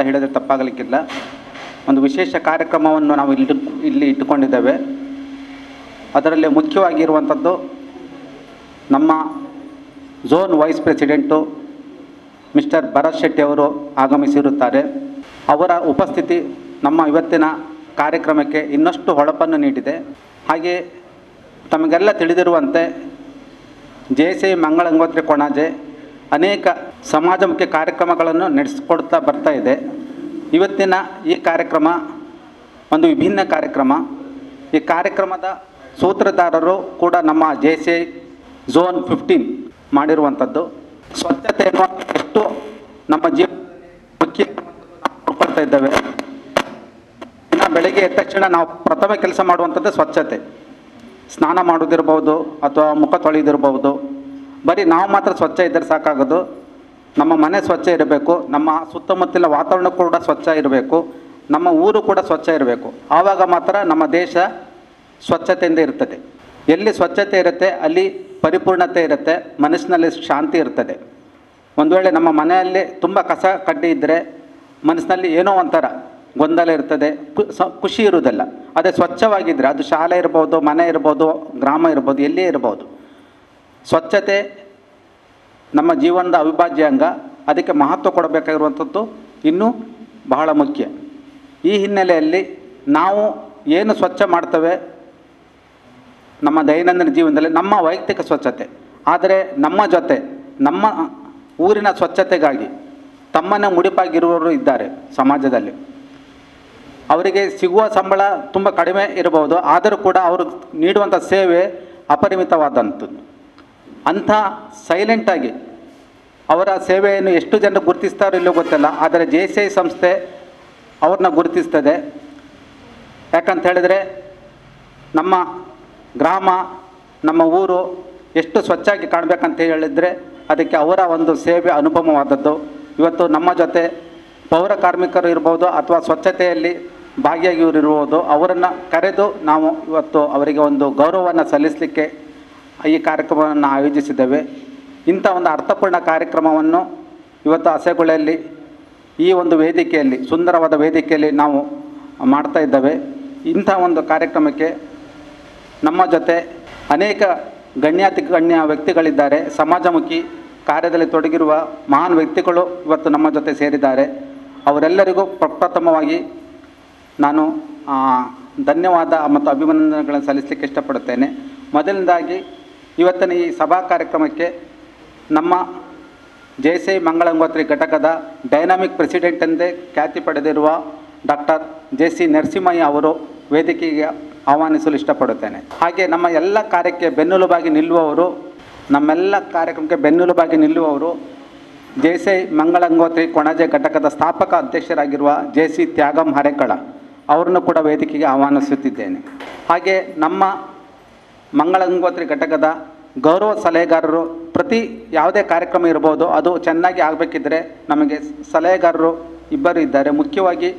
ಹೇಳಿದರೆ ತಪ್ಪಾಗಲಿಕ್ಕಿಲ್ಲ. ಒಂದು ವಿಶೇಷ ಕಾರ್ಯಕ್ರಮವನ್ನು ನಾವು ಇಲ್ಲಿ ಇಟ್ಟುಕೊಂಡಿದ್ದೇವೆ. ಅದರಲ್ಲಿ ಮುಖ್ಯವಾಗಿರುವಂಥದ್ದು ನಮ್ಮ zone vice president mister Bharat Shetty ಅವರು ಆಗಮಿಸಿರುತ್ತಾರೆ. ಅವರ ಉಪಸ್ಥಿತಿ ನಮ್ಮ ಇವತ್ತಿನ ಕಾರ್ಯಕ್ರಮಕ್ಕೆ ಇನ್ನಷ್ಟು ಹೊಳಪನ್ನು ನೀಡಿದೆ. ಹಾಗೆ ತಮಗೆಲ್ಲ ತಿಳಿದಿರುವಂತೆ JSI ಮಂಗಳ ಗಂಗೋತ್ರಿ ಕೊಣಾಜೆ ಅನೇಕ ಸಮಾಜಮುಖಿ ಕಾರ್ಯಕ್ರಮಗಳನ್ನು ನಡೆಸಿಕೊಡ್ತಾ ಬರ್ತಾ ಇದೆ. ಇವತ್ತಿನ ಈ ಕಾರ್ಯಕ್ರಮ ಒಂದು ವಿಭಿನ್ನ ಕಾರ್ಯಕ್ರಮ. ಈ ಕಾರ್ಯಕ್ರಮದ ಸೂತ್ರಧಾರರು ಕೂಡ ನಮ್ಮ JSI ಝೋನ್ 15 ಮಾಡಿರುವಂಥದ್ದು. ಸ್ವಚ್ಛತೆಯನ್ನು ಎಷ್ಟು ನಮ್ಮ ಜೀವನದಲ್ಲಿ ಮುಖ್ಯ ನೋಡ್ಕೊಳ್ತಾ ಇದ್ದೇವೆ. ಇನ್ನು ಬೆಳಗ್ಗೆ ಎದ್ದ ತಕ್ಷಣ ನಾವು ಪ್ರಥಮ ಕೆಲಸ ಮಾಡುವಂಥದ್ದು ಸ್ವಚ್ಛತೆ. ಸ್ನಾನ ಮಾಡೋದಿರ್ಬೋದು ಅಥವಾ ಮುಖ ತೊಳೆಯೋದಿರ್ಬೋದು. ಬರೀ ನಾವು ಮಾತ್ರ ಸ್ವಚ್ಛ ಇದ್ದರೆ ಸಾಕಾಗೋದು. ನಮ್ಮ ಮನೆ ಸ್ವಚ್ಛ ಇರಬೇಕು, ನಮ್ಮ ಸುತ್ತಮುತ್ತಲಿನ ವಾತಾವರಣ ಕೂಡ ಸ್ವಚ್ಛ ಇರಬೇಕು, ನಮ್ಮ ಊರು ಕೂಡ ಸ್ವಚ್ಛ ಇರಬೇಕು. ಆವಾಗ ಮಾತ್ರ ನಮ್ಮ ದೇಶ ಸ್ವಚ್ಛತೆಯಿಂದ ಇರ್ತದೆ. ಎಲ್ಲಿ ಸ್ವಚ್ಛತೆ ಇರುತ್ತೆ ಅಲ್ಲಿ ಪರಿಪೂರ್ಣತೆ ಇರುತ್ತೆ, ಮನಸ್ಸಿನಲ್ಲಿ ಶಾಂತಿ ಇರ್ತದೆ. ಒಂದು ವೇಳೆ ನಮ್ಮ ಮನೆಯಲ್ಲಿ ತುಂಬ ಕಸ ಕಡ್ಡಿ ಇದ್ದರೆ ಮನಸ್ಸಿನಲ್ಲಿ ಏನೋ ಒಂಥರ ಗೊಂದಲ ಇರ್ತದೆ, ಖುಷಿ ಇರುವುದಿಲ್ಲ. ಅದೇ ಸ್ವಚ್ಛವಾಗಿದ್ದರೆ ಅದು ಶಾಲೆ ಇರ್ಬೋದು, ಮನೆ ಇರ್ಬೋದು, ಗ್ರಾಮ ಇರ್ಬೋದು, ಎಲ್ಲಿಯೇ ಇರ್ಬೋದು. ಸ್ವಚ್ಛತೆ ನಮ್ಮ ಜೀವನದ ಅವಿಭಾಜ್ಯ ಅಂಗ. ಅದಕ್ಕೆ ಮಹತ್ವ ಕೊಡಬೇಕಾಗಿರುವಂಥದ್ದು ಇನ್ನೂ ಬಹಳ ಮುಖ್ಯ. ಈ ಹಿನ್ನೆಲೆಯಲ್ಲಿ ನಾವು ಏನು ಸ್ವಚ್ಛ ಮಾಡ್ತೇವೆ ನಮ್ಮ ದೈನಂದಿನ ಜೀವನದಲ್ಲಿ, ನಮ್ಮ ವೈಯಕ್ತಿಕ ಸ್ವಚ್ಛತೆ, ಆದರೆ ನಮ್ಮ ಜೊತೆ ನಮ್ಮ ಊರಿನ ಸ್ವಚ್ಛತೆಗಾಗಿ ತಮ್ಮನ್ನೇ ಮುಡಿಪಾಗಿರುವವರು ಇದ್ದಾರೆ ಸಮಾಜದಲ್ಲಿ. ಅವರಿಗೆ ಸಿಗುವ ಸಂಬಳ ತುಂಬ ಕಡಿಮೆ ಇರಬಹುದು, ಆದರೂ ಕೂಡ ಅವರು ನೀಡುವಂಥ ಸೇವೆ ಅಪರಿಮಿತವಾದಂಥದ್ದು. ಅಂಥ ಸೈಲೆಂಟಾಗಿ ಅವರ ಸೇವೆಯನ್ನು ಎಷ್ಟು ಜನ ಗುರುತಿಸ್ತಾರೋ ಇಲ್ಲೋ ಗೊತ್ತಿಲ್ಲ, ಆದರೆ JSI ಸಂಸ್ಥೆ ಅವ್ರನ್ನ ಗುರುತಿಸ್ತದೆ. ಯಾಕಂತ ಹೇಳಿದರೆ ನಮ್ಮ ಗ್ರಾಮ, ನಮ್ಮ ಊರು ಎಷ್ಟು ಸ್ವಚ್ಛಾಗಿ ಕಾಣಬೇಕಂತ ಹೇಳಿದರೆ ಅದಕ್ಕೆ ಅವರ ಒಂದು ಸೇವೆ ಅನುಪಮವಾದದ್ದು. ಇವತ್ತು ನಮ್ಮ ಜೊತೆ ಪೌರ ಕಾರ್ಮಿಕರು ಇರ್ಬೋದು ಅಥವಾ ಸ್ವಚ್ಛತೆಯಲ್ಲಿ ಭಾಗಿಯಾಗಿರುವುದು, ಅವರನ್ನು ಕರೆದು ನಾವು ಇವತ್ತು ಅವರಿಗೆ ಒಂದು ಗೌರವವನ್ನು ಸಲ್ಲಿಸಲಿಕ್ಕೆ ಈ ಕಾರ್ಯಕ್ರಮವನ್ನು ಆಯೋಜಿಸಿದ್ದೇವೆ. ಇಂಥ ಒಂದು ಅರ್ಥಪೂರ್ಣ ಕಾರ್ಯಕ್ರಮವನ್ನು ಇವತ್ತು ಹಸೆಗುಳೆಯಲ್ಲಿ ಈ ಒಂದು ವೇದಿಕೆಯಲ್ಲಿ, ಸುಂದರವಾದ ವೇದಿಕೆಯಲ್ಲಿ ನಾವು ಮಾಡ್ತಾ ಇದ್ದೇವೆ. ಇಂಥ ಒಂದು ಕಾರ್ಯಕ್ರಮಕ್ಕೆ ನಮ್ಮ ಜೊತೆ ಅನೇಕ ಗಣ್ಯ ವ್ಯಕ್ತಿಗಳಿದ್ದಾರೆ. ಸಮಾಜಮುಖಿ ಕಾರ್ಯದಲ್ಲಿ ತೊಡಗಿರುವ ಮಹಾನ್ ವ್ಯಕ್ತಿಗಳು ಇವತ್ತು ನಮ್ಮ ಜೊತೆ ಸೇರಿದ್ದಾರೆ. ಅವರೆಲ್ಲರಿಗೂ ಪ್ರಪ್ರಥಮವಾಗಿ ನಾನು ಧನ್ಯವಾದ ಮತ್ತು ಅಭಿನಂದನೆಗಳನ್ನು ಸಲ್ಲಿಸಲಿಕ್ಕೆ ಇಷ್ಟಪಡುತ್ತೇನೆ. ಮೊದಲನೇದಾಗಿ ಇವತ್ತಿನ ಈ ಸಭಾ ಕಾರ್ಯಕ್ರಮಕ್ಕೆ ನಮ್ಮ JSI ಮಂಗಳ ಗಂಗೋತ್ರಿ ಘಟಕದ ಡೈನಾಮಿಕ್ ಪ್ರೆಸಿಡೆಂಟ್ ಎಂದೇ ಖ್ಯಾತಿ ಪಡೆದಿರುವ ಡಾಕ್ಟರ್ JC ನರಸಿಂಹಯ್ಯ ಅವರು ವೇದಿಕೆಗೆ ಆಹ್ವಾನಿಸಲು ಇಷ್ಟಪಡುತ್ತೇನೆ. ಹಾಗೆ ನಮ್ಮ ಎಲ್ಲ ಕಾರ್ಯಕ್ಕೆ ಬೆನ್ನೆಲುಬಾಗಿ ನಿಲ್ಲುವವರು, ನಮ್ಮೆಲ್ಲ ಕಾರ್ಯಕ್ರಮಕ್ಕೆ ಬೆನ್ನೆಲುಬಾಗಿ ನಿಲ್ಲುವವರು JSI ಮಂಗಳ ಗಂಗೋತ್ರಿ ಕೊಣಾಜೆ ಘಟಕದ ಸ್ಥಾಪಕ ಅಧ್ಯಕ್ಷರಾಗಿರುವ JC ತ್ಯಾಗಂ ಹರೇಕಳ ಅವರನ್ನು ಕೂಡ ವೇದಿಕೆಗೆ ಆಹ್ವಾನಿಸುತ್ತಿದ್ದೇನೆ. ಹಾಗೆ ನಮ್ಮ ಮಂಗಳ ಗಂಗೋತ್ರಿ ಘಟಕದ ಗೌರವ ಸಲಹೆಗಾರರು, ಪ್ರತಿ ಯಾವುದೇ ಕಾರ್ಯಕ್ರಮ ಇರ್ಬೋದು ಅದು ಚೆನ್ನಾಗಿ ಆಗಬೇಕಿದ್ರೆ ನಮಗೆ ಸಲಹೆಗಾರರು ಇಬ್ಬರು ಇದ್ದಾರೆ. ಮುಖ್ಯವಾಗಿ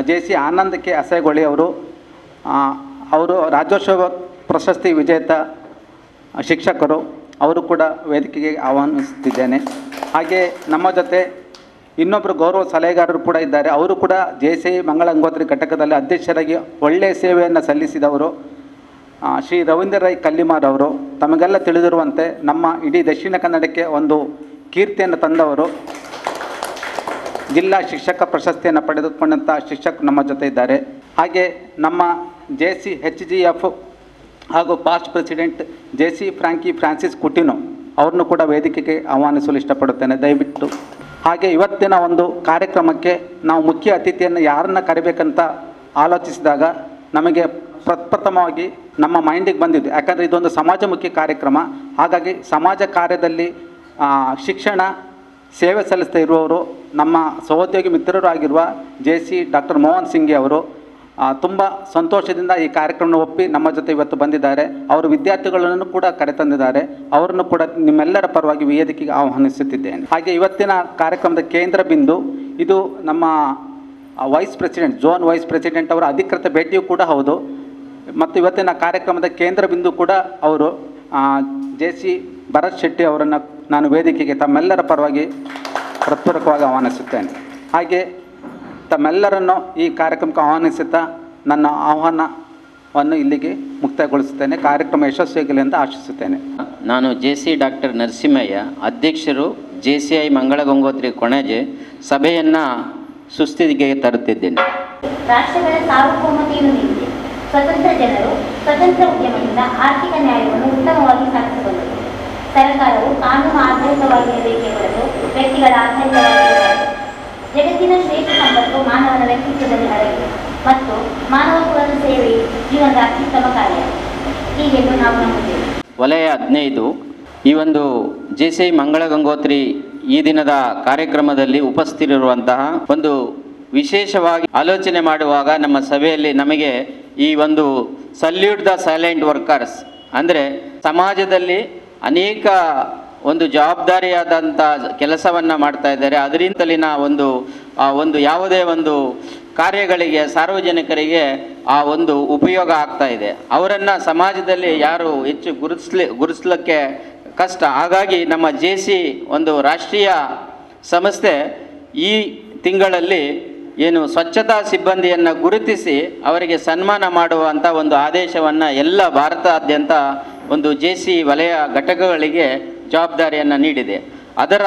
JC ಆನಂದ್ ಕೆ ಹಸೆಗೊಳಿ ಅವರು ರಾಜ್ಯೋತ್ಸವ ಪ್ರಶಸ್ತಿ ವಿಜೇತ ಶಿಕ್ಷಕರು, ಅವರು ಕೂಡ ವೇದಿಕೆಗೆ ಆಹ್ವಾನಿಸುತ್ತಿದ್ದೇನೆ. ಹಾಗೆ ನಮ್ಮ ಜೊತೆ ಇನ್ನೊಬ್ಬರು ಗೌರವ ಸಲಹೆಗಾರರು ಕೂಡ ಇದ್ದಾರೆ. ಅವರು ಕೂಡ JSI ಮಂಗಳ ಗಂಗೋತ್ರಿ ಘಟಕದಲ್ಲಿ ಅಧ್ಯಕ್ಷರಾಗಿ ಒಳ್ಳೆಯ ಸೇವೆಯನ್ನು ಸಲ್ಲಿಸಿದವರು ಶ್ರೀ ರವೀಂದ್ರ ರೈ ಕಲ್ಲಿಮಾರ್ ಅವರು. ತಮಗೆಲ್ಲ ತಿಳಿದಿರುವಂತೆ ನಮ್ಮ ಇಡೀ ದಕ್ಷಿಣ ಕನ್ನಡಕ್ಕೆ ಒಂದು ಕೀರ್ತಿಯನ್ನು ತಂದವರು. ಜಿಲ್ಲಾ ಶಿಕ್ಷಕ ಪ್ರಶಸ್ತಿಯನ್ನು ಪಡೆದುಕೊಂಡಂಥ ಶಿಕ್ಷಕರು ನಮ್ಮ ಜೊತೆ ಇದ್ದಾರೆ. ಹಾಗೆ ನಮ್ಮ JC HGF ಹಾಗೂ ಪಾಸ್ಟ್ ಪ್ರೆಸಿಡೆಂಟ್ JC ಫ್ರಾನ್ಸಿಸ್ ಕುಟಿನೋ ಅವ್ರನ್ನೂ ಕೂಡ ವೇದಿಕೆಗೆ ಆಹ್ವಾನಿಸಲು ಇಷ್ಟಪಡುತ್ತೇನೆ ದಯವಿಟ್ಟು. ಹಾಗೆ ಇವತ್ತಿನ ಒಂದು ಕಾರ್ಯಕ್ರಮಕ್ಕೆ ನಾವು ಮುಖ್ಯ ಅತಿಥಿಯನ್ನು ಯಾರನ್ನು ಕರಿಬೇಕಂತ ಆಲೋಚಿಸಿದಾಗ ನಮಗೆ ಪ್ರಪ್ರಥಮವಾಗಿ ನಮ್ಮ ಮೈಂಡಿಗೆ ಬಂದಿದ್ದು, ಯಾಕಂದರೆ ಇದೊಂದು ಸಮಾಜಮುಖಿ ಕಾರ್ಯಕ್ರಮ. ಹಾಗಾಗಿ ಸಮಾಜ ಕಾರ್ಯದಲ್ಲಿ ಶಿಕ್ಷಣ ಸೇವೆ ಸಲ್ಲಿಸ್ತಾ ಇರುವವರು ನಮ್ಮ ಸಹೋದ್ಯೋಗಿ ಮಿತ್ರರು ಆಗಿರುವ JC ಡಾಕ್ಟರ್ ಮೋಹನ್ ಸಿಂಘೆ ಅವರು ತುಂಬ ಸಂತೋಷದಿಂದ ಈ ಕಾರ್ಯಕ್ರಮ ಒಪ್ಪಿ ನಮ್ಮ ಜೊತೆ ಇವತ್ತು ಬಂದಿದ್ದಾರೆ. ಅವರು ವಿದ್ಯಾರ್ಥಿಗಳನ್ನು ಕೂಡ ಕರೆತಂದಿದ್ದಾರೆ. ಅವರನ್ನು ಕೂಡ ನಿಮ್ಮೆಲ್ಲರ ಪರವಾಗಿ ವೇದಿಕೆಗೆ ಆಹ್ವಾನಿಸುತ್ತಿದ್ದೇನೆ. ಹಾಗೆ ಇವತ್ತಿನ ಕಾರ್ಯಕ್ರಮದ ಕೇಂದ್ರ ಬಿಂದು ಇದು ನಮ್ಮ vice president, zone vice president ಅವರ ಅಧಿಕೃತ ಭೇಟಿಯೂ ಕೂಡ ಹೌದು. ಮತ್ತು ಇವತ್ತಿನ ಕಾರ್ಯಕ್ರಮದ ಕೇಂದ್ರ ಬಿಂದು ಕೂಡ ಅವರು JC ಭರತ್ ಶೆಟ್ಟಿ ಅವರನ್ನು ನಾನು ವೇದಿಕೆಗೆ ತಮ್ಮೆಲ್ಲರ ಪರವಾಗಿ ಹೃತ್ಪೂರ್ವಕವಾಗಿ ಆಹ್ವಾನಿಸುತ್ತೇನೆ. ಹಾಗೆ ತಮ್ಮೆಲ್ಲರನ್ನು ಈ ಕಾರ್ಯಕ್ರಮಕ್ಕೆ ಆಹ್ವಾನಿಸುತ್ತಾ ನನ್ನ ಆಹ್ವಾನವನ್ನು ಇಲ್ಲಿಗೆ ಮುಕ್ತಾಯಗೊಳಿಸುತ್ತೇನೆ. ಕಾರ್ಯಕ್ರಮ ಯಶಸ್ವಿಯಾಗಲಿ ಎಂದು ಆಶಿಸುತ್ತೇನೆ. ನಾನು JC ಡಾಕ್ಟರ್ ನರಸಿಂಹಯ್ಯ, ಅಧ್ಯಕ್ಷರು JCI ಮಂಗಳ ಗಂಗೋತ್ರಿ ಕೊಣೆಜೆ. ಸಭೆಯನ್ನು ಸುಸ್ಥಿತಿಗೆ ತರುತ್ತಿದ್ದೇನೆ. ರಾಷ್ಟ್ರಗಳ ಸಾರ್ವಭೌಮತೆಯನ್ನು ನೀಡಿದೆ. ಸ್ವತಂತ್ರ ಜನರು ಸ್ವತಂತ್ರ ಉದ್ಯಮದಿಂದ ಆರ್ಥಿಕ ನ್ಯಾಯವನ್ನು ಉತ್ತಮವಾಗಿ ಸಾಧಿಸಬಲ್ಲರು. ಸರ್ಕಾರವು ಕಾನೂನು ಆಧಾರಿತವಾಗಿರಬೇಕೇ ಹೊರತು ವ್ಯಕ್ತಿಗಳ ಆಧಾರಿತವಾಗಿರಬಾರದು. ಜಗತ್ತಿನ ಶ್ರೇಷ್ಠ ಸಂಪತ್ತು ಮಾನವನ ವ್ಯಕ್ತಿತ್ವದಲ್ಲಿ ಅಡಗಿದೆ ಮತ್ತು ಮಾನವತ್ವದ ಸೇವೆ ಜೀವನದ ಅತ್ಯುತ್ತಮ ಕಾರ್ಯ ಹೀಗೆಂದು ನಾವು ನಂಬುತ್ತೇವೆ. ವಲಯ 15 ಈ ಒಂದು JCI ಮಂಗಳ ಗಂಗೋತ್ರಿ ಈ ದಿನದ ಕಾರ್ಯಕ್ರಮದಲ್ಲಿ ಉಪಸ್ಥಿತರಿರುವಂತಹ ಒಂದು ವಿಶೇಷವಾಗಿ ಆಲೋಚನೆ ಮಾಡುವಾಗ ನಮ್ಮ ಸಭೆಯಲ್ಲಿ ನಮಗೆ ಈ ಒಂದು ಸಲ್ಯೂಟ್ ದ ಸೈಲೆಂಟ್ ವರ್ಕರ್ಸ್ ಅಂದರೆ ಸಮಾಜದಲ್ಲಿ ಅನೇಕ ಒಂದು ಜವಾಬ್ದಾರಿಯಾದಂಥ ಕೆಲಸವನ್ನು ಮಾಡ್ತಾ ಇದ್ದಾರೆ. ಅದರಿಂದಲಿನ ಒಂದು ಯಾವುದೇ ಒಂದು ಕಾರ್ಯಗಳಿಗೆ ಸಾರ್ವಜನಿಕರಿಗೆ ಆ ಒಂದು ಉಪಯೋಗ ಆಗ್ತಾ ಇದೆ. ಅವರನ್ನು ಸಮಾಜದಲ್ಲಿ ಯಾರು ಹೆಚ್ಚು ಗುರುತಿಸ್ಲಿಕ್ಕೆ ಕಷ್ಟ. ಹಾಗಾಗಿ ನಮ್ಮ JC ಒಂದು ರಾಷ್ಟ್ರೀಯ ಸಂಸ್ಥೆ ಈ ತಿಂಗಳಲ್ಲಿ ಏನು ಸ್ವಚ್ಛತಾ ಸಿಬ್ಬಂದಿಯನ್ನು ಗುರುತಿಸಿ ಅವರಿಗೆ ಸನ್ಮಾನ ಮಾಡುವಂಥ ಒಂದು ಆದೇಶವನ್ನು ಎಲ್ಲ ಭಾರತಾದ್ಯಂತ ಒಂದು JC ವಲಯ ಘಟಕಗಳಿಗೆ ಜವಾಬ್ದಾರಿಯನ್ನು ನೀಡಿದೆ. ಅದರ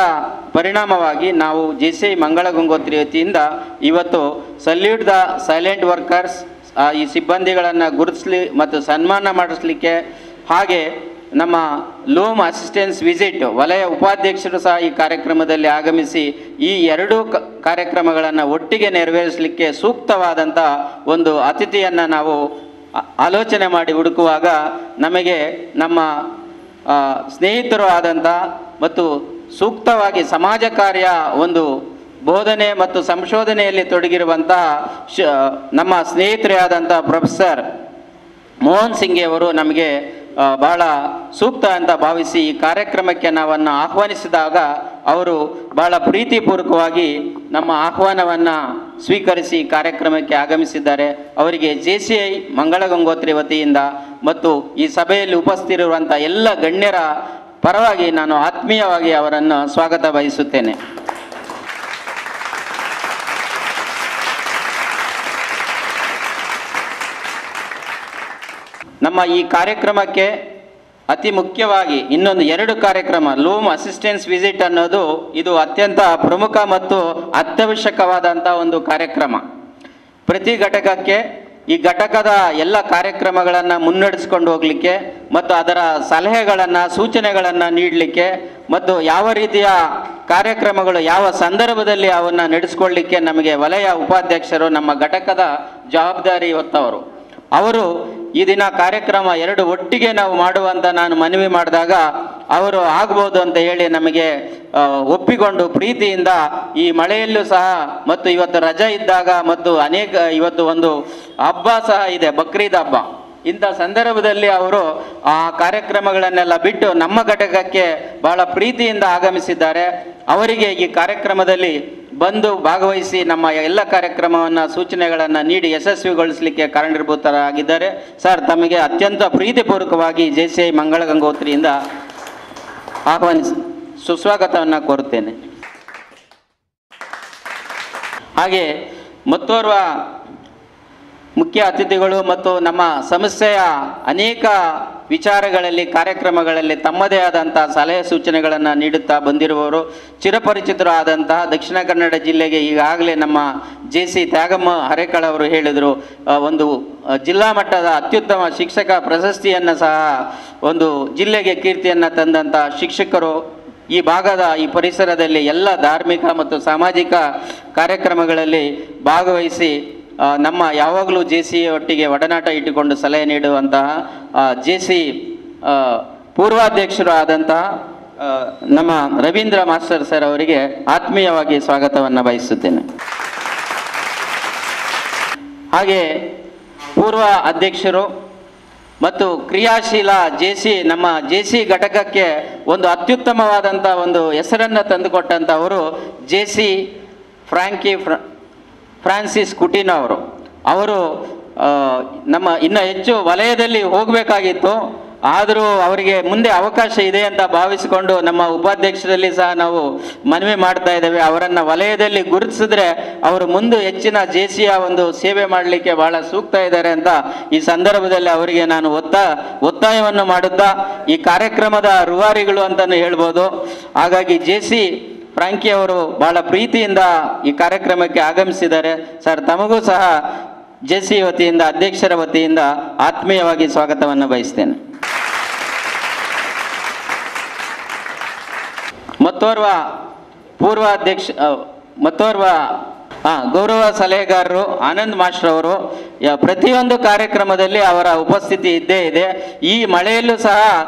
ಪರಿಣಾಮವಾಗಿ ನಾವು JCI ಮಂಗಳ ಗಂಗೋತ್ರಿ ವತಿಯಿಂದ ಇವತ್ತು ಸಲ್ಯೂಟ್ ದ ಸೈಲೆಂಟ್ ವರ್ಕರ್ಸ್ ಈ ಸಿಬ್ಬಂದಿಗಳನ್ನು ಗುರುತಿಸಲಿ ಮತ್ತು ಸನ್ಮಾನ ಮಾಡಿಸಲಿಕ್ಕೆ, ಹಾಗೆ ನಮ್ಮ ಲೂಮ್ ಅಸಿಸ್ಟೆನ್ಸ್ ವಿಸಿಟ್ ವಲಯ ಉಪಾಧ್ಯಕ್ಷರು ಸಹ ಈ ಕಾರ್ಯಕ್ರಮದಲ್ಲಿ ಆಗಮಿಸಿ ಈ ಎರಡೂ ಕಾರ್ಯಕ್ರಮಗಳನ್ನು ಒಟ್ಟಿಗೆ ನೆರವೇರಿಸಲಿಕ್ಕೆ ಸೂಕ್ತವಾದಂಥ ಒಂದು ಅತಿಥಿಯನ್ನು ನಾವು ಆಲೋಚನೆ ಮಾಡಿ ಹುಡುಕುವಾಗ ನಮಗೆ ನಮ್ಮ ಸ್ನೇಹಿತರು ಆದಂಥ ಮತ್ತು ಸೂಕ್ತವಾಗಿ ಸಮಾಜ ಕಾರ್ಯ ಒಂದು ಬೋಧನೆ ಮತ್ತು ಸಂಶೋಧನೆಯಲ್ಲಿ ತೊಡಗಿರುವಂತಹ ನಮ್ಮ ಸ್ನೇಹಿತರೇ ಆದಂಥ ಪ್ರೊಫೆಸರ್ ಮೋಹನ್ ಸಿಂಘೆ ಅವರು ನಮಗೆ ಭಾಳ ಸೂಕ್ತ ಅಂತ ಭಾವಿಸಿ ಈ ಕಾರ್ಯಕ್ರಮಕ್ಕೆ ನಾವನ್ನು ಆಹ್ವಾನಿಸಿದಾಗ ಅವರು ಭಾಳ ಪ್ರೀತಿಪೂರ್ವಕವಾಗಿ ನಮ್ಮ ಆಹ್ವಾನವನ್ನು ಸ್ವೀಕರಿಸಿ ಕಾರ್ಯಕ್ರಮಕ್ಕೆ ಆಗಮಿಸಿದ್ದಾರೆ. ಅವರಿಗೆ JCI ಮಂಗಳ ಗಂಗೋತ್ರಿ ವತಿಯಿಂದ ಮತ್ತು ಈ ಸಭೆಯಲ್ಲಿ ಉಪಸ್ಥಿತಿರುವಂಥ ಎಲ್ಲ ಗಣ್ಯರ ಪರವಾಗಿ ನಾನು ಆತ್ಮೀಯವಾಗಿ ಅವರನ್ನು ಸ್ವಾಗತ ಬಯಸುತ್ತೇನೆ. ನಮ್ಮ ಈ ಕಾರ್ಯಕ್ರಮಕ್ಕೆ ಅತಿ ಮುಖ್ಯವಾಗಿ ಇನ್ನೊಂದು 2 ಕಾರ್ಯಕ್ರಮ ಲೂಮ್ ಅಸಿಸ್ಟೆನ್ಸ್ ವಿಸಿಟ್ ಅನ್ನೋದು ಇದು ಅತ್ಯಂತ ಪ್ರಮುಖ ಮತ್ತು ಅತ್ಯವಶ್ಯಕವಾದಂಥ ಒಂದು ಕಾರ್ಯಕ್ರಮ. ಪ್ರತಿ ಘಟಕಕ್ಕೆ ಈ ಘಟಕದ ಎಲ್ಲ ಕಾರ್ಯಕ್ರಮಗಳನ್ನು ಮುನ್ನಡೆಸ್ಕೊಂಡು ಹೋಗಲಿಕ್ಕೆ ಮತ್ತು ಅದರ ಸಲಹೆಗಳನ್ನು ಸೂಚನೆಗಳನ್ನು ನೀಡಲಿಕ್ಕೆ ಮತ್ತು ಯಾವ ರೀತಿಯ ಕಾರ್ಯಕ್ರಮಗಳು ಯಾವ ಸಂದರ್ಭದಲ್ಲಿ ಅವನ್ನು ನಡೆಸ್ಕೊಳ್ಳಿಕ್ಕೆ ನಮಗೆ ವಲಯ ಉಪಾಧ್ಯಕ್ಷರು ನಮ್ಮ ಘಟಕದ ಜವಾಬ್ದಾರಿ ಹೊತ್ತವರು. ಅವರು ಈ ದಿನ ಕಾರ್ಯಕ್ರಮ 2 ಒಟ್ಟಿಗೆ ನಾವು ಮಾಡುವಂತ ನಾನು ಮನವಿ ಮಾಡಿದಾಗ ಅವರು ಆಗ್ಬೋದು ಅಂತ ಹೇಳಿ ನಮಗೆ ಒಪ್ಪಿಕೊಂಡು ಪ್ರೀತಿಯಿಂದ ಈ ಮಳೆಯಲ್ಲೂ ಸಹ ಮತ್ತು ಇವತ್ತು ರಜೆ ಇದ್ದಾಗ ಮತ್ತು ಇವತ್ತು ಒಂದು ಹಬ್ಬ ಸಹ ಇದೆ, ಬಕ್ರೀದ್ ಹಬ್ಬ, ಇಂಥ ಸಂದರ್ಭದಲ್ಲಿ ಅವರು ಆ ಕಾರ್ಯಕ್ರಮಗಳನ್ನೆಲ್ಲ ಬಿಟ್ಟು ನಮ್ಮ ಘಟಕಕ್ಕೆ ಬಹಳ ಪ್ರೀತಿಯಿಂದ ಆಗಮಿಸಿದ್ದಾರೆ. ಅವರಿಗೆ ಈ ಕಾರ್ಯಕ್ರಮದಲ್ಲಿ ಬಂದು ಭಾಗವಹಿಸಿ ನಮ್ಮ ಎಲ್ಲ ಕಾರ್ಯಕ್ರಮವನ್ನು ಸೂಚನೆಗಳನ್ನು ನೀಡಿ ಯಶಸ್ವಿಗೊಳಿಸಲಿಕ್ಕೆ ಕಾರಣೀಭೂತರಾಗಿದ್ದಾರೆ. ಸರ್, ತಮಗೆ ಅತ್ಯಂತ ಪ್ರೀತಿಪೂರ್ವಕವಾಗಿ JCI ಮಂಗಳ ಗಂಗೋತ್ರಿಯಿಂದ ಆಹ್ವಾನಿಸಿ ಸುಸ್ವಾಗತವನ್ನು ಕೋರುತ್ತೇನೆ. ಹಾಗೆ ಮತ್ತೋರ್ವ ಮುಖ್ಯ ಅತಿಥಿಗಳು ಮತ್ತು ನಮ್ಮ ಸಂಸ್ಥೆಯ ಅನೇಕ ವಿಚಾರಗಳಲ್ಲಿ ಕಾರ್ಯಕ್ರಮಗಳಲ್ಲಿ ತಮ್ಮದೇ ಆದಂಥ ಸಲಹೆ ಸೂಚನೆಗಳನ್ನು ನೀಡುತ್ತಾ ಬಂದಿರುವವರು ಚಿರಪರಿಚಿತರು ಆದಂತಹ ದಕ್ಷಿಣ ಕನ್ನಡ ಜಿಲ್ಲೆಗೆ ಈಗಾಗಲೇ ನಮ್ಮ JC ತ್ಯಾಗಮ್ಮ ಹರೇಕಳ ಅವರು ಹೇಳಿದರು, ಒಂದು ಜಿಲ್ಲಾ ಮಟ್ಟದ ಅತ್ಯುತ್ತಮ ಶಿಕ್ಷಕ ಪ್ರಶಸ್ತಿಯನ್ನು ಸಹ ಒಂದು ಜಿಲ್ಲೆಗೆ ಕೀರ್ತಿಯನ್ನು ತಂದಂಥ ಶಿಕ್ಷಕರು ಈ ಭಾಗದ ಈ ಪರಿಸರದಲ್ಲಿ ಎಲ್ಲ ಧಾರ್ಮಿಕ ಮತ್ತು ಸಾಮಾಜಿಕ ಕಾರ್ಯಕ್ರಮಗಳಲ್ಲಿ ಭಾಗವಹಿಸಿ ನಮ್ಮ ಯಾವಾಗಲೂ JC ಒಟ್ಟಿಗೆ ಒಡನಾಟ ಇಟ್ಟುಕೊಂಡು ಸಲಹೆ ನೀಡುವಂತಹ JC ಪೂರ್ವಾಧ್ಯಕ್ಷರು ಆದಂತಹ ನಮ್ಮ ರವೀಂದ್ರ ಮಾಸ್ಟರ್ ಸರ್ ಅವರಿಗೆ ಆತ್ಮೀಯವಾಗಿ ಸ್ವಾಗತವನ್ನು ಬಯಸುತ್ತೇನೆ. ಹಾಗೆ ಪೂರ್ವ ಅಧ್ಯಕ್ಷರು ಮತ್ತು ಕ್ರಿಯಾಶೀಲ ನಮ್ಮ JC ಘಟಕಕ್ಕೆ ಒಂದು ಅತ್ಯುತ್ತಮವಾದಂಥ ಒಂದು ಹೆಸರನ್ನು ತಂದುಕೊಟ್ಟಂಥವರು JC ಫ್ರಾನ್ಸಿಸ್ ಕುಟಿನೋ ಅವರು. ನಮ್ಮ ಇನ್ನೂ ಹೆಚ್ಚು ವಲಯದಲ್ಲಿ ಹೋಗಬೇಕಾಗಿತ್ತು, ಆದರೂ ಅವರಿಗೆ ಮುಂದೆ ಅವಕಾಶ ಇದೆ ಅಂತ ಭಾವಿಸಿಕೊಂಡು ನಮ್ಮ ಉಪಾಧ್ಯಕ್ಷರಲ್ಲಿ ಸಹ ನಾವು ಮನವಿ ಮಾಡ್ತಾ ಇದ್ದೇವೆ. ಅವರನ್ನು ವಲಯದಲ್ಲಿ ಗುರುತಿಸಿದ್ರೆ ಅವರು ಮುಂದೆ ಹೆಚ್ಚಿನ ಜೆಸಿಯ ಒಂದು ಸೇವೆ ಮಾಡಲಿಕ್ಕೆ ಬಹಳ ಸೂಕ್ತ ಇದ್ದಾರೆ ಅಂತ ಈ ಸಂದರ್ಭದಲ್ಲಿ ಅವರಿಗೆ ನಾನು ಒತ್ತಾಯವನ್ನು ಮಾಡುತ್ತಾ ಈ ಕಾರ್ಯಕ್ರಮದ ರೂವಾರಿಗಳು ಅಂತಲೂ ಹೇಳ್ಬೋದು. ಹಾಗಾಗಿ ಜೆಸಿ ಫ್ರಾಂಕಿ ಅವರು ಬಹಳ ಪ್ರೀತಿಯಿಂದ ಈ ಕಾರ್ಯಕ್ರಮಕ್ಕೆ ಆಗಮಿಸಿದ್ದಾರೆ. ಸರ್, ತಮಗೂ ಸಹ ಜೆಸಿ ವತಿಯಿಂದ, ಅಧ್ಯಕ್ಷರ ವತಿಯಿಂದ ಆತ್ಮೀಯವಾಗಿ ಸ್ವಾಗತವನ್ನು ಬಯಸ್ತೇನೆ. ಮತ್ತೋರ್ವ ಗೌರವ ಸಲಹೆಗಾರರು ಆನಂದ್ ಮಾಸ್ಟರ್ ಅವರು ಪ್ರತಿಯೊಂದು ಕಾರ್ಯಕ್ರಮದಲ್ಲಿ ಅವರ ಉಪಸ್ಥಿತಿ ಇದ್ದೇ ಇದೆ. ಈ ಮಳೆಯಲ್ಲೂ ಸಹ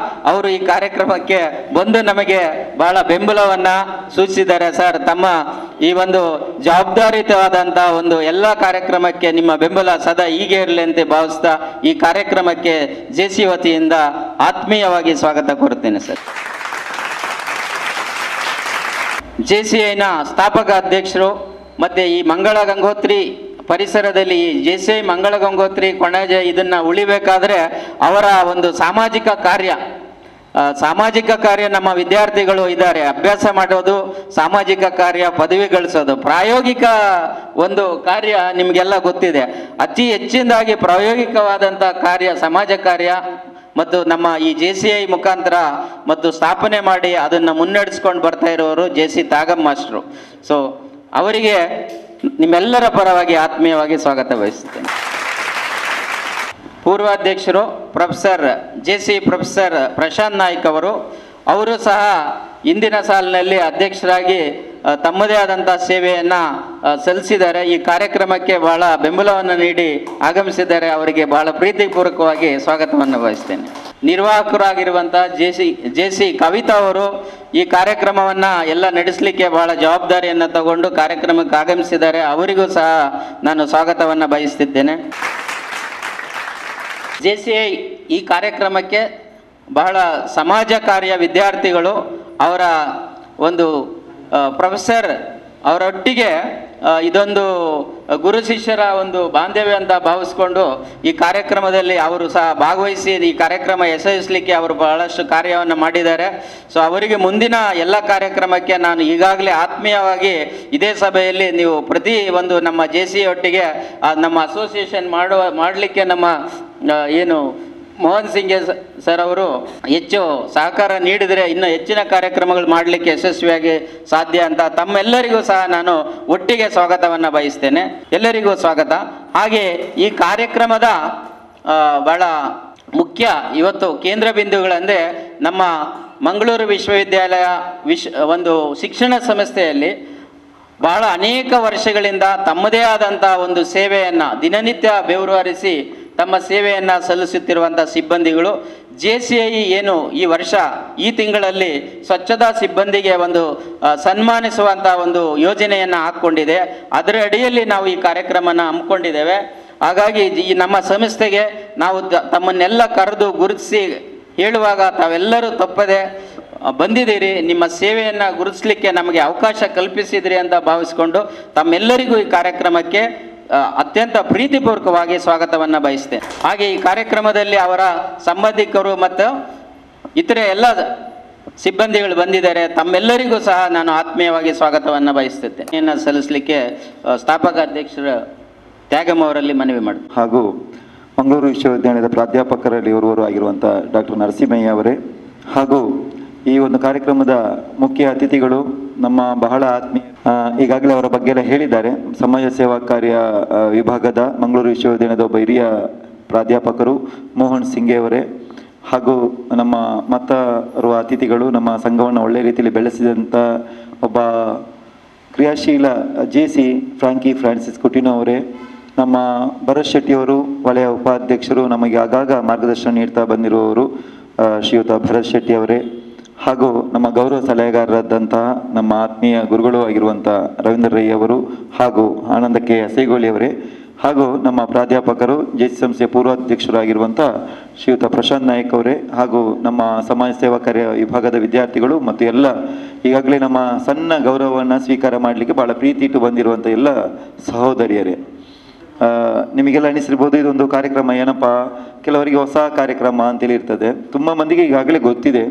ಅವರು ಈ ಕಾರ್ಯಕ್ರಮಕ್ಕೆ ಬಂದು ನಮಗೆ ಬಹಳ ಬೆಂಬಲವನ್ನು ಸೂಚಿಸಿದ್ದಾರೆ. ಸರ್, ತಮ್ಮ ಈ ಒಂದು ಜವಾಬ್ದಾರಿತವಾದಂಥ ಒಂದು ಎಲ್ಲ ಕಾರ್ಯಕ್ರಮಕ್ಕೆ ನಿಮ್ಮ ಬೆಂಬಲ ಸದಾ ಹೀಗೆ ಇರಲಿ ಅಂತ ಭಾವಿಸ್ತಾ ಈ ಕಾರ್ಯಕ್ರಮಕ್ಕೆ ಜೆಸಿ ವತಿಯಿಂದ ಆತ್ಮೀಯವಾಗಿ ಸ್ವಾಗತ ಕೋರುತ್ತೇನೆ. ಸರ್, ಜೆಸಿಐನ ಸ್ಥಾಪಕ ಅಧ್ಯಕ್ಷರು ಮತ್ತು ಈ ಮಂಗಳ ಗಂಗೋತ್ರಿ ಪರಿಸರದಲ್ಲಿ ಈ ಜೆಸಿಐ ಮಂಗಳ ಗಂಗೋತ್ರಿ ಕೊಣಾಜ ಇದನ್ನು ಉಳಿಬೇಕಾದ್ರೆ ಅವರ ಒಂದು ಸಾಮಾಜಿಕ ಕಾರ್ಯ ನಮ್ಮ ವಿದ್ಯಾರ್ಥಿಗಳು ಇದ್ದಾರೆ, ಅಭ್ಯಾಸ ಮಾಡೋದು, ಸಾಮಾಜಿಕ ಕಾರ್ಯ, ಪದವಿ ಗಳಿಸೋದು, ಪ್ರಾಯೋಗಿಕ ಒಂದು ಕಾರ್ಯ ನಿಮಗೆಲ್ಲ ಗೊತ್ತಿದೆ. ಅತಿ ಹೆಚ್ಚಿನದಾಗಿ ಪ್ರಾಯೋಗಿಕವಾದಂಥ ಕಾರ್ಯ, ಸಮಾಜ ಕಾರ್ಯ ಮತ್ತು ನಮ್ಮ ಈ ಜೆಸಿಐ ಮುಖಾಂತರ ಮತ್ತು ಸ್ಥಾಪನೆ ಮಾಡಿ ಅದನ್ನು ಮುನ್ನಡೆಸ್ಕೊಂಡು ಬರ್ತಾ ಇರೋರು ಜೆಸಿ ತಾಗಮ್ ಮಾಸ್ಟ್ರು. ಸೊ ಅವರಿಗೆ ನಿಮ್ಮೆಲ್ಲರ ಪರವಾಗಿ ಆತ್ಮೀಯವಾಗಿ ಸ್ವಾಗತ ಬಯಸುತ್ತೇನೆ. ಪೂರ್ವಾಧ್ಯಕ್ಷರು ಜೆಸಿ ಪ್ರೊಫೆಸರ್ ಪ್ರಶಾಂತ್ ನಾಯ್ಕ್ ಅವರು ಸಹ ಇಂದಿನ ಸಾಲಿನಲ್ಲಿ ಅಧ್ಯಕ್ಷರಾಗಿ ತಮ್ಮದೇ ಆದಂಥ ಸೇವೆಯನ್ನು ಸಲ್ಲಿಸಿದ್ದಾರೆ. ಈ ಕಾರ್ಯಕ್ರಮಕ್ಕೆ ಬಹಳ ಬೆಂಬಲವನ್ನು ನೀಡಿ ಆಗಮಿಸಿದ್ದಾರೆ. ಅವರಿಗೆ ಬಹಳ ಪ್ರೀತಿಪೂರ್ವಕವಾಗಿ ಸ್ವಾಗತವನ್ನು ಬಯಸ್ತೇನೆ. ನಿರ್ವಾಹಕರಾಗಿರುವಂಥ ಜೆಸಿ ಕವಿತಾ ಅವರು ಈ ಕಾರ್ಯಕ್ರಮವನ್ನು ಎಲ್ಲ ನಡೆಸಲಿಕ್ಕೆ ಬಹಳ ಜವಾಬ್ದಾರಿಯನ್ನು ತಗೊಂಡು ಕಾರ್ಯಕ್ರಮಕ್ಕೆ ಆಗಮಿಸಿದ್ದಾರೆ. ಅವರಿಗೂ ಸಹ ನಾನು ಸ್ವಾಗತವನ್ನು ಬಯಸುತ್ತಿದ್ದೇನೆ. ಜೆಸಿಐ ಈ ಕಾರ್ಯಕ್ರಮಕ್ಕೆ ಬಹಳ ಸಮಾಜ ಕಾರ್ಯ ವಿದ್ಯಾರ್ಥಿಗಳು ಅವರ ಒಂದು ಪ್ರೊಫೆಸರ್ ಅವರೊಟ್ಟಿಗೆ ಇದೊಂದು ಗುರು ಶಿಷ್ಯರ ಒಂದು ಬಾಂಧವ್ಯ ಅಂತ ಭಾವಿಸ್ಕೊಂಡು ಈ ಕಾರ್ಯಕ್ರಮದಲ್ಲಿ ಅವರು ಸಹ ಭಾಗವಹಿಸಿ ಈ ಕಾರ್ಯಕ್ರಮ ಯಶಸ್ವಿಸಲಿಕ್ಕೆ ಅವರು ಬಹಳಷ್ಟು ಕಾರ್ಯವನ್ನು ಮಾಡಿದ್ದಾರೆ. ಸೊ ಅವರಿಗೆ ಮುಂದಿನ ಎಲ್ಲ ಕಾರ್ಯಕ್ರಮಕ್ಕೆ ನಾನು ಈಗಾಗಲೇ ಆತ್ಮೀಯವಾಗಿ ಇದೇ ಸಭೆಯಲ್ಲಿ ನೀವು ಪ್ರತಿ ಒಂದು ನಮ್ಮ ಜೆಸಿ ಒಟ್ಟಿಗೆ ನಮ್ಮ ಅಸೋಸಿಯೇಷನ್ ಮಾಡಲಿಕ್ಕೆ ನಮ್ಮ ಏನು ಮೋಹನ್ ಸಿಂಗೆ ಸರ್ ಅವರು ಹೆಚ್ಚು ಸಹಕಾರ ನೀಡಿದರೆ ಇನ್ನೂ ಹೆಚ್ಚಿನ ಕಾರ್ಯಕ್ರಮಗಳು ಮಾಡಲಿಕ್ಕೆ ಯಶಸ್ವಿಯಾಗಿ ಸಾಧ್ಯ ಅಂತ ತಮ್ಮೆಲ್ಲರಿಗೂ ಸಹ ನಾನು ಒಟ್ಟಿಗೆ ಸ್ವಾಗತವನ್ನು ಬಯಸ್ತೇನೆ. ಎಲ್ಲರಿಗೂ ಸ್ವಾಗತ. ಹಾಗೆ ಈ ಕಾರ್ಯಕ್ರಮದ ಬಹಳ ಮುಖ್ಯ ಇವತ್ತು ಕೇಂದ್ರ ಬಿಂದುಗಳಂದರೆ ನಮ್ಮ ಮಂಗಳೂರು ವಿಶ್ವವಿದ್ಯಾಲಯ ಒಂದು ಶಿಕ್ಷಣ ಸಂಸ್ಥೆಯಲ್ಲಿ ಬಹಳ ಅನೇಕ ವರ್ಷಗಳಿಂದ ತಮ್ಮದೇ ಆದಂಥ ಒಂದು ಸೇವೆಯನ್ನು ದಿನನಿತ್ಯ ಬೆವರು ಹರಿಸಿ ತಮ್ಮ ಸೇವೆಯನ್ನು ಸಲ್ಲಿಸುತ್ತಿರುವಂಥ ಸಿಬ್ಬಂದಿಗಳು ಜೆಸಿಐ ಏನು ಈ ತಿಂಗಳಲ್ಲಿ ಸ್ವಚ್ಛತಾ ಸಿಬ್ಬಂದಿಗೆ ಒಂದು ಸನ್ಮಾನಿಸುವಂಥ ಒಂದು ಯೋಜನೆಯನ್ನು ಹಾಕ್ಕೊಂಡಿದೆ. ಅದರ ಅಡಿಯಲ್ಲಿ ನಾವು ಈ ಕಾರ್ಯಕ್ರಮನ ಹಮ್ಮಿಕೊಂಡಿದ್ದೇವೆ. ಹಾಗಾಗಿ ಈ ನಮ್ಮ ಸಂಸ್ಥೆಗೆ ನಾವು ತಮ್ಮನ್ನೆಲ್ಲ ಕರೆದು ಗುರುತಿಸಿ ಹೇಳುವಾಗ ತಾವೆಲ್ಲರೂ ತಪ್ಪದೆ ಬಂದಿದ್ದೀರಿ, ನಿಮ್ಮ ಸೇವೆಯನ್ನು ಗುರುತಿಸಲಿಕ್ಕೆ ನಮಗೆ ಅವಕಾಶ ಕಲ್ಪಿಸಿದ್ರಿ ಅಂತ ಭಾವಿಸ್ಕೊಂಡು ತಮ್ಮೆಲ್ಲರಿಗೂ ಈ ಕಾರ್ಯಕ್ರಮಕ್ಕೆ ಅತ್ಯಂತ ಪ್ರೀತಿಪೂರ್ವಕವಾಗಿ ಸ್ವಾಗತವನ್ನು ಬಯಸ್ತೇನೆ. ಹಾಗೆ ಈ ಕಾರ್ಯಕ್ರಮದಲ್ಲಿ ಅವರ ಸಂಬಂಧಿಕರು ಮತ್ತು ಇತರೆ ಎಲ್ಲ ಸಿಬ್ಬಂದಿಗಳು ಬಂದಿದ್ದಾರೆ. ತಮ್ಮೆಲ್ಲರಿಗೂ ಸಹ ನಾನು ಆತ್ಮೀಯವಾಗಿ ಸ್ವಾಗತವನ್ನು ಬಯಸುತ್ತೇನೆ. ಸಲ್ಲಿಸಲಿಕ್ಕೆ ಸ್ಥಾಪಕ ಅಧ್ಯಕ್ಷರ ತ್ಯಾಗಮ್ ಅವರಲ್ಲಿ ಮನವಿ ಮಾಡ್ತೀನಿ. ಹಾಗೂ ಮಂಗಳೂರು ವಿಶ್ವವಿದ್ಯಾಲಯದ ಪ್ರಾಧ್ಯಾಪಕರಲ್ಲಿ ಓರ್ವರು ಆಗಿರುವಂಥ ಡಾಕ್ಟರ್ ನರಸಿಂಹಯ್ಯ ಅವರೇ, ಹಾಗೂ ಈ ಒಂದು ಕಾರ್ಯಕ್ರಮದ ಮುಖ್ಯ ಅತಿಥಿಗಳು ನಮ್ಮ ಬಹಳ ಆತ್ಮೀಯ, ಈಗಾಗಲೇ ಅವರ ಬಗ್ಗೆ ಎಲ್ಲ ಹೇಳಿದ್ದಾರೆ. ಸಮಾಜ ಸೇವಾ ಕಾರ್ಯ ವಿಭಾಗದ ಮಂಗಳೂರು ವಿಶ್ವವಿದ್ಯಾಲಯದ ಒಬ್ಬ ಹಿರಿಯ ಪ್ರಾಧ್ಯಾಪಕರು ಮೋಹನ್ ಸಿಂಗೆ ಅವರೇ, ಹಾಗೂ ನಮ್ಮ ಮತ್ತರುವ ಅತಿಥಿಗಳು ನಮ್ಮ ಸಂಘವನ್ನು ಒಳ್ಳೆಯ ರೀತಿಯಲ್ಲಿ ಬೆಳೆಸಿದಂಥ ಒಬ್ಬ ಕ್ರಿಯಾಶೀಲ ಜೆಸಿ ಫ್ರಾಂಕಿ ಫ್ರಾನ್ಸಿಸ್ ಕುಟಿನೋ ಅವರೇ, ನಮ್ಮ ಭರತ್ ಶೆಟ್ಟಿಯವರು ವಲಯ ಉಪಾಧ್ಯಕ್ಷರು, ನಮಗೆ ಆಗಾಗ ಮಾರ್ಗದರ್ಶನ ನೀಡ್ತಾ ಬಂದಿರುವವರು ಶ್ರೀಯುತ ಭರತ್ ಶೆಟ್ಟಿ ಅವರೇ, ಹಾಗೂ ನಮ್ಮ ಗೌರವ ಸಲಹೆಗಾರರಾದಂತಹ ನಮ್ಮ ಆತ್ಮೀಯ ಗುರುಗಳು ಆಗಿರುವಂಥ ರವೀಂದ್ರ ರೈ ಅವರು, ಹಾಗೂ ಆನಂದ ಕೆ ಅಸೇಗೋಳಿ ಅವರೇ, ಹಾಗೂ ನಮ್ಮ ಪ್ರಾಧ್ಯಾಪಕರು ಜೆಸಿ ಸಂಸ್ಥೆಯ ಪೂರ್ವಾಧ್ಯಕ್ಷರಾಗಿರುವಂಥ ಶ್ರೀಯುತ ಪ್ರಶಾಂತ್ ನಾಯ್ಕ್ ಅವರೇ, ಹಾಗೂ ನಮ್ಮ ಸಮಾಜ ಸೇವಾ ಕಾರ್ಯ ವಿಭಾಗದ ವಿದ್ಯಾರ್ಥಿಗಳು ಮತ್ತು ಎಲ್ಲ ಈಗಾಗಲೇ ನಮ್ಮ ಸಣ್ಣ ಗೌರವವನ್ನು ಸ್ವೀಕಾರ ಮಾಡಲಿಕ್ಕೆ ಭಾಳ ಪ್ರೀತಿ ಇಟ್ಟು ಬಂದಿರುವಂಥ ಎಲ್ಲ ಸಹೋದರಿಯರೇ, ನಿಮಗೆಲ್ಲ ಅನಿಸಿರ್ಬೋದು ಇದೊಂದು ಕಾರ್ಯಕ್ರಮ ಏನಪ್ಪ, ಕೆಲವರಿಗೆ ಹೊಸ ಕಾರ್ಯಕ್ರಮ ಅಂತೇಳಿ ಇರ್ತದೆ. ತುಂಬ ಮಂದಿಗೆ ಈಗಾಗಲೇ ಗೊತ್ತಿದೆ,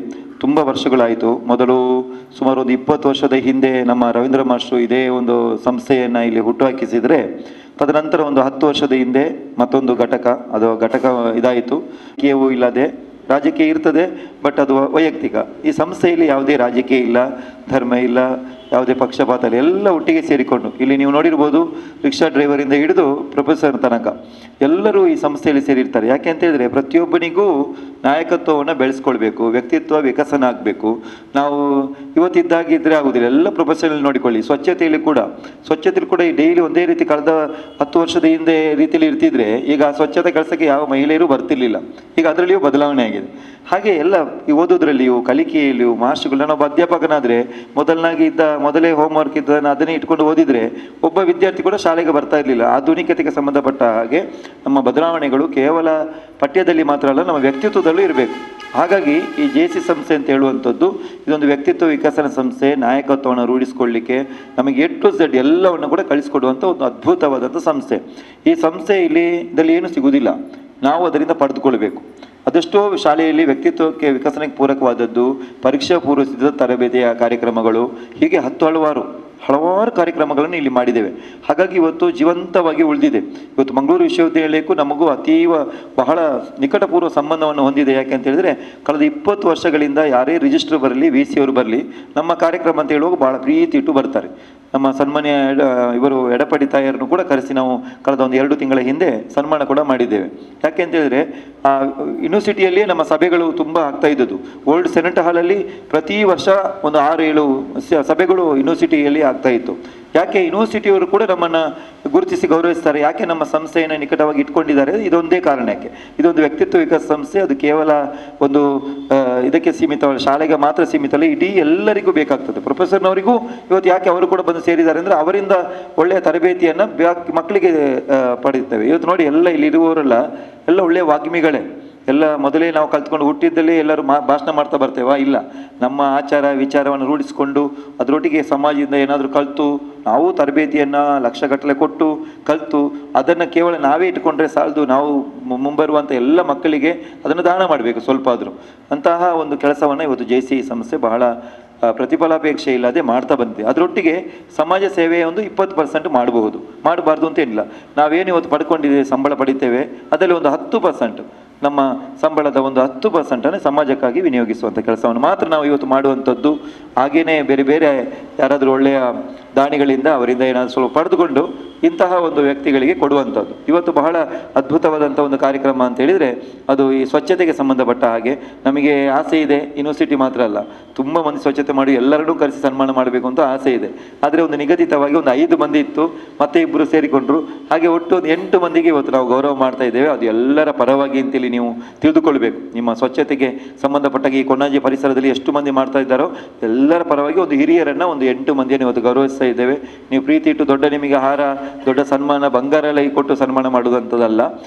ತುಂಬ ವರ್ಷಗಳಾಯಿತು. ಮೊದಲು ಸುಮಾರು ಒಂದು 20 ವರ್ಷದ ಹಿಂದೆ ನಮ್ಮ ರವೀಂದ್ರ ಮಾಸ್ಟ್ರು ಇದೇ ಒಂದು ಸಂಸ್ಥೆಯನ್ನು ಇಲ್ಲಿ ಹುಟ್ಟುಹಾಕಿಸಿದರೆ, ತದನಂತರ ಒಂದು 10 ವರ್ಷದ ಹಿಂದೆ ಮತ್ತೊಂದು ಘಟಕ ಇದಾಯಿತು. ಕೇವು ಇಲ್ಲದೆ ರಾಜಕೀಯ ಇರ್ತದೆ, ಬಟ್ ಅದು ವೈಯಕ್ತಿಕ. ಈ ಸಂಸ್ಥೆಯಲ್ಲಿ ಯಾವುದೇ ರಾಜಕೀಯ ಇಲ್ಲ, ಧರ್ಮ ಇಲ್ಲ, ಯಾವುದೇ ಪಕ್ಷಪಾತ ಇಲ್ಲ, ಎಲ್ಲ ಒಟ್ಟಿಗೆ ಸೇರಿಕೊಂಡು. ಇಲ್ಲಿ ನೀವು ನೋಡಿರ್ಬೋದು, ರಿಕ್ಷಾ ಡ್ರೈವರಿಂದ ಹಿಡಿದು ಪ್ರೊಫೆಸರ್ ತನಕ ಎಲ್ಲರೂ ಈ ಸಂಸ್ಥೆಯಲ್ಲಿ ಸೇರಿರ್ತಾರೆ. ಯಾಕೆ ಅಂತ ಹೇಳಿದ್ರೆ ಪ್ರತಿಯೊಬ್ಬನಿಗೂ ನಾಯಕತ್ವವನ್ನು ಬೆಳೆಸ್ಕೊಳ್ಬೇಕು, ವ್ಯಕ್ತಿತ್ವ ವಿಕಸನ ಆಗಬೇಕು. ನಾವು ಇವತ್ತಿದ್ದಾಗಿದ್ದರೆ ಆಗೋದಿಲ್ಲ, ಎಲ್ಲ ಪ್ರೊಫೆಷನಲ್ ನೋಡಿಕೊಳ್ಳಿ. ಸ್ವಚ್ಛತೆಯಲ್ಲಿ ಕೂಡ ಈ ಡೈಲಿ ಒಂದೇ ರೀತಿ ಕಳೆದ 10 ವರ್ಷದ ಹಿಂದೆ ರೀತಿಯಲ್ಲಿ ಇರ್ತಿದ್ರೆ ಈಗ ಸ್ವಚ್ಛತೆ ಕೆಲಸಕ್ಕೆ ಯಾವ ಮಹಿಳೆಯರು ಬರ್ತಿರ್ಲಿಲ್ಲ. ಈಗ ಅದರಲ್ಲಿಯೂ ಬದಲಾವಣೆ ಆಗಿದೆ. ಹಾಗೆ ಎಲ್ಲ ಈ ಓದೋದ್ರಲ್ಲಿಯೂ ಕಲಿಕೆಯಲ್ಲಿಯೂ ಮಾಸ್ಟರ್ಗಳನ್ನ ಒಬ್ಬ ಅಧ್ಯಾಪಕನಾದರೆ ಮೊದಲೇ ಹೋಮ್ವರ್ಕ್ ಇದ್ದನ್ನು ಅದನ್ನೇ ಇಟ್ಕೊಂಡು ಓದಿದರೆ ಒಬ್ಬ ವಿದ್ಯಾರ್ಥಿ ಕೂಡ ಶಾಲೆಗೆ ಬರ್ತಾ ಇರಲಿಲ್ಲ. ಆಧುನಿಕತೆಗೆ ಸಂಬಂಧಪಟ್ಟ ಹಾಗೆ ನಮ್ಮ ಬದಲಾವಣೆಗಳು ಕೇವಲ ಪಠ್ಯದಲ್ಲಿ ಮಾತ್ರ ಅಲ್ಲ, ನಮ್ಮ ವ್ಯಕ್ತಿತ್ವದಲ್ಲೂ ಇರಬೇಕು. ಹಾಗಾಗಿ ಈ JC ಸಂಸ್ಥೆ ಅಂತ ಹೇಳುವಂಥದ್ದು ಇದೊಂದು ವ್ಯಕ್ತಿತ್ವ ವಿಕಸನ ಸಂಸ್ಥೆ. ನಾಯಕತ್ವವನ್ನು ರೂಢಿಸ್ಕೊಳ್ಳಿಕ್ಕೆ ನಮಗೆ A to Z ಎಲ್ಲವನ್ನು ಕೂಡ ಕಳಿಸ್ಕೊಡುವಂಥ ಒಂದು ಅದ್ಭುತವಾದಂಥ ಸಂಸ್ಥೆ. ಈ ಸಂಸ್ಥೆ ಇದರಲ್ಲಿ ಏನು ಸಿಗುವುದಿಲ್ಲ, ನಾವು ಅದರಿಂದ ಪಡೆದುಕೊಳ್ಬೇಕು. ಅದೆಷ್ಟೋ ಶಾಲೆಯಲ್ಲಿ ವ್ಯಕ್ತಿತ್ವಕ್ಕೆ ವಿಕಸನಕ್ಕೆ ಪೂರಕವಾದದ್ದು, ಪರೀಕ್ಷಾ ಪೂರ್ವ ಸಿದ್ಧತಾ ತರಬೇತಿಯ ಕಾರ್ಯಕ್ರಮಗಳು, ಹೀಗೆ ಹಲವಾರು ಕಾರ್ಯಕ್ರಮಗಳನ್ನು ಇಲ್ಲಿ ಮಾಡಿದ್ದೇವೆ. ಹಾಗಾಗಿ ಇವತ್ತು ಜೀವಂತವಾಗಿ ಉಳಿದಿದೆ. ಇವತ್ತು ಮಂಗಳೂರು ವಿಶ್ವವಿದ್ಯಾಲಯಕ್ಕೂ ನಮಗೂ ಬಹಳ ನಿಕಟಪೂರ್ವ ಸಂಬಂಧವನ್ನು ಹೊಂದಿದೆ. ಯಾಕೆ ಅಂತ ಹೇಳಿದ್ರೆ ಕಳೆದ 20 ವರ್ಷಗಳಿಂದ ಯಾರೇ ರಿಜಿಸ್ಟ್ರ್ ಬರಲಿ, VC ಅವರು ಬರಲಿ, ನಮ್ಮ ಕಾರ್ಯಕ್ರಮ ಅಂತ ಹೇಳುವಾಗ ಬಹಳ ಪ್ರೀತಿ ಇಟ್ಟು ಬರ್ತಾರೆ. ನಮ್ಮ ಸನ್ಮಾನ್ಯ ಇವರು ಎಡಪಡಿ ತಾಯಿಯರನ್ನು ಕೂಡ ಕರೆಸಿ ನಾವು ಕಳೆದ ಒಂದು 2 ತಿಂಗಳ ಹಿಂದೆ ಸನ್ಮಾನ ಕೂಡ ಮಾಡಿದ್ದೇವೆ. ಯಾಕೆ ಅಂತ ಹೇಳಿದ್ರೆ ಯೂನಿವರ್ಸಿಟಿಯಲ್ಲಿ ನಮ್ಮ ಸಭೆಗಳು ತುಂಬ ಆಗ್ತಾ ಇದ್ದದ್ದು. ಓಲ್ಡ್ ಸೆನೆಟ್ ಹಾಲಲ್ಲಿ ಪ್ರತಿ ವರ್ಷ ಒಂದು 6-7 ಸಭೆಗಳು ಯೂನಿವರ್ಸಿಟಿಯಲ್ಲಿ ಆಗ್ತಾ ಇತ್ತು. ಯಾಕೆ ಯೂನಿವರ್ಸಿಟಿಯವರು ಕೂಡ ನಮ್ಮನ್ನು ಗುರುತಿಸಿ ಗೌರವಿಸ್ತಾರೆ, ಯಾಕೆ ನಮ್ಮ ಸಂಸ್ಥೆಯನ್ನು ನಿಕಟವಾಗಿ ಇಟ್ಕೊಂಡಿದ್ದಾರೆ, ಇದೊಂದೇ ಕಾರಣಕ್ಕೆ. ಇದೊಂದು ವ್ಯಕ್ತಿತ್ವ ವಿಕಾಸ ಸಂಸ್ಥೆ. ಅದು ಕೇವಲ ಒಂದು ಇದಕ್ಕೆ ಸೀಮಿತವಲ್ಲ, ಶಾಲೆಗೆ ಮಾತ್ರ ಸೀಮಿತವಲ್ಲ, ಇಡೀ ಎಲ್ಲರಿಗೂ ಬೇಕಾಗ್ತದೆ. ಪ್ರೊಫೆಸರ್ನವರಿಗೂ ಇವತ್ತು ಯಾಕೆ ಅವರು ಕೂಡ ಬಂದು ಸೇರಿದ್ದಾರೆ ಅಂದರೆ ಅವರಿಂದ ಒಳ್ಳೆಯ ತರಬೇತಿಯನ್ನು ಮಕ್ಕಳಿಗೆ ಪಡೆಯುತ್ತೇವೆ. ಇವತ್ತು ನೋಡಿ, ಎಲ್ಲ ಇಲ್ಲಿರುವವರೆಲ್ಲ ಎಲ್ಲ ಒಳ್ಳೆಯ ವಾಗ್ಮಿಗಳೇ. ಎಲ್ಲ ಮೊದಲೇ ನಾವು ಕಲ್ತ್ಕೊಂಡು ಹುಟ್ಟಿದ್ದಲ್ಲೇ ಎಲ್ಲರೂ ಭಾಷಣ ಮಾಡ್ತಾ ಬರ್ತೇವಾ? ಇಲ್ಲ, ನಮ್ಮ ಆಚಾರ ವಿಚಾರವನ್ನು ರೂಢಿಸಿಕೊಂಡು ಅದರೊಟ್ಟಿಗೆ ಸಮಾಜದಿಂದ ಏನಾದರೂ ಕಲಿತು ನಾವು ತರಬೇತಿಯನ್ನು ಲಕ್ಷಗಟ್ಟಲೆ ಕೊಟ್ಟು ಕಲಿತು ಅದನ್ನು ಕೇವಲ ನಾವೇ ಇಟ್ಕೊಂಡ್ರೆ ಸಾಲದು. ನಾವು ಮುಂಬರುವಂಥ ಎಲ್ಲ ಮಕ್ಕಳಿಗೆ ಅದನ್ನು ದಾನ ಮಾಡಬೇಕು ಸ್ವಲ್ಪ ಆದರೂ. ಅಂತಹ ಒಂದು ಕೆಲಸವನ್ನು ಇವತ್ತು JC ಸಂಸ್ಥೆ ಬಹಳ ಪ್ರತಿಫಲಾಪೇಕ್ಷೆ ಇಲ್ಲದೆ ಮಾಡ್ತಾ ಬಂದಿದೆ. ಅದರೊಟ್ಟಿಗೆ ಸಮಾಜ ಸೇವೆ ಒಂದು 20% ಮಾಡಬಾರ್ದು ಅಂತ ಏನಿಲ್ಲ. ನಾವೇನು ಇವತ್ತು ಪಡ್ಕೊಂಡಿದ್ದೇವೆ, ಸಂಬಳ ಪಡಿತೇವೆ, ಅದರಲ್ಲಿ ಒಂದು 10% ನಮ್ಮ ಸಂಬಳದ ಒಂದು 10% ಸಮಾಜಕ್ಕಾಗಿ ವಿನಿಯೋಗಿಸುವಂಥ ಕೆಲಸವನ್ನು ಮಾತ್ರ ನಾವು ಇವತ್ತು ಮಾಡುವಂಥದ್ದು. ಹಾಗೆಯೇ ಬೇರೆ ಯಾರಾದರೂ ಒಳ್ಳೆಯ ದಾನಿಗಳಿಂದ ಅವರಿಂದ ಏನಾದರೂ ಸ್ವಲ್ಪ ಪಡೆದುಕೊಂಡು ಇಂತಹ ಒಂದು ವ್ಯಕ್ತಿಗಳಿಗೆ ಕೊಡುವಂಥದ್ದು ಇವತ್ತು ಬಹಳ ಅದ್ಭುತವಾದಂಥ ಒಂದು ಕಾರ್ಯಕ್ರಮ ಅಂತ ಹೇಳಿದರೆ ಅದು ಈ ಸ್ವಚ್ಛತೆಗೆ ಸಂಬಂಧಪಟ್ಟ ಹಾಗೆ. ನಮಗೆ ಆಸೆ ಇದೆ, ಯೂನಿವರ್ಸಿಟಿ ಮಾತ್ರ ಅಲ್ಲ, ತುಂಬ ಮಂದಿ ಸ್ವಚ್ಛತೆ ಮಾಡಿ ಎಲ್ಲರನ್ನೂ ಕರೆಸಿ ಸನ್ಮಾನ ಮಾಡಬೇಕು ಅಂತ ಆಸೆ ಇದೆ. ಆದರೆ ಒಂದು ನಿಗದಿತವಾಗಿ ಒಂದು 5 ಮಂದಿ ಇತ್ತು, ಮತ್ತೆ 2 ಸೇರಿಕೊಂಡ್ರು. ಹಾಗೆ ಒಟ್ಟು ಒಂದು 8 ಮಂದಿಗೆ ಇವತ್ತು ನಾವು ಗೌರವ ಮಾಡ್ತಾ ಇದ್ದೇವೆ. ಅದು ಎಲ್ಲರ ಪರವಾಗಿ ಅಂತೇಳಿ ನೀವು ತಿಳಿದುಕೊಳ್ಬೇಕು. ನಿಮ್ಮ ಸ್ವಚ್ಛತೆಗೆ ಸಂಬಂಧಪಟ್ಟಾಗ ಈ ಕೊಣಾಜೆ ಪರಿಸರದಲ್ಲಿ ಎಷ್ಟು ಮಂದಿ ಮಾಡ್ತಾ ಇದ್ದಾರೋ ಎಲ್ಲರ ಪರವಾಗಿ ಒಂದು ಹಿರಿಯರನ್ನು ಒಂದು 8 ಮಂದಿಯನ್ನು ಇವತ್ತು ಗೌರವಿಸ್ತಾ ಇದ್ದೇವೆ. ನೀವು ಪ್ರೀತಿ ಇಟ್ಟು ದೊಡ್ಡ ನಿಮಗೆ ಹಾರ, ದೊಡ್ಡ ಸನ್ಮಾನ, ಬಂಗಾರ ಎಲ್ಲ ಕೊಟ್ಟು ಸನ್ಮಾನ ಮಾಡುವಂಥದ್ದಲ್ಲ.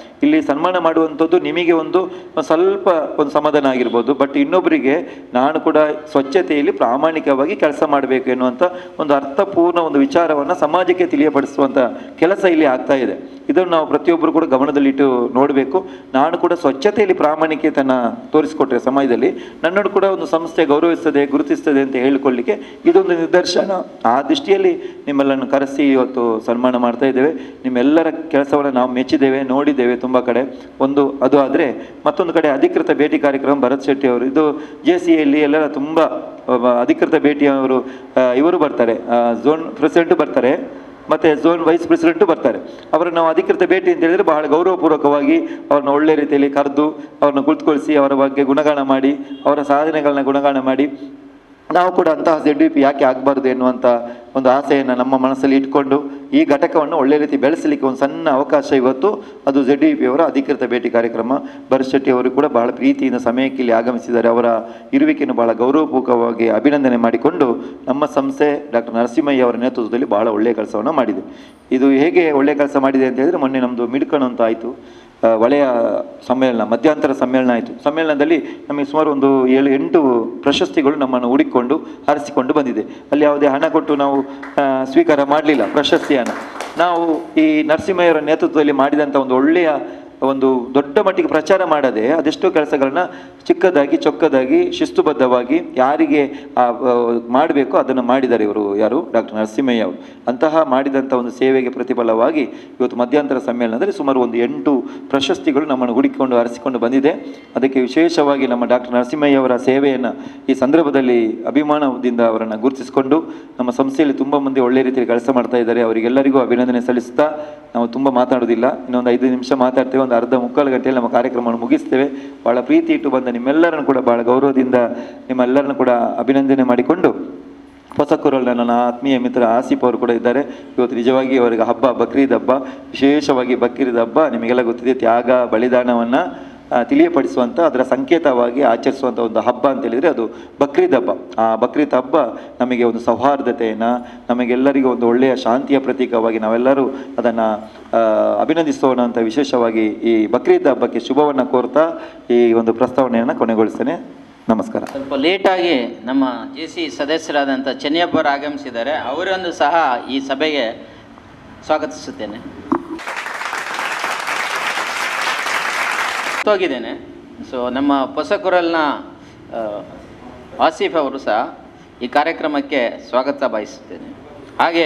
ಇಲ್ಲಿ ಸನ್ಮಾನ ಮಾಡುವಂಥದ್ದು ನಿಮಗೆ ಒಂದು ಸ್ವಲ್ಪ ಒಂದು ಸಮಾಧಾನ ಆಗಿರ್ಬೋದು, ಬಟ್ ಇನ್ನೊಬ್ಬರಿಗೆ ನಾನು ಕೂಡ ಸ್ವಚ್ಛತೆಯಲ್ಲಿ ಪ್ರಾಮಾಣಿಕವಾಗಿ ಕೆಲಸ ಮಾಡಬೇಕು ಎನ್ನುವಂಥ ಒಂದು ಅರ್ಥಪೂರ್ಣ ಒಂದು ವಿಚಾರವನ್ನು ಸಮಾಜಕ್ಕೆ ತಿಳಿಯಪಡಿಸುವಂಥ ಕೆಲಸ ಇಲ್ಲಿ ಆಗ್ತಾ ಇದೆ. ಇದನ್ನು ನಾವು ಪ್ರತಿಯೊಬ್ಬರು ಕೂಡ ಗಮನದಲ್ಲಿಟ್ಟು ನೋಡಬೇಕು. ನಾನು ಕೂಡ ಸ್ವಚ್ಛತೆಯಲ್ಲಿ ಪ್ರಾಮಾಣಿಕತೆಯನ್ನು ತೋರಿಸಿಕೊಟ್ರೆ ಸಮಾಜದಲ್ಲಿ ನನ್ನನ್ನು ಕೂಡ ಒಂದು ಸಂಸ್ಥೆ ಗೌರವಿಸ್ತದೆ, ಗುರುತಿಸ್ತದೆ ಅಂತ ಹೇಳಿಕೊಳ್ಳಿಕ್ಕೆ ಇದೊಂದು ನಿದರ್ಶನ. ಆ ದೃಷ್ಟಿಯಲ್ಲಿ ನಿಮ್ಮೆಲ್ಲನ್ನು ಕರೆಸಿ ಇವತ್ತು ಸನ್ಮಾನ ಮಾಡ್ತಾ ಇದ್ದೇವೆ. ನಿಮ್ಮೆಲ್ಲರ ಕೆಲಸವನ್ನು ನಾವು ಮೆಚ್ಚಿದ್ದೇವೆ, ನೋಡಿದ್ದೇವೆ ತುಂಬ ಕಡೆ. ಅದು ಆದರೆ ಮತ್ತೊಂದು ಕಡೆ ಅಧಿಕೃತ ಭೇಟಿ ಕಾರ್ಯಕ್ರಮ ಭರತ್ ಶೆಟ್ಟಿ ಅವರು, ಇದು JCಯಲ್ಲಿ ಎಲ್ಲರ ತುಂಬ ಅಧಿಕೃತ ಭೇಟಿಯವರು ಇವರು ಬರ್ತಾರೆ, ಝೋನ್ ಪ್ರೆಸಿಡೆಂಟು ಬರ್ತಾರೆ, ಮತ್ತು ಝೋನ್ ವೈಸ್ ಪ್ರೆಸಿಡೆಂಟು ಬರ್ತಾರೆ. ಅವರನ್ನು ನಾವು ಅಧಿಕೃತ ಭೇಟಿ ಅಂತ ಹೇಳಿದರೆ ಬಹಳ ಗೌರವಪೂರ್ವಕವಾಗಿ ಅವ್ರನ್ನ ಒಳ್ಳೆ ರೀತಿಯಲ್ಲಿ ಕರೆದು ಅವ್ರನ್ನ ಕುಳಿತುಕೊಳಿಸಿ ಅವರ ಬಗ್ಗೆ ಗುಣಗಾನ ಮಾಡಿ, ಅವರ ಸಾಧನೆಗಳನ್ನ ಗುಣಗಾನ ಮಾಡಿ, ನಾವು ಕೂಡ ಅಂತಹ ZVP ಯಾಕೆ ಆಗಬಾರ್ದು ಎನ್ನುವಂಥ ಒಂದು ಆಸೆಯನ್ನು ನಮ್ಮ ಮನಸ್ಸಲ್ಲಿ ಇಟ್ಕೊಂಡು ಈ ಘಟಕವನ್ನು ಒಳ್ಳೆ ರೀತಿ ಬೆಳೆಸಲಿಕ್ಕೆ ಒಂದು ಸಣ್ಣ ಅವಕಾಶ ಇವತ್ತು ಅದು ZVP ಅವರ ಅಧಿಕೃತ ಭೇಟಿ ಕಾರ್ಯಕ್ರಮ. ಭರತ್ ಶೆಟ್ಟಿ ಅವರು ಕೂಡ ಬಹಳ ಪ್ರೀತಿಯಿಂದ ಸಮಯಕ್ಕೆ ಇಲ್ಲಿ ಆಗಮಿಸಿದ್ದಾರೆ. ಅವರ ಇರುವಿಕೆಯನ್ನು ಬಹಳ ಗೌರವಪೂರ್ವಕವಾಗಿ ಅಭಿನಂದನೆ ಮಾಡಿಕೊಂಡು ನಮ್ಮ ಸಂಸ್ಥೆ ಡಾಕ್ಟರ್ ನರಸಿಂಹಯ್ಯ ಅವರ ನೇತೃತ್ವದಲ್ಲಿ ಬಹಳ ಒಳ್ಳೆಯ ಕೆಲಸವನ್ನು ಮಾಡಿದೆ. ಇದು ಹೇಗೆ ಒಳ್ಳೆಯ ಕೆಲಸ ಮಾಡಿದೆ ಅಂತ ಹೇಳಿದರೆ, ಮೊನ್ನೆ ನಮ್ಮದು ಮಿಡ್ಕಣ್ ಅಂತ ಆಯಿತು, ಒಳ್ಳೆಯ ಸಮ್ಮೇಳನ, ಮಧ್ಯಂತರ ಸಮ್ಮೇಳನ ಆಯಿತು. ಸಮ್ಮೇಳನದಲ್ಲಿ ನಮಗೆ ಸುಮಾರು ಒಂದು 7-8 ಪ್ರಶಸ್ತಿಗಳು ನಮ್ಮನ್ನು ಹುಡುಕಿಕೊಂಡು ಆರಿಸಿಕೊಂಡು ಬಂದಿದೆ. ಅಲ್ಲಿ ಯಾವುದೇ ಹಣ ಕೊಟ್ಟು ನಾವು ಸ್ವೀಕಾರ ಮಾಡಲಿಲ್ಲ ಪ್ರಶಸ್ತಿಯನ್ನು. ನಾವು ಈ ನರಸಿಂಹಯ್ಯವರ ನೇತೃತ್ವದಲ್ಲಿ ಮಾಡಿದಂಥ ಒಂದು ಒಳ್ಳೆಯ ಒಂದು ದೊಡ್ಡ ಮಟ್ಟಿಗೆ ಪ್ರಚಾರ ಮಾಡದೆ ಅದೆಷ್ಟೋ ಕೆಲಸಗಳನ್ನ ಚಿಕ್ಕದಾಗಿ ಚೊಕ್ಕದಾಗಿ ಶಿಸ್ತುಬದ್ಧವಾಗಿ ಯಾರಿಗೆ ಮಾಡಬೇಕು ಅದನ್ನು ಮಾಡಿದ್ದಾರೆ ಇವರು ಯಾರು ಡಾಕ್ಟರ್ ನರಸಿಂಹಯ್ಯ ಅವರು. ಅಂತಹ ಮಾಡಿದಂಥ ಒಂದು ಸೇವೆಗೆ ಪ್ರತಿಫಲವಾಗಿ ಇವತ್ತು ಮಧ್ಯಂತರ ಸಮ್ಮೇಳನದಲ್ಲಿ ಸುಮಾರು ಒಂದು 8 ಪ್ರಶಸ್ತಿಗಳು ನಮ್ಮನ್ನು ಹುಡುಕಿಕೊಂಡು ಅರಸಿಕೊಂಡು ಬಂದಿದೆ. ಅದಕ್ಕೆ ವಿಶೇಷವಾಗಿ ನಮ್ಮ ಡಾಕ್ಟರ್ ನರಸಿಂಹಯ್ಯ ಅವರ ಸೇವೆಯನ್ನು ಈ ಸಂದರ್ಭದಲ್ಲಿ ಅಭಿಮಾನದಿಂದ ಅವರನ್ನು ಗುರುತಿಸಿಕೊಂಡು ನಮ್ಮ ಸಂಸ್ಥೆಯಲ್ಲಿ ತುಂಬ ಮಂದಿ ಒಳ್ಳೆ ರೀತಿಯಲ್ಲಿ ಕೆಲಸ ಮಾಡ್ತಾ ಇದ್ದಾರೆ. ಅವರಿಗೆಲ್ಲರಿಗೂ ಅಭಿನಂದನೆ ಸಲ್ಲಿಸ್ತಾ ನಾವು ತುಂಬ ಮಾತಾಡೋದಿಲ್ಲ, ಇನ್ನೊಂದು 5 ನಿಮಿಷ ಮಾತಾಡ್ತೇವೆ, ಒಂದು ಅರ್ಧ ಮುಕ್ಕಾಲು ಗಂಟೆಯಲ್ಲಿ ನಮ್ಮ ಕಾರ್ಯಕ್ರಮವನ್ನು ಮುಗಿಸ್ತೇವೆ. ಭಾಳ ಪ್ರೀತಿ ಇಟ್ಟು ಬಂದ ನಿಮ್ಮೆಲ್ಲರನ್ನು ಕೂಡ ಭಾಳ ಗೌರವದಿಂದ ನಿಮ್ಮೆಲ್ಲರನ್ನು ಕೂಡ ಅಭಿನಂದನೆ ಮಾಡಿಕೊಂಡು ಹೊಸಕೂರಲ್ಲಿ ನನ್ನ ಆತ್ಮೀಯ ಮಿತ್ರ ಆಸಿಫ್ ಅವರು ಕೂಡ ಇದ್ದಾರೆ. ಇವತ್ತು ನಿಜವಾಗಿ ಅವರಿಗೆ ಹಬ್ಬ ಬಕ್ರೀದ್ ಹಬ್ಬ, ವಿಶೇಷವಾಗಿ ಬಕ್ರೀದ್ ಹಬ್ಬ ನಿಮಗೆಲ್ಲ ಗೊತ್ತಿದೆ, ತ್ಯಾಗ ಬಲಿದಾನವನ್ನು ತಿಳಿಯಪಡಿಸುವಂಥ ಅದರ ಸಂಕೇತವಾಗಿ ಆಚರಿಸುವಂಥ ಒಂದು ಹಬ್ಬ ಅಂತೇಳಿದರೆ ಅದು ಬಕ್ರೀದ್ ಹಬ್ಬ. ಆ ಬಕ್ರೀದ್ ಹಬ್ಬ ನಮಗೆ ಒಂದು ಸೌಹಾರ್ದತೆಯನ್ನು, ನಮಗೆಲ್ಲರಿಗೂ ಒಂದು ಒಳ್ಳೆಯ ಶಾಂತಿಯ ಪ್ರತೀಕವಾಗಿ ನಾವೆಲ್ಲರೂ ಅದನ್ನು ಅಭಿನಂದಿಸೋಣ ಅಂತ ವಿಶೇಷವಾಗಿ ಈ ಬಕ್ರೀದ್ ಹಬ್ಬಕ್ಕೆ ಶುಭವನ್ನು ಕೋರ್ತಾ ಈ ಒಂದು ಪ್ರಸ್ತಾವನೆಯನ್ನು ಕೊನೆಗೊಳಿಸ್ತೇನೆ. ನಮಸ್ಕಾರ. ಸ್ವಲ್ಪ ಲೇಟಾಗಿ ನಮ್ಮ JC ಸದಸ್ಯರಾದಂಥ ಚೆನ್ನಯ್ಯಪ್ಪರು ಆಗಮಿಸಿದ್ದಾರೆ. ಅವರನ್ನು ಸಹ ಈ ಸಭೆಗೆ ಸ್ವಾಗತಿಸುತ್ತೇನೆ. ಹೋಗಿದ್ದೇನೆ. ಸೊ ನಮ್ಮ ಹೊಸಕೂರಲ್ನ ಆಸಿಫ್ ಅವರು ಸಹ ಈ ಕಾರ್ಯಕ್ರಮಕ್ಕೆ ಸ್ವಾಗತ ಬಯಸುತ್ತೇನೆ. ಹಾಗೆ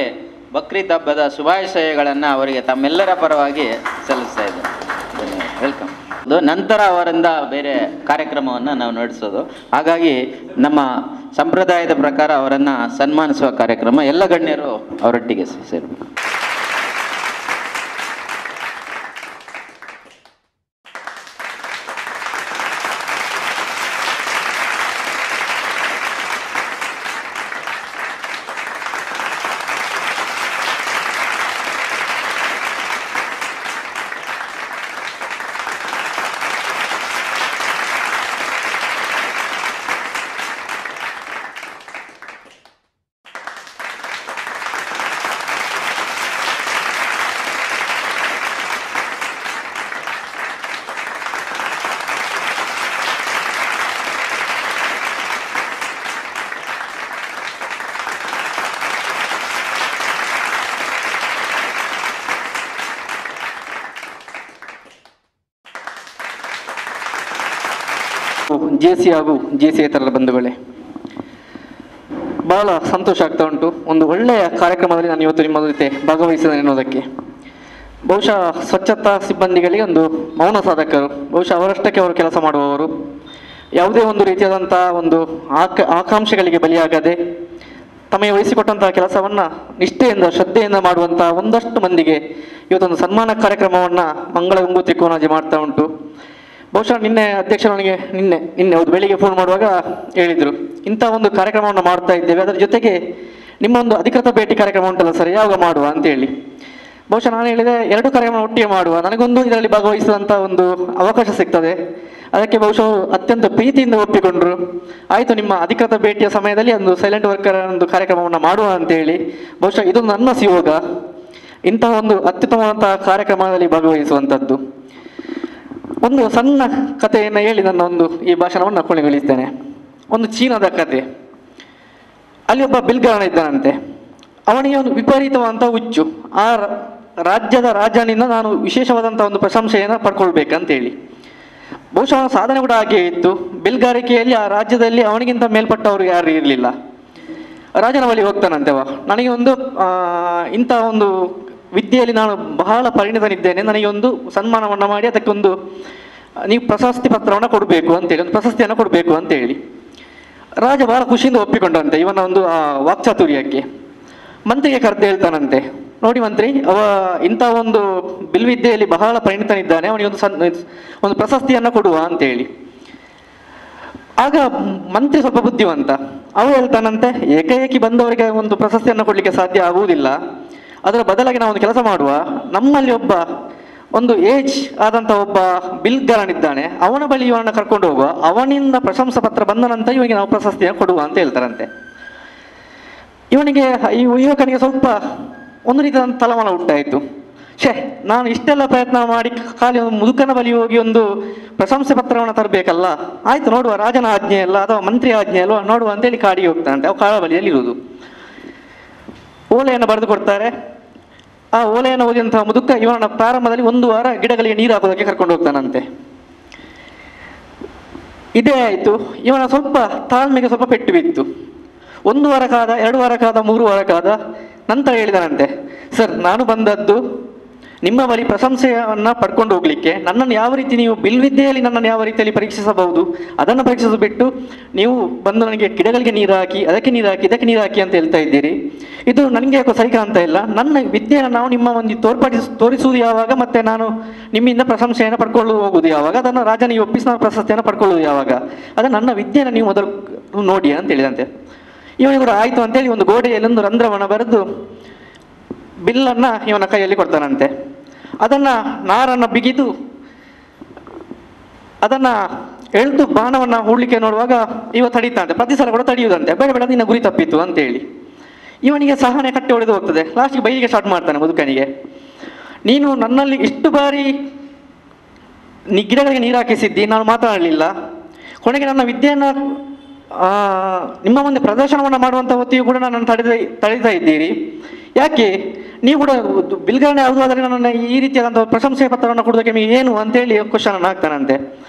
ಬಕ್ರೀದ್ ಹಬ್ಬದ ಶುಭಾಶಯಗಳನ್ನು ಅವರಿಗೆ ತಮ್ಮೆಲ್ಲರ ಪರವಾಗಿ ಸಲ್ಲಿಸ್ತಾ ಇದ್ದೇನೆ. ವೆಲ್ಕಮ್. ನಂತರ ಅವರಿಂದ ಬೇರೆ ಕಾರ್ಯಕ್ರಮವನ್ನು ನಾವು ನಡೆಸೋದು. ಹಾಗಾಗಿ ನಮ್ಮ ಸಂಪ್ರದಾಯದ ಪ್ರಕಾರ ಅವರನ್ನು ಸನ್ಮಾನಿಸುವ ಕಾರ್ಯಕ್ರಮ ಎಲ್ಲ ಗಣ್ಯರು ಅವರೊಟ್ಟಿಗೆ ಸೇರಬೇಕು. JC ಹಾಗೂ JCೇತರರ ಬಂಧುಗಳೇ, ಬಹಳ ಸಂತೋಷ ಆಗ್ತಾ ಉಂಟು. ಒಂದು ಒಳ್ಳೆಯ ಕಾರ್ಯಕ್ರಮದಲ್ಲಿ ನಾನು ಇವತ್ತು ನಿಮ್ಮ ಜೊತೆ ಭಾಗವಹಿಸಿದೆ ಎನ್ನುವುದಕ್ಕೆ. ಬಹುಶಃ ಸ್ವಚ್ಛತಾ ಸಿಬ್ಬಂದಿಗಳಿಗೆ ಒಂದು ಮೌನ ಸಾಧಕರು, ಬಹುಶಃ ಅವರಷ್ಟಕ್ಕೆ ಅವರು ಕೆಲಸ ಮಾಡುವವರು, ಯಾವುದೇ ಒಂದು ರೀತಿಯಾದಂಥ ಒಂದು ಆಕಾಂಕ್ಷೆಗಳಿಗೆ ಬಲಿಯಾಗದೆ ತಮಗೆ ವಹಿಸಿಕೊಟ್ಟಂತಹ ಕೆಲಸವನ್ನು ನಿಷ್ಠೆಯಿಂದ ಶ್ರದ್ಧೆಯಿಂದ ಮಾಡುವಂಥ ಒಂದಷ್ಟು ಮಂದಿಗೆ ಇವತ್ತೊಂದು ಸನ್ಮಾನ ಕಾರ್ಯಕ್ರಮವನ್ನು ಮಂಗಳ ಗಂಗೋತ್ರಿ ಕೋನಾಜಿ ಮಾಡ್ತಾ ಉಂಟು. ಬಹುಶಃ ನಿನ್ನೆ ಅಧ್ಯಕ್ಷರು ನನಗೆ ನಿನ್ನೆ ಹೌದು ಬೆಳಿಗ್ಗೆ ಫೋನ್ ಮಾಡುವಾಗ ಹೇಳಿದರು, ಇಂಥ ಒಂದು ಕಾರ್ಯಕ್ರಮವನ್ನು ಮಾಡ್ತಾ ಇದ್ದೇವೆ, ಅದರ ಜೊತೆಗೆ ನಿಮ್ಮ ಒಂದು ಅಧಿಕೃತ ಭೇಟಿ ಕಾರ್ಯಕ್ರಮ ಉಂಟಲ್ಲ ಸರ್, ಯಾವಾಗ ಮಾಡುವ ಅಂತೇಳಿ. ಬಹುಶಃ ನಾನು ಹೇಳಿದೆ 2 ಕಾರ್ಯಕ್ರಮ ಒಟ್ಟಿಗೆ ಮಾಡುವ, ನನಗೊಂದು ಇದರಲ್ಲಿ ಭಾಗವಹಿಸುವಂಥ ಒಂದು ಅವಕಾಶ ಸಿಗ್ತದೆ. ಅದಕ್ಕೆ ಬಹುಶಃ ಅತ್ಯಂತ ಪ್ರೀತಿಯಿಂದ ಒಪ್ಪಿಕೊಂಡ್ರು. ಆಯಿತು, ನಿಮ್ಮ ಅಧಿಕೃತ ಭೇಟಿಯ ಸಮಯದಲ್ಲಿ ಒಂದು ಸೈಲೆಂಟ್ ವರ್ಕರ್ ಒಂದು ಕಾರ್ಯಕ್ರಮವನ್ನು ಮಾಡುವ ಅಂತೇಳಿ. ಬಹುಶಃ ಇದೊಂದು ನನ್ನ ಸಿಯೋಗ, ಇಂತಹ ಒಂದು ಅತ್ಯುತ್ತಮವಾದಂತಹ ಕಾರ್ಯಕ್ರಮದಲ್ಲಿ ಭಾಗವಹಿಸುವಂಥದ್ದು. ಒಂದು ಸಣ್ಣ ಕಥೆಯನ್ನು ಹೇಳಿ ನನ್ನ ಒಂದು ಈ ಭಾಷಣವನ್ನು ಕೊನೆಗೊಳಿಸ್ತೇನೆ. ಒಂದು ಚೀನಾದ ಕತೆ. ಅಲ್ಲಿ ಒಬ್ಬ ಬಿಲ್ಗಾರನ ಇದ್ದಾನಂತೆ. ಅವನಿಗೆ ಒಂದು ವಿಪರೀತವಾದಂಥ ಹುಚ್ಚು. ಆ ರಾಜ್ಯದ ರಾಜನಿಂದ ನಾನು ವಿಶೇಷವಾದಂಥ ಒಂದು ಪ್ರಶಂಸೆಯನ್ನು ಪಡ್ಕೊಳ್ಬೇಕಂತೇಳಿ. ಬಹುಶಃ ಅವನ ಸಾಧನೆ ಕೂಡ ಹಾಗೆ ಇತ್ತು. ಬಿಲ್ಗಾರಿಕೆಯಲ್ಲಿ ಆ ರಾಜ್ಯದಲ್ಲಿ ಅವನಿಗಿಂತ ಮೇಲ್ಪಟ್ಟವರು ಯಾರು ಇರಲಿಲ್ಲ. ರಾಜನ ಬಳಿ ಹೋಗ್ತಾನಂತೆವ, ನನಗೆ ಒಂದು ಇಂಥ ಒಂದು ವಿದ್ಯೆಯಲ್ಲಿ ನಾನು ಬಹಳ ಪರಿಣಿತನಿದ್ದೇನೆ, ನನಗೆ ಒಂದು ಸನ್ಮಾನವನ್ನು ಮಾಡಿ ಅದಕ್ಕೊಂದು ನೀವು ಪ್ರಶಸ್ತಿ ಪತ್ರವನ್ನು ಕೊಡಬೇಕು ಅಂತೇಳಿ, ಒಂದು ಪ್ರಶಸ್ತಿಯನ್ನು ಕೊಡಬೇಕು ಅಂತೇಳಿ. ರಾಜ ಬಹಳ ಖುಷಿಯಿಂದ ಒಪ್ಪಿಕೊಂಡಂತೆ ಇವನ ಒಂದು ವಾಕ್ಚಾತುರ್ಯಕ್ಕೆ. ಮಂತ್ರಿಗೆ ಕರೆದು ಹೇಳ್ತಾನಂತೆ, ನೋಡಿ ಮಂತ್ರಿ, ಅವ ಇಂಥ ಒಂದು ಬಿಲ್ವಿದ್ಯೆಯಲ್ಲಿ ಬಹಳ ಪರಿಣಿತನಿದ್ದಾನೆ, ಅವನಿಗೆ ಒಂದು ಪ್ರಶಸ್ತಿಯನ್ನು ಕೊಡುವ ಅಂತೇಳಿ. ಆಗ ಮಂತ್ರಿ ಸ್ವಲ್ಪ ಬುದ್ಧಿವಂತ, ಅವ ಹೇಳ್ತಾನಂತೆ, ಏಕಾಏಕಿ ಬಂದವರಿಗೆ ಒಂದು ಪ್ರಶಸ್ತಿಯನ್ನು ಕೊಡಲಿಕ್ಕೆ ಸಾಧ್ಯ ಆಗುವುದಿಲ್ಲ, ಅದರ ಬದಲಾಗಿ ನಾವು ಒಂದು ಕೆಲಸ ಮಾಡುವ, ನಮ್ಮಲ್ಲಿ ಒಬ್ಬ ಒಂದು ಏಜ್ ಆದಂಥ ಒಬ್ಬ ಬಿಲ್ಗಾರನಿದ್ದಾನೆ, ಅವನ ಬಳಿ ಇವನನ್ನು ಕರ್ಕೊಂಡು ಹೋಗುವ, ಅವನಿಂದ ಪ್ರಶಂಸಾ ಪತ್ರ ಬಂದ ನಂತರ ಇವನಿಗೆ ನಾವು ಪ್ರಶಸ್ತಿಯನ್ನು ಕೊಡುವ ಅಂತ ಹೇಳ್ತಾರಂತೆ. ಯುವಕನಿಗೆ ಸ್ವಲ್ಪ ಒಂದು ರೀತಿಯಾದ ತಲಮನ ಉಂಟಾಯಿತು. ನಾನು ಇಷ್ಟೆಲ್ಲ ಪ್ರಯತ್ನ ಮಾಡಿ ಖಾಲಿ ಒಂದು ಮುದುಕನ ಬಳಿ ಹೋಗಿ ಒಂದು ಪ್ರಶಂಸೆ ಪತ್ರವನ್ನು ತರಬೇಕಲ್ಲ, ಆಯ್ತು ನೋಡುವ, ರಾಜನ ಆಜ್ಞೆ ಅಲ್ಲ ಅಥವಾ ಮಂತ್ರಿ ಆಜ್ಞೆ ಅಲ್ವಾ, ನೋಡುವ ಅಂತೇಳಿ ಕಾಡಿಗೆ ಹೋಗ್ತಾನಂತೆ. ಅವು ಕಾಳ ಬಳಿಯಲ್ಲಿ ಇರುವುದು. ಓಲೆಯನ್ನು ಬರೆದು ಕೊಡ್ತಾರೆ. ಆ ಓಲೆಯನ್ನು ಓದಿದಂತಹ ಮುದುಕ ಇವನ ಪ್ರಾರಂಭದಲ್ಲಿ 1 ವಾರ ಗಿಡಗಳಿಗೆ ನೀರು ಹಾಕೋದಕ್ಕೆ ಕರ್ಕೊಂಡು ಹೋಗ್ತಾನಂತೆ. ಇದೇ ಆಯಿತು, ಇವನ ಸ್ವಲ್ಪ ತಾಳ್ಮೆಗೆ ಸ್ವಲ್ಪ ಪೆಟ್ಟು ಬಿತ್ತು. 1 ವಾರ ಕಾದ, 2 ವಾರ ಕಾದ, 3 ವಾರ ಕಾದ. ನಂತರ ಹೇಳಿದನಂತೆ, ಸರ್, ನಾನು ಬಂದದ್ದು ನಿಮ್ಮ ಬಳಿ ಪ್ರಶಂಸೆಯನ್ನು ಪಡ್ಕೊಂಡು ಹೋಗಲಿಕ್ಕೆ. ನನ್ನನ್ನು ಯಾವ ರೀತಿ ನೀವು ಬಿಲ್ವಿದ್ಯೆಯಲ್ಲಿ ನನ್ನನ್ನು ಯಾವ ರೀತಿಯಲ್ಲಿ ಪರೀಕ್ಷಿಸಬಹುದು ಅದನ್ನು ಪರೀಕ್ಷಿಸಿ ಬಿಟ್ಟು ನೀವು ಬಂದು ನನಗೆ ಗಿಡಗಳಿಗೆ ನೀರು ಹಾಕಿ, ಅದಕ್ಕೆ ನೀರು ಹಾಕಿ, ಇದಕ್ಕೆ ನೀರು ಹಾಕಿ ಅಂತ ಹೇಳ್ತಾ ಇದ್ದೀರಿ. ಇದು ನನಗೆ ಯಾಕೋ ಸರಿ ಕಾಣ್ತಾ ಇಲ್ಲ. ನನ್ನ ವಿದ್ಯೆಯನ್ನು ನಾವು ನಿಮ್ಮ ಒಂದು ತೋರಿಸುವುದು ಯಾವಾಗ, ಮತ್ತು ನಾನು ನಿಮ್ಮಿಂದ ಪ್ರಶಂಸೆಯನ್ನು ಪಡ್ಕೊಳ್ಳು ಹೋಗುವುದು ಯಾವಾಗ, ಅದನ್ನು ರಾಜನಿಗೆ ಒಪ್ಪಿಸಿ ನಾನು ಪ್ರಶಸ್ತಿಯನ್ನು ಪಡ್ಕೊಳ್ಳುವುದು ಯಾವಾಗ, ಅದು ನನ್ನ ವಿದ್ಯೆಯನ್ನು ನೀವು ಮೊದಲು ನೋಡಿ ಅಂತ ಹೇಳಿದಂತೆ. ಇವನಿಗೆ ಕೂಡ ಆಯಿತು ಅಂತೇಳಿ ಒಂದು ಗೋಡೆಯಲ್ಲಿ ಒಂದು ರಂಧ್ರವನ್ನು ಬರೆದು ಬಿಲ್ಲನ್ನು ಇವನ ಕೈಯಲ್ಲಿ ಕೊಡ್ತಾನಂತೆ. ಅದನ್ನು ನಾರನ್ನು ಬಿಗಿದು ಅದನ್ನು ಎಳೆದು ಬಾಣವನ್ನು ಹೂಡಲಿಕ್ಕೆ ನೋಡುವಾಗ ಇವ ತಡೀತಾನಂತೆ. ಪ್ರತಿ ಸಲ ಕೂಡ ತಡೆಯುವುದಂತೆ, ಬೇಡ ಬೇಡ ನಿನ್ನ ಗುರಿ ತಪ್ಪಿತ್ತು ಅಂತೇಳಿ. ಇವನಿಗೆ ಸಹನೆ ಕಟ್ಟೆ ಹೊಡೆದು ಹೋಗ್ತದೆ. ಲಾಸ್ಟಿಗೆ ಬೈಲಿಗೆ ಸ್ಟಾರ್ಟ್ ಮಾಡ್ತಾನೆ ಮುದುಕನಿಗೆ, ನೀನು ನನ್ನಲ್ಲಿ ಇಷ್ಟು ಬಾರಿ ಗಿಡಗಳಿಗೆ ನೀರು ಹಾಕಿಸಿದ್ದಿ, ನಾನು ಮಾತನಾಡಲಿಲ್ಲ. ಕೊನೆಗೆ ನನ್ನ ವಿದ್ಯೆಯನ್ನು ನಿಮ್ಮ ಮುಂದೆ ಪ್ರದರ್ಶನವನ್ನು ಮಾಡುವಂಥ ಹೊತ್ತಿಗೂ ಕೂಡ ನನ್ನನ್ನು ತಡೀತಾ ಇದ್ದೀರಿ. ಯಾಕೆ ನೀವು ಕೂಡ ಬಿಲ್ಗರಣೆ ಆಗುವುದಾದರೆ ನನ್ನನ್ನು ಈ ರೀತಿಯಾದಂಥ ಪ್ರಶಂಸೆ ಪತ್ರವನ್ನು ಕೊಡೋದಕ್ಕೆ ನಿಮಗೆ ಏನು ಅಂತೇಳಿ ಕ್ವಶನನ್ನು ಹಾಕ್ತಾನಂತೆ.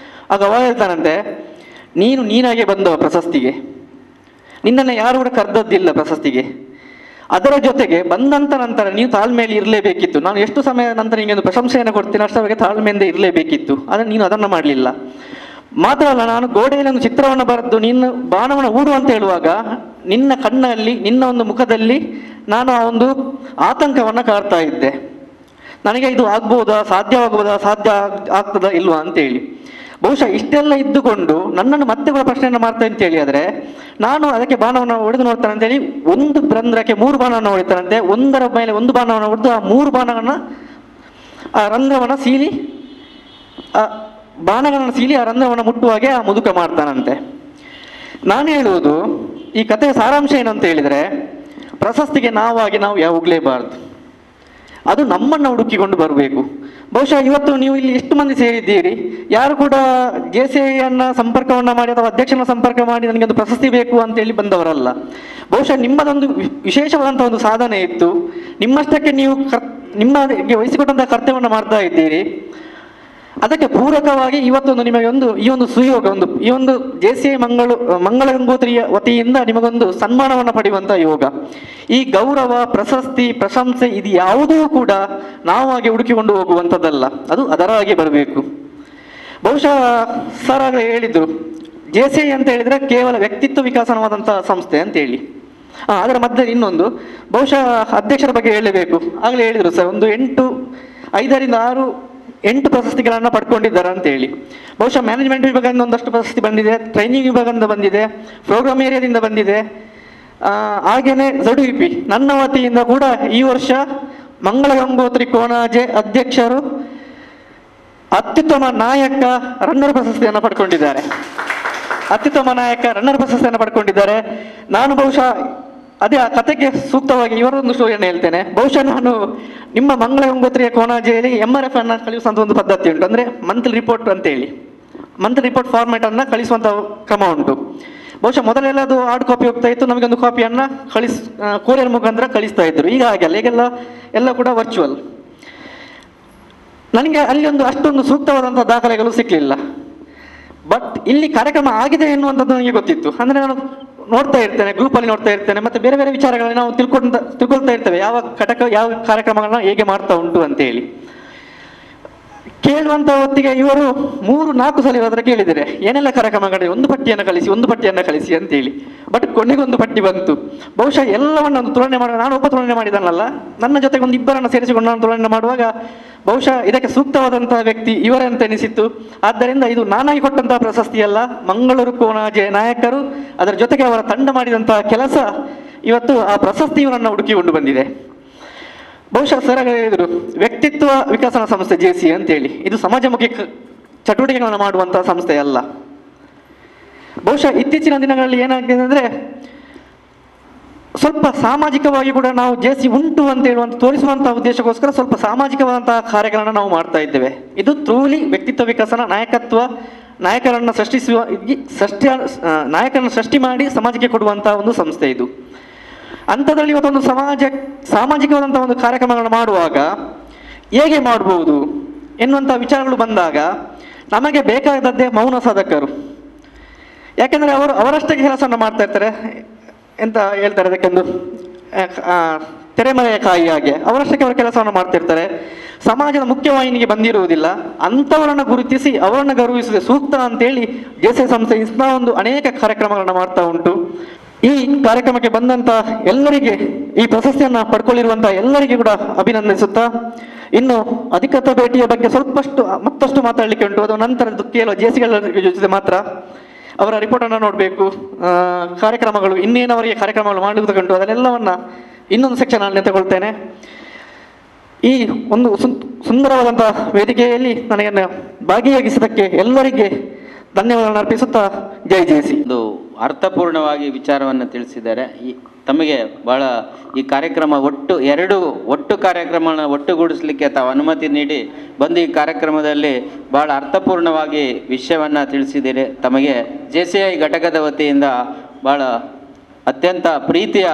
ಆಗ ಅವ ಹೇಳ್ತಾನಂತೆ, ನೀನಾಗೆ ಬಂದವ ಪ್ರಶಸ್ತಿಗೆ, ನಿನ್ನನ್ನು ಯಾರು ಕೂಡ ಕರೆದದ್ದಿಲ್ಲ ಪ್ರಶಸ್ತಿಗೆ. ಅದರ ಜೊತೆಗೆ ಬಂದಂಥ ನಂತರ ನೀವು ತಾಳ್ಮೆಯಲ್ಲಿ ಇರಲೇಬೇಕಿತ್ತು. ನಾನು ಎಷ್ಟು ಸಮಯ ನಂತರ ನಿಮಗೆ ಒಂದು ಪ್ರಶಂಸೆಯನ್ನು ಕೊಡ್ತೀನಿ ಅಷ್ಟರವರೆಗೆ ತಾಳ್ಮೆಯಿಂದ ಇರಲೇಬೇಕಿತ್ತು. ಆದರೆ ನೀನು ಅದನ್ನು ಮಾಡಲಿಲ್ಲ. ಮಾತ್ರ ಅಲ್ಲ, ನಾನು ಗೋಡೆಯಲ್ಲಿ ಒಂದು ಚಿತ್ರವನ್ನು ಬರೆದು ನಿನ್ನ ಬಾಣವನ್ನು ಹೂಡು ಅಂತ ಹೇಳುವಾಗ ನಿನ್ನ ಕಣ್ಣಲ್ಲಿ, ನಿನ್ನ ಒಂದು ಮುಖದಲ್ಲಿ ನಾನು ಆ ಒಂದು ಆತಂಕವನ್ನು ಕಾಡ್ತಾ ಇದ್ದೆ. ನನಗೆ ಇದು ಆಗ್ಬೋದಾ, ಸಾಧ್ಯ ಆಗ್ತದಾ ಇಲ್ವಾ ಅಂತೇಳಿ. ಬಹುಶಃ ಇಷ್ಟೆಲ್ಲ ಇದ್ದುಕೊಂಡು ನನ್ನನ್ನು ಮತ್ತೆ ಕೂಡ ಪ್ರಶ್ನೆಯನ್ನು ಮಾಡ್ತಾ ಅಂತೇಳಿ ಆದರೆ ನಾನು ಅದಕ್ಕೆ ಬಾಣವನ್ನು ಹೊಡೆದು ನೋಡ್ತಾನೆ ಅಂತೇಳಿ ಒಂದು ರಂಧ್ರಕ್ಕೆ 3 ಬಾಣವನ್ನು ಹೊಡಿತಾನಂತೆ. ಒಂದರ ಮೇಲೆ ಒಂದು ಬಾಣವನ್ನು ಹೊಡೆದು ಆ 3 ಬಾಣಗಳನ್ನು ಆ ರಂಧ್ರವನ್ನು ಸೀಲಿ ಆ ರಂಧ್ರವನ್ನು ಮುಟ್ಟುವ ಹಾಗೆ ಆ ಮುದುಕ ಮಾಡ್ತಾನಂತೆ. ನಾನು ಹೇಳುವುದು ಈ ಕಥೆಯ ಸಾರಾಂಶ ಏನಂತ ಹೇಳಿದರೆ, ಪ್ರಶಸ್ತಿಗೆ ನಾವು ಹೋಗಲೇಬಾರ್ದು, ಅದು ನಮ್ಮನ್ನು ಹುಡುಕಿಕೊಂಡು ಬರಬೇಕು. ಬಹುಶಃ ಇವತ್ತು ನೀವು ಇಲ್ಲಿ ಎಷ್ಟು ಮಂದಿ ಸೇರಿದ್ದೀರಿ, ಯಾರು ಕೂಡ JCIಯನ್ನು ಸಂಪರ್ಕವನ್ನು ಮಾಡಿ ಅಥವಾ ಅಧ್ಯಕ್ಷನ ಸಂಪರ್ಕ ಮಾಡಿ ನನಗೆ ಒಂದು ಪ್ರಶಸ್ತಿ ಬೇಕು ಅಂತೇಳಿ ಬಂದವರಲ್ಲ. ಬಹುಶಃ ನಿಮ್ಮದೊಂದು ವಿಶೇಷವಾದಂಥ ಒಂದು ಸಾಧನೆ ಇತ್ತು, ನಿಮ್ಮಷ್ಟಕ್ಕೆ ನೀವು ನಿಮಗೆ ವಹಿಸಿಕೊಟ್ಟಂಥ ಕರ್ತವ್ಯವನ್ನು ಮಾಡ್ತಾ ಇದ್ದೀರಿ. ಅದಕ್ಕೆ ಪೂರಕವಾಗಿ ಇವತ್ತೊಂದು ನಿಮಗೆ ಈ ಒಂದು ಸುಯೋಗ, ಈ ಒಂದು JCI ಮಂಗಳ ಗಂಗೋತ್ರಿಯ ವತಿಯಿಂದ ನಿಮಗೊಂದು ಸನ್ಮಾನವನ್ನು ಪಡೆಯುವಂಥ ಯೋಗ. ಈ ಗೌರವ, ಪ್ರಶಸ್ತಿ, ಪ್ರಶಂಸೆ ಇದು ಯಾವುದೂ ಕೂಡ ನಾವು ಹಾಗೆ ಹುಡುಕಿಕೊಂಡು ಹೋಗುವಂಥದ್ದಲ್ಲ, ಅದು ಅದರ ಹಾಗೆ ಬರಬೇಕು. ಬಹುಶಃ ಸರ್ ಆಗಲೇ ಹೇಳಿದ್ರು, JCI ಅಂತ ಹೇಳಿದರೆ ಕೇವಲ ವ್ಯಕ್ತಿತ್ವ ವಿಕಾಸನವಾದಂಥ ಸಂಸ್ಥೆ ಅಂತೇಳಿ. ಅದರ ಮಧ್ಯೆ ಇನ್ನೊಂದು ಬಹುಶಃ ಅಧ್ಯಕ್ಷರ ಬಗ್ಗೆ ಹೇಳಲೇಬೇಕು. ಆಗಲೇ ಹೇಳಿದರು ಸರ್, ಒಂದು 8 ಪ್ರಶಸ್ತಿಗಳನ್ನು ಪಡ್ಕೊಂಡಿದ್ದಾರೆ ಅಂತೇಳಿ. ಬಹುಶಃ ಮ್ಯಾನೇಜ್ಮೆಂಟ್ ವಿಭಾಗದಿಂದ ಒಂದಷ್ಟು ಪ್ರಶಸ್ತಿ ಬಂದಿದೆ, ಟ್ರೈನಿಂಗ್ ವಿಭಾಗದಿಂದ ಬಂದಿದೆ, ಪ್ರೋಗ್ರಾಮ್ ಏರಿಯಾದಿಂದ ಬಂದಿದೆ. ಹಾಗೇನೆ ZVP ನನ್ನ ವತಿಯಿಂದ ಕೂಡ ಈ ವರ್ಷ ಮಂಗಳ ಗಂಗೋತ್ರಿ ಕೋಣಾಜೆ ಅಧ್ಯಕ್ಷರು ಅತ್ಯುತ್ತಮ ನಾಯಕ ರನ್ನರ್ ಪ್ರಶಸ್ತಿಯನ್ನು ಪಡ್ಕೊಂಡಿದ್ದಾರೆ. ನಾನು ಬಹುಶಃ ಅದೇ ಆ ಕಥೆಗೆ ಸೂಕ್ತವಾಗಿ ಇವರೊಂದು ಸ್ಟೋರಿಯನ್ನು ಹೇಳ್ತೇನೆ. ಬಹುಶಃ ನಾನು ನಿಮ್ಮ ಮಂಗಳ ಗಂಗೋತ್ರಿಯ ಕೋಣಾಜೆಯಲ್ಲಿ MRF ಅನ್ನು ಕಳಿಸುವಂಥ ಒಂದು ಪದ್ಧತಿ ಉಂಟು. ಅಂದರೆ ಮಂತ್ಲಿ ರಿಪೋರ್ಟ್ ಫಾರ್ಮ್ಯಾಟನ್ನು ಕಳಿಸುವಂಥ ಕ್ರಮ ಉಂಟು. ಬಹುಶಃ ಮೊದಲೆಲ್ಲ ಅದು ಹಾರ್ಡ್ ಕಾಪಿ ಹೋಗ್ತಾ ಇತ್ತು, ನಮಗೊಂದು ಕಾಪಿಯನ್ನು ಕೊರಿಯರ್ ಮುಖಾಂತರ ಕಳಿಸ್ತಾ ಇದ್ರು. ಈಗ ಹಾಗೆಲ್ಲ, ಎಲ್ಲ ಕೂಡ ವರ್ಚುವಲ್. ನನಗೆ ಅಲ್ಲಿ ಅಷ್ಟೊಂದು ಸೂಕ್ತವಾದಂಥ ದಾಖಲೆಗಳು ಸಿಕ್ಕಲಿಲ್ಲ. ಬಟ್ ಇಲ್ಲಿ ಕಾರ್ಯಕ್ರಮ ಆಗಿದೆ ಎನ್ನುವಂಥದ್ದು ನನಗೆ ಗೊತ್ತಿತ್ತು. ಅಂದರೆ ನಾನು ನೋಡ್ತಾ ಇರ್ತೇನೆ, ಗ್ರೂಪಲ್ಲಿ ನೋಡ್ತಾ ಇರ್ತೇನೆ, ಮತ್ತು ಬೇರೆ ಬೇರೆ ವಿಚಾರಗಳನ್ನು ನಾವು ತಿಳ್ಕೊಳ್ತಾ ಇರ್ತೇವೆ, ಯಾವ ಕಾರ್ಯಕ್ರಮಗಳನ್ನ ಹೇಗೆ ಮಾಡ್ತಾ ಉಂಟು ಅಂತೇಳಿ. ಕೇಳುವಂಥ ಹೊತ್ತಿಗೆ ಇವರು 3-4 ಸಲ ಹತ್ರ ಕೇಳಿದರೆ ಏನೆಲ್ಲ ಕಾರ್ಯಕ್ರಮಗಳಿವೆ, ಒಂದು ಪಟ್ಟಿಯನ್ನು ಕಳಿಸಿ ಅಂತೇಳಿ. ಬಟ್ ಕೊನೆಗೊಂದು ಪಟ್ಟಿ ಬಂತು. ಬಹುಶಃ ಎಲ್ಲವನ್ನು ಒಂದು ತುಲನೆ ಮಾಡುವ, ನಾನು ಒಬ್ಬ ತುಲನೆ ಮಾಡಿದನಲ್ಲ, ನನ್ನ ಜೊತೆಗೆ ಒಂದು 2 ಸೇರಿಸಿಕೊಂಡು ನಾನು ತುಲನೆ ಮಾಡುವಾಗ ಬಹುಶಃ ಇದಕ್ಕೆ ಸೂಕ್ತವಾದಂತಹ ವ್ಯಕ್ತಿ ಇವರೇ ಅಂತ ಎನಿಸಿತ್ತು. ಆದ್ದರಿಂದ ಇದು ನಾನಾಗಿ ಕೊಟ್ಟಂತಹ ಪ್ರಶಸ್ತಿ ಅಲ್ಲ, ಮಂಗಳೂರು ಕೋಣಾಜೆ ನಾಯಕರು ಅದರ ಜೊತೆಗೆ ಅವರ ತಂಡ ಮಾಡಿದಂತಹ ಕೆಲಸ ಇವತ್ತು ಆ ಪ್ರಶಸ್ತಿ ಇವರನ್ನು ಹುಡುಕಿಕೊಂಡು ಬಂದಿದೆ. ಬಹುಶಃ ಸರ್ ಹೇಳಿದರು, ವ್ಯಕ್ತಿತ್ವ ವಿಕಸನ ಸಂಸ್ಥೆ JCI ಅಂತೇಳಿ ಇದು ಸಮಾಜಮುಖಿ ಚಟುವಟಿಕೆಗಳನ್ನು ಮಾಡುವಂತಹ ಸಂಸ್ಥೆ ಅಲ್ಲ. ಬಹುಶಃ ಇತ್ತೀಚಿನ ದಿನಗಳಲ್ಲಿ ಏನಾಗಿದೆ ಅಂದರೆ ಸ್ವಲ್ಪ ಸಾಮಾಜಿಕವಾಗಿ ಕೂಡ ನಾವು JCI ಉಂಟು ಅಂತ ಹೇಳುವಂಥ ತೋರಿಸುವಂತಹ ಉದ್ದೇಶಕ್ಕೋಸ್ಕರ ಸ್ವಲ್ಪ ಸಾಮಾಜಿಕವಾದಂತಹ ಕಾರ್ಯಗಳನ್ನು ನಾವು ಮಾಡ್ತಾ ಇದ್ದೇವೆ. ಇದು ಟ್ರೂಲಿ ವ್ಯಕ್ತಿತ್ವ ವಿಕಸನ, ನಾಯಕರನ್ನು ಸೃಷ್ಟಿ ಮಾಡಿ ಸಮಾಜಕ್ಕೆ ಕೊಡುವಂತಹ ಒಂದು ಸಂಸ್ಥೆ ಇದು. ಅಂಥದ್ರಲ್ಲಿ ಇವತ್ತೊಂದು ಸಾಮಾಜಿಕವಾದಂಥ ಒಂದು ಕಾರ್ಯಕ್ರಮಗಳನ್ನು ಮಾಡುವಾಗ ಹೇಗೆ ಮಾಡ್ಬೋದು ಎನ್ನುವಂಥ ವಿಚಾರಗಳು ಬಂದಾಗ ನಮಗೆ ಬೇಕಾದದ್ದೇ ಮೌನ ಸಾಧಕರು. ಯಾಕೆಂದರೆ ಅವರಷ್ಟೇ ಕೆಲಸವನ್ನು ಮಾಡ್ತಾ ಇರ್ತಾರೆ. ಎಂತ ಹೇಳ್ತಾರೆ ಅದಕ್ಕೊಂದು ತೆರೆಮರೆಯ ಕಾಯಿ ಹಾಗೆ ಅವರಷ್ಟಕ್ಕೆ ಅವರ ಕೆಲಸವನ್ನು ಮಾಡ್ತಿರ್ತಾರೆ. ಸಮಾಜದ ಮುಖ್ಯವಾಹಿನಿಗೆ ಬಂದಿರುವುದಿಲ್ಲ. ಅಂಥವರನ್ನು ಗುರುತಿಸಿ ಅವರನ್ನು ಗೌರವಿಸುವುದೇ ಸೂಕ್ತ ಅಂತೇಳಿ ಜೆಸಿ ಸಂಸ್ಥೆ ಇಂಥ ಒಂದು ಅನೇಕ ಕಾರ್ಯಕ್ರಮಗಳನ್ನು ಮಾಡ್ತಾ ಉಂಟು. ಈ ಕಾರ್ಯಕ್ರಮಕ್ಕೆ ಬಂದಂಥ ಎಲ್ಲರಿಗೆ, ಈ ಪ್ರಶಸ್ತಿಯನ್ನು ಪಡ್ಕೊಳ್ಳಿರುವಂಥ ಎಲ್ಲರಿಗೆ ಕೂಡ ಅಭಿನಂದಿಸುತ್ತಾ, ಇನ್ನು ಅಧಿಕೃತ ಭೇಟಿಯ ಬಗ್ಗೆ ಮತ್ತಷ್ಟು ಮಾತಾಡಲಿಕ್ಕೆ ಉಂಟು. ಅದು ನಂತರ ಕೇವಲ ಜೆಸಿಗಳ ಜೊತೆ ಮಾತ್ರ ಅವರ ರಿಪೋರ್ಟನ್ನು ನೋಡಬೇಕು. ಕಾರ್ಯಕ್ರಮಗಳು ಇನ್ನೇನವರಿಗೆ ಕಾರ್ಯಕ್ರಮಗಳು ಮಾಡುವುದಕ್ಕುಂಟು, ಅದನ್ನೆಲ್ಲವನ್ನ ಇನ್ನೊಂದು ಸೆಕ್ಷನಲ್ಲಿ ತಗೊಳ್ತೇನೆ. ಈ ಒಂದು ಸುಂದರವಾದಂಥ ವೇದಿಕೆಯಲ್ಲಿ ನನಗೆ ಭಾಗಿಯಾಗಿಸಿದ್ದಕ್ಕೆ ಎಲ್ಲರಿಗೆ ಧನ್ಯವಾದಗಳನ್ನು ಅರ್ಪಿಸುತ್ತಾ ಜೈ ಜೆಸಿ. ಒಂದು ಅರ್ಥಪೂರ್ಣವಾಗಿ ವಿಚಾರವನ್ನು ತಿಳಿಸಿದ್ದಾರೆ. ತಮಗೆ ಭಾಳ ಈ ಕಾರ್ಯಕ್ರಮ ಒಟ್ಟು ಕಾರ್ಯಕ್ರಮವನ್ನು ಒಟ್ಟುಗೂಡಿಸಲಿಕ್ಕೆ ತಾವು ಅನುಮತಿ ನೀಡಿ ಬಂದು ಈ ಕಾರ್ಯಕ್ರಮದಲ್ಲಿ ಭಾಳ ಅರ್ಥಪೂರ್ಣವಾಗಿ ವಿಷಯವನ್ನು ತಿಳಿಸಿದ್ದೀರಿ. ತಮಗೆ JCI ಘಟಕದ ವತಿಯಿಂದ ಭಾಳ ಅತ್ಯಂತ ಪ್ರೀತಿಯ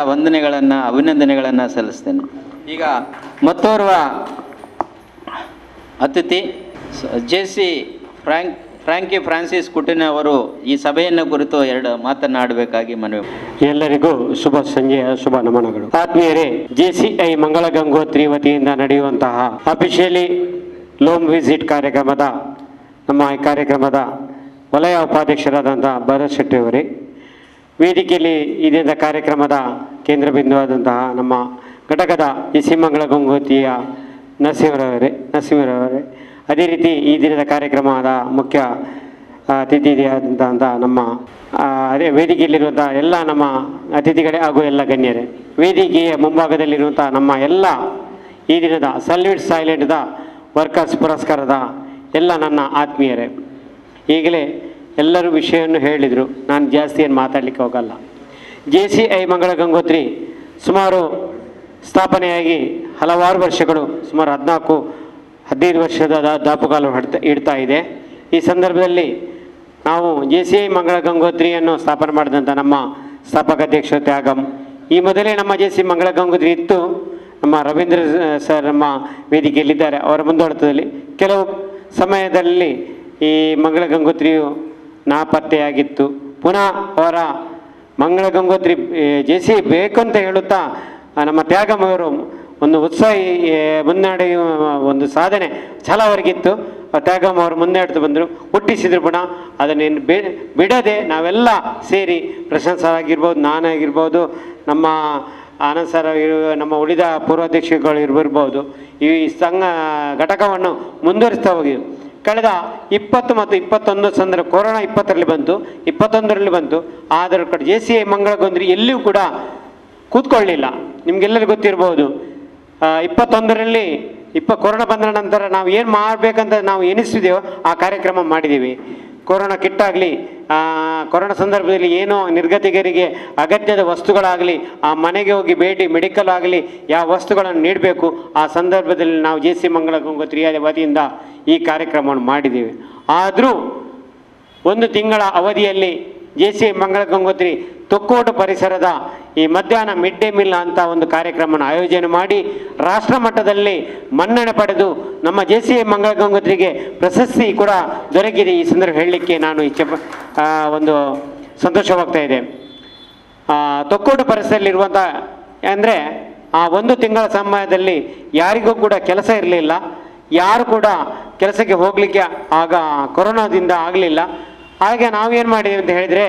ಅಭಿನಂದನೆಗಳನ್ನು ಸಲ್ಲಿಸ್ತೇನೆ. ಈಗ ಮತ್ತೋರ್ವ ಅತಿಥಿ JC ಫ್ರಾಂಕಿ ಫ್ರಾನ್ಸಿಸ್ ಕುಟಿನ್ ಅವರು ಈ ಸಭೆಯನ್ನು ಕುರಿತು 2 ಮಾತನಾಡಬೇಕಾಗಿ ಮನವಿ. ಎಲ್ಲರಿಗೂ ಶುಭ ಸಂಜೆಯ ಶುಭ ನಮನಗಳು. ಆತ್ಮೀಯರೇ, JCI ಮಂಗಳ ಗಂಗೋತ್ರಿ ವತಿಯಿಂದ ನಡೆಯುವಂತಹ ಅಫಿಷಿಯಲಿ ಲೋಮ್ ವಿಸಿಟ್ ಕಾರ್ಯಕ್ರಮದ ನಮ್ಮ ಈ ಕಾರ್ಯಕ್ರಮದ ವಲಯ ಉಪಾಧ್ಯಕ್ಷರಾದಂಥ ಭರತ್ ಶೆಟ್ಟಿ ಅವರೇ, ವೇದಿಕೆಯಲ್ಲಿ ಈ ದಿನದ ಕಾರ್ಯಕ್ರಮದ ಕೇಂದ್ರ ಬಿಂದುವಾದಂತಹ ನಮ್ಮ ಘಟಕದ JC ಮಂಗಳ ಗಂಗೋತ್ರಿಯ ನರಸಿಂಹರವರೇ, ಅದೇ ರೀತಿ ಈ ದಿನದ ಕಾರ್ಯಕ್ರಮದ ಮುಖ್ಯ ಅತಿಥಿಯಾದಂಥ ನಮ್ಮ ಅದೇ ವೇದಿಕೆಯಲ್ಲಿರುವಂಥ ಎಲ್ಲ ನಮ್ಮ ಅತಿಥಿಗಳೇ ಹಾಗೂ ಎಲ್ಲ ಗಣ್ಯರೇ, ವೇದಿಕೆಯ ಮುಂಭಾಗದಲ್ಲಿರುವಂಥ ನಮ್ಮ ಎಲ್ಲ ಈ ದಿನದ ಸಲ್ಯೂಟ್ ಸೈಲೆಂಟ್ದ ವರ್ಕರ್ಸ್ ಪುರಸ್ಕಾರದ ಎಲ್ಲ ನನ್ನ ಆತ್ಮೀಯರೇ, ಈಗಲೇ ಎಲ್ಲರೂ ವಿಷಯವನ್ನು ಹೇಳಿದರು, ನಾನು ಜಾಸ್ತಿ ಏನು ಮಾತಾಡಲಿಕ್ಕೆ ಹೋಗಲ್ಲ. JCI ಮಂಗಳ ಗಂಗೋತ್ರಿ ಸುಮಾರು ಸ್ಥಾಪನೆಯಾಗಿ ಹಲವಾರು ವರ್ಷಗಳು, ಸುಮಾರು 14-15 ವರ್ಷದ ದಾಪುಗಾಲು ಇಡ್ತಾ ಇದೆ. ಈ ಸಂದರ್ಭದಲ್ಲಿ ನಾವು JCI ಮಂಗಳ ಗಂಗೋತ್ರಿಯನ್ನು ಸ್ಥಾಪನೆ ಮಾಡಿದಂಥ ನಮ್ಮ ಸ್ಥಾಪಕಾಧ್ಯಕ್ಷ ತ್ಯಾಗಂ, ಈ ಮೊದಲೇ ನಮ್ಮ JCI ಮಂಗಳ ಗಂಗೋತ್ರಿ ಇತ್ತು. ನಮ್ಮ ರವೀಂದ್ರ ಸರ್ ನಮ್ಮ ವೇದಿಕೆಯಲ್ಲಿದ್ದಾರೆ. ಅವರ ಮುಂದಾಳತ್ವದಲ್ಲಿ ಕೆಲವು ಸಮಯದಲ್ಲಿ ಈ ಮಂಗಳ ಗಂಗೋತ್ರಿಯು ನಾಪತ್ತೆಯಾಗಿತ್ತು. ಪುನಃ ಅವರ ಮಂಗಳ ಗಂಗೋತ್ರಿ JCI ಬೇಕು ಅಂತ ಹೇಳುತ್ತಾ ನಮ್ಮ ತ್ಯಾಗಂ ಅವರು ಒಂದು ಉತ್ಸಾಹಿ ಮುನ್ನಡೆಯುವ ಒಂದು ಸಾಧನೆ ಛಲ ಅವರಿಗಿತ್ತು. ತ್ಯಾಗಂ ಅವರು ಮುನ್ನಡೆದು ಬಂದರು, ಹುಟ್ಟಿಸಿದ್ರು. ಪುನಃ ಅದನ್ನೇನು ಬಿಡದೆ ನಾವೆಲ್ಲ ಸೇರಿ ಪ್ರಶಂಸರಾಗಿರ್ಬೋದು, ನಾನಾಗಿರ್ಬೋದು, ನಮ್ಮ ಆನಂದ್ ಸರ್, ನಮ್ಮ ಉಳಿದ ಪೂರ್ವಾಧ್ಯಕ್ಷಗಳು ಇರ್ಬೋದು, ಈ ಸಂಘ ಘಟಕವನ್ನು ಮುಂದುವರಿಸ್ತಾ ಹೋಗಿದ್ದರು. ಕಳೆದ 20 ಮತ್ತು 21 ಕೊರೋನಾ 20ರಲ್ಲಿ ಬಂತು, 21ರಲ್ಲಿ ಬಂತು. ಆದರೆ JCI ಮಂಗಳ ಗಂಗೋತ್ರಿ ಎಲ್ಲಿಯೂ ಕೂಡ ಕೂತ್ಕೊಳ್ಳಲಿಲ್ಲ. ನಿಮಗೆಲ್ಲರಿಗೂ ಗೊತ್ತಿರ್ಬೋದು, 21ರಲ್ಲಿ ಕೊರೋನಾ ಬಂದ ನಂತರ ನಾವು ಏನು ಮಾಡಬೇಕಂತ ನಾವು ಎನಿಸಿದೆವೋ ಆ ಕಾರ್ಯಕ್ರಮ ಮಾಡಿದ್ದೀವಿ. ಕೊರೋನಾ ಕಿಟ್ಟಾಗಲಿ, ಕೊರೋನಾ ಸಂದರ್ಭದಲ್ಲಿ ಏನೋ ನಿರ್ಗತಿಕರಿಗೆ ಅಗತ್ಯದ ವಸ್ತುಗಳಾಗಲಿ, ಆ ಮನೆಗೆ ಹೋಗಿ ಭೇಟಿ ಮೆಡಿಕಲ್ ಆಗಲಿ ಯಾವ ವಸ್ತುಗಳನ್ನು ನೀಡಬೇಕು, ಆ ಸಂದರ್ಭದಲ್ಲಿ ನಾವು JCI ಮಂಗಳ ಗಂಗೋತ್ರಿಯ ವತಿಯಿಂದ ಈ ಕಾರ್ಯಕ್ರಮವನ್ನು ಮಾಡಿದ್ದೀವಿ. ಆದರೂ 1 ತಿಂಗಳ ಅವಧಿಯಲ್ಲಿ JCI ಮಂಗಳ ಗಂಗೋತ್ರಿ ತೊಕ್ಕೋಟು ಪರಿಸರದ ಈ ಮಧ್ಯಾಹ್ನ ಮಿಡ್ ಡೇ ಮೀಲ್ ಅಂತ ಒಂದು ಕಾರ್ಯಕ್ರಮವನ್ನು ಆಯೋಜನೆ ಮಾಡಿ ರಾಷ್ಟ್ರ ಮಟ್ಟದಲ್ಲಿ ಮನ್ನಣೆ ಪಡೆದು ನಮ್ಮ JCI ಮಂಗಳ ಗಂಗೋತ್ರಿಗೆ ಪ್ರಶಸ್ತಿ ಕೂಡ ದೊರಕಿದೆ. ಈ ಸಂದರ್ಭ ಹೇಳಲಿಕ್ಕೆ ನಾನು ಒಂದು ಸಂತೋಷವಾಗ್ತಾ ಇದೆ. ತೊಕ್ಕೋಟು ಪರಿಸರದಲ್ಲಿರುವಂಥ ಅಂದರೆ ಆ 1 ತಿಂಗಳ ಸಮಯದಲ್ಲಿ ಯಾರಿಗೂ ಕೂಡ ಕೆಲಸ ಇರಲಿಲ್ಲ, ಯಾರು ಕೂಡ ಕೆಲಸಕ್ಕೆ ಹೋಗಲಿಕ್ಕೆ ಆಗ ಕೊರೋನಾದಿಂದ ಆಗಲಿಲ್ಲ. ಹಾಗೆ ನಾವೇನು ಮಾಡಿದ್ದೇವೆ ಅಂತ ಹೇಳಿದರೆ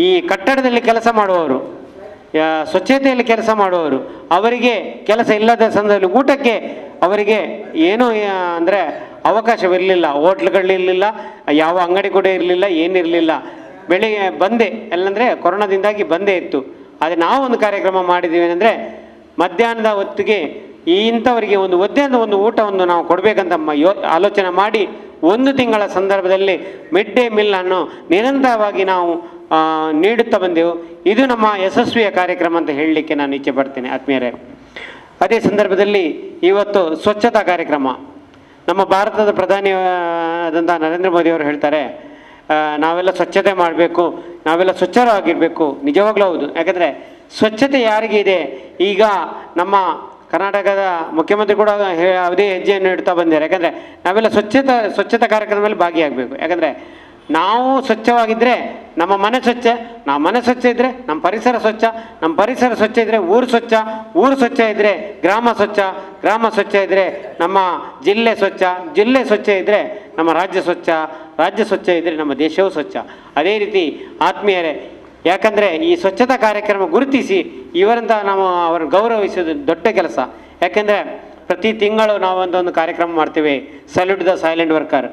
ಈ ಕಟ್ಟಡದಲ್ಲಿ ಕೆಲಸ ಮಾಡುವವರು, ಸ್ವಚ್ಛತೆಯಲ್ಲಿ ಕೆಲಸ ಮಾಡುವವರು, ಅವರಿಗೆ ಕೆಲಸ ಇಲ್ಲದ ಸಂದರ್ಭದಲ್ಲಿ ಊಟಕ್ಕೆ ಅವರಿಗೆ ಏನೂ ಅಂದರೆ ಅವಕಾಶವಿರಲಿಲ್ಲ. ಹೋಟ್ಲ್ಗಳಿರಲಿಲ್ಲ, ಯಾವ ಅಂಗಡಿ ಕೂಡ ಇರಲಿಲ್ಲ, ಏನಿರಲಿಲ್ಲ. ಬೆಳಿಗ್ಗೆ ಬಂದೆ ಎಲ್ಲಂದರೆ ಕೊರೋನಾದಿಂದಾಗಿ ಬಂದೇ ಇತ್ತು. ಆದರೆ ನಾವೊಂದು ಕಾರ್ಯಕ್ರಮ ಮಾಡಿದ್ದೀವಿ ಅಂದರೆ ಮಧ್ಯಾಹ್ನದ ಹೊತ್ತಿಗೆ ಇಂಥವರಿಗೆ ಒಂದು ಊಟವನ್ನು ನಾವು ಕೊಡಬೇಕಂತ ಆಲೋಚನೆ ಮಾಡಿ 1 ತಿಂಗಳ ಸಂದರ್ಭದಲ್ಲಿ ಮಿಡ್ ಡೇ ಮೀಲ್ ಅನ್ನು ನಿರಂತರವಾಗಿ ನಾವು ನೀಡುತ್ತಾ ಬಂದೆವು. ಇದು ನಮ್ಮ ಯಶಸ್ವಿಯ ಕಾರ್ಯಕ್ರಮ ಅಂತ ಹೇಳಲಿಕ್ಕೆ ನಾನು ಇಚ್ಛೆ ಪಡ್ತೇನೆ ಆತ್ಮೀಯರೇ. ಅದೇ ಸಂದರ್ಭದಲ್ಲಿ ಇವತ್ತು ಸ್ವಚ್ಛತಾ ಕಾರ್ಯಕ್ರಮ, ನಮ್ಮ ಭಾರತದ ಪ್ರಧಾನಿ ಆದಂಥ ನರೇಂದ್ರ ಮೋದಿ ಅವರು ಹೇಳ್ತಾರೆ, ನಾವೆಲ್ಲ ಸ್ವಚ್ಛತೆ ಮಾಡಬೇಕು, ನಾವೆಲ್ಲ ಸ್ವಚ್ಛರಾಗಿರಬೇಕು. ನಿಜವಾಗ್ಲೂ ಹೌದು. ಯಾಕಂದರೆ ಸ್ವಚ್ಛತೆ ಯಾರಿಗೆ ಇದೆ, ಈಗ ನಮ್ಮ ಕರ್ನಾಟಕದ ಮುಖ್ಯಮಂತ್ರಿ ಕೂಡ ಅದೇ ಹೆಜ್ಜೆಯನ್ನು ಇಡ್ತಾ ಬಂದಿದ್ದಾರೆ. ಯಾಕಂದರೆ ನಾವೆಲ್ಲ ಸ್ವಚ್ಛತಾ ಕಾರ್ಯಕ್ರಮದಲ್ಲಿ ಭಾಗಿಯಾಗಬೇಕು. ಯಾಕಂದರೆ ನಾವು ಸ್ವಚ್ಛವಾಗಿದ್ದರೆ ನಮ್ಮ ಮನೆ ಸ್ವಚ್ಛ, ನಾವು ಮನೆ ಸ್ವಚ್ಛ ಇದ್ದರೆ ನಮ್ಮ ಪರಿಸರ ಸ್ವಚ್ಛ, ನಮ್ಮ ಪರಿಸರ ಸ್ವಚ್ಛ ಇದ್ದರೆ ಊರು ಸ್ವಚ್ಛ, ಊರು ಸ್ವಚ್ಛ ಇದ್ದರೆ ಗ್ರಾಮ ಸ್ವಚ್ಛ, ಗ್ರಾಮ ಸ್ವಚ್ಛ ಇದ್ದರೆ ನಮ್ಮ ಜಿಲ್ಲೆ ಸ್ವಚ್ಛ, ಜಿಲ್ಲೆ ಸ್ವಚ್ಛ ಇದ್ದರೆ ನಮ್ಮ ರಾಜ್ಯ ಸ್ವಚ್ಛ, ರಾಜ್ಯ ಸ್ವಚ್ಛ ಇದ್ದರೆ ನಮ್ಮ ದೇಶವೂ ಸ್ವಚ್ಛ. ಅದೇ ರೀತಿ ಆತ್ಮೀಯರೇ, ಯಾಕಂದರೆ ಈ ಸ್ವಚ್ಛತಾ ಕಾರ್ಯಕ್ರಮ ಗುರುತಿಸಿ ಇವರಂತ ನಾವು ಅವರನ್ನು ಗೌರವಿಸೋದು ದೊಡ್ಡ ಕೆಲಸ. ಯಾಕೆಂದರೆ ಪ್ರತಿ ತಿಂಗಳು ನಾವು ಒಂದೊಂದು ಕಾರ್ಯಕ್ರಮ ಮಾಡ್ತೀವಿ. Salute the silent worker.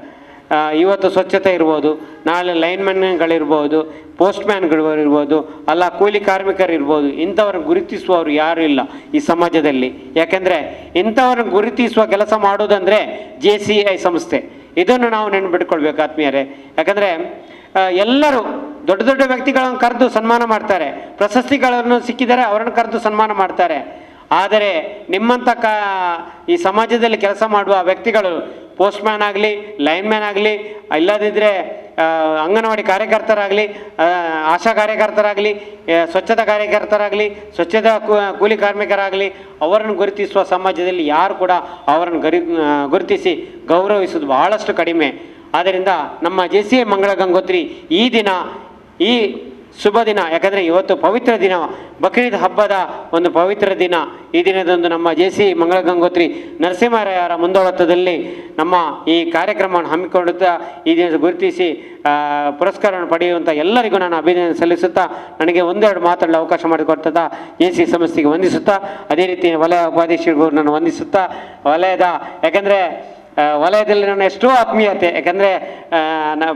ಇವತ್ತು ಸ್ವಚ್ಛತೆ ಇರ್ಬೋದು, ನಾಳೆ ಲೈನ್ಮನ್ಗಳಿರ್ಬೋದು, ಪೋಸ್ಟ್ಮ್ಯಾನ್ಗಳು ಇರ್ಬೋದು, ಅಲ್ಲ ಕೂಲಿ ಕಾರ್ಮಿಕರು ಇರ್ಬೋದು. ಇಂಥವ್ರನ್ನ ಗುರುತಿಸುವವರು ಯಾರೂ ಇಲ್ಲ ಈ ಸಮಾಜದಲ್ಲಿ. ಯಾಕೆಂದರೆ ಇಂಥವ್ರನ್ನ ಗುರುತಿಸುವ ಕೆಲಸ ಮಾಡೋದಂದರೆ JCI ಸಂಸ್ಥೆ. ಇದನ್ನು ನಾವು ನೆನ್ಪಿಟ್ಕೊಳ್ಬೇಕು ಆತ್ಮೀಯರೇ. ಯಾಕಂದರೆ ಎಲ್ಲರೂ ದೊಡ್ಡ ದೊಡ್ಡ ವ್ಯಕ್ತಿಗಳನ್ನು ಕರೆದು ಸನ್ಮಾನ ಮಾಡ್ತಾರೆ, ಪ್ರಶಸ್ತಿಗಳನ್ನು ಸಿಕ್ಕಿದರೆ ಅವರನ್ನು ಕರೆದು ಸನ್ಮಾನ ಮಾಡ್ತಾರೆ. ಆದರೆ ನಿಮ್ಮಂಥ ಈ ಸಮಾಜದಲ್ಲಿ ಕೆಲಸ ಮಾಡುವ ವ್ಯಕ್ತಿಗಳು, ಪೋಸ್ಟ್ಮ್ಯಾನ್ ಆಗಲಿ, ಲೈನ್ಮ್ಯಾನ್ ಆಗಲಿ, ಇಲ್ಲದಿದ್ದರೆ ಅಂಗನವಾಡಿ ಕಾರ್ಯಕರ್ತರಾಗಲಿ, ಆಶಾ ಕಾರ್ಯಕರ್ತರಾಗಲಿ, ಸ್ವಚ್ಛತಾ ಕಾರ್ಯಕರ್ತರಾಗಲಿ, ಸ್ವಚ್ಛತಾ ಕೂಲಿ ಕಾರ್ಮಿಕರಾಗಲಿ, ಅವರನ್ನು ಗುರುತಿಸುವ ಸಮಾಜದಲ್ಲಿ ಯಾರು ಕೂಡ ಅವರನ್ನು ಗುರುತಿಸಿ ಗೌರವಿಸುವುದು ಬಹಳಷ್ಟು ಕಡಿಮೆ. ಆದ್ದರಿಂದ ನಮ್ಮ JCI ಮಂಗಳ ಗಂಗೋತ್ರಿ ಈ ದಿನ, ಈ ಶುಭ ದಿನ, ಯಾಕಂದರೆ ಇವತ್ತು ಪವಿತ್ರ ದಿನ, ಬಕ್ರೀದ್ ಹಬ್ಬದ ಒಂದು ಪವಿತ್ರ ದಿನ. ಈ ದಿನದಂದು ನಮ್ಮ JCI ಮಂಗಳ ಗಂಗೋತ್ರಿ ನರಸಿಂಹರಾಯರ ಮುಂದಾಳತ್ವದಲ್ಲಿ ನಮ್ಮ ಈ ಕಾರ್ಯಕ್ರಮವನ್ನು ಹಮ್ಮಿಕೊಳ್ಳುತ್ತಾ ಈ ದಿನ ಗುರುತಿಸಿ ಪುರಸ್ಕಾರವನ್ನು ಪಡೆಯುವಂಥ ಎಲ್ಲರಿಗೂ ನಾನು ಅಭಿನಂದನೆ ಸಲ್ಲಿಸುತ್ತಾ, ನನಗೆ ಒಂದೆರಡು ಮಾತಾಡಲು ಅವಕಾಶ ಮಾಡಿಕೊಡ್ತದ JCI ಸಂಸ್ಥೆಗೆ ವಂದಿಸುತ್ತಾ, ಅದೇ ರೀತಿ ವಲಯ ಉಪಾಧ್ಯಕ್ಷರಿಗೂ ನಾನು ವಂದಿಸುತ್ತಾ, ವಲಯದ, ಯಾಕಂದರೆ ವಲಯದಲ್ಲಿ ನಾನು ಎಷ್ಟೋ ಆತ್ಮೀಯತೆ, ಯಾಕಂದರೆ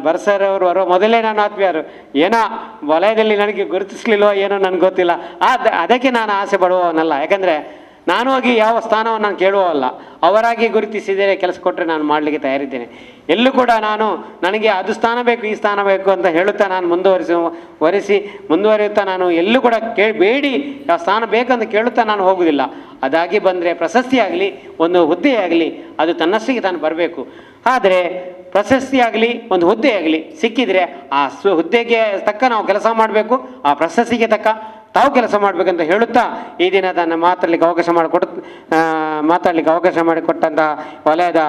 ಬರ್ಸರ್ ಅವರು ಬರೋ ಮೊದಲೇ ನಾನು ಆತ್ಮೀಯರು. ಏನೋ ವಲಯದಲ್ಲಿ ನನಗೆ ಗುರುತಿಸ್ಲಿಲ್ವೋ ಏನೋ ನನಗೆ ಗೊತ್ತಿಲ್ಲ. ಅದಕ್ಕೆ ನಾನು ಆಸೆ ಪಡುವವನಲ್ಲ. ಯಾಕಂದರೆ ನಾನು ಹೋಗಿ ಯಾವ ಸ್ಥಾನವನ್ನು ನಾನು ಕೇಳುವಲ್ಲ, ಅವರಾಗಿ ಗುರುತಿಸಿದರೆ ಕೆಲಸ ಕೊಟ್ಟರೆ ನಾನು ಮಾಡಲಿಕ್ಕೆ ತಯಾರಿದ್ದೇನೆ. ಎಲ್ಲೂ ಕೂಡ ನಾನು ನನಗೆ ಅದು ಸ್ಥಾನ ಬೇಕು, ಈ ಸ್ಥಾನ ಬೇಕು ಅಂತ ಹೇಳುತ್ತಾ ನಾನು ಮುಂದುವರಿಯುತ್ತಾ ನಾನು ಎಲ್ಲೂ ಕೂಡ ಬೇಡಿ ಯಾವ ಸ್ಥಾನ ಬೇಕಂತ ಕೇಳುತ್ತಾ ನಾನು ಹೋಗುವುದಿಲ್ಲ. ಅದಾಗಿ ಬಂದರೆ ಪ್ರಶಸ್ತಿ ಆಗಲಿ, ಒಂದು ಹುದ್ದೆ ಆಗಲಿ, ಅದು ತನ್ನಷ್ಟಿಗೆ ತಾನು ಬರಬೇಕು. ಆದರೆ ಪ್ರಶಸ್ತಿ ಆಗಲಿ, ಒಂದು ಹುದ್ದೆ ಆಗಲಿ ಸಿಕ್ಕಿದರೆ ಆ ಹುದ್ದೆಗೆ ತಕ್ಕ ನಾವು ಕೆಲಸ ಮಾಡಬೇಕು, ಆ ಪ್ರಶಸ್ತಿಗೆ ತಕ್ಕ ತಾವು ಕೆಲಸ ಮಾಡಬೇಕಂತ ಹೇಳುತ್ತಾ ಈ ದಿನ ನನ್ನ ಮಾತಾಡಲಿಕ್ಕೆ ಅವಕಾಶ ಮಾಡಿಕೊಟ್ಟಂತಹ ವಲಯದ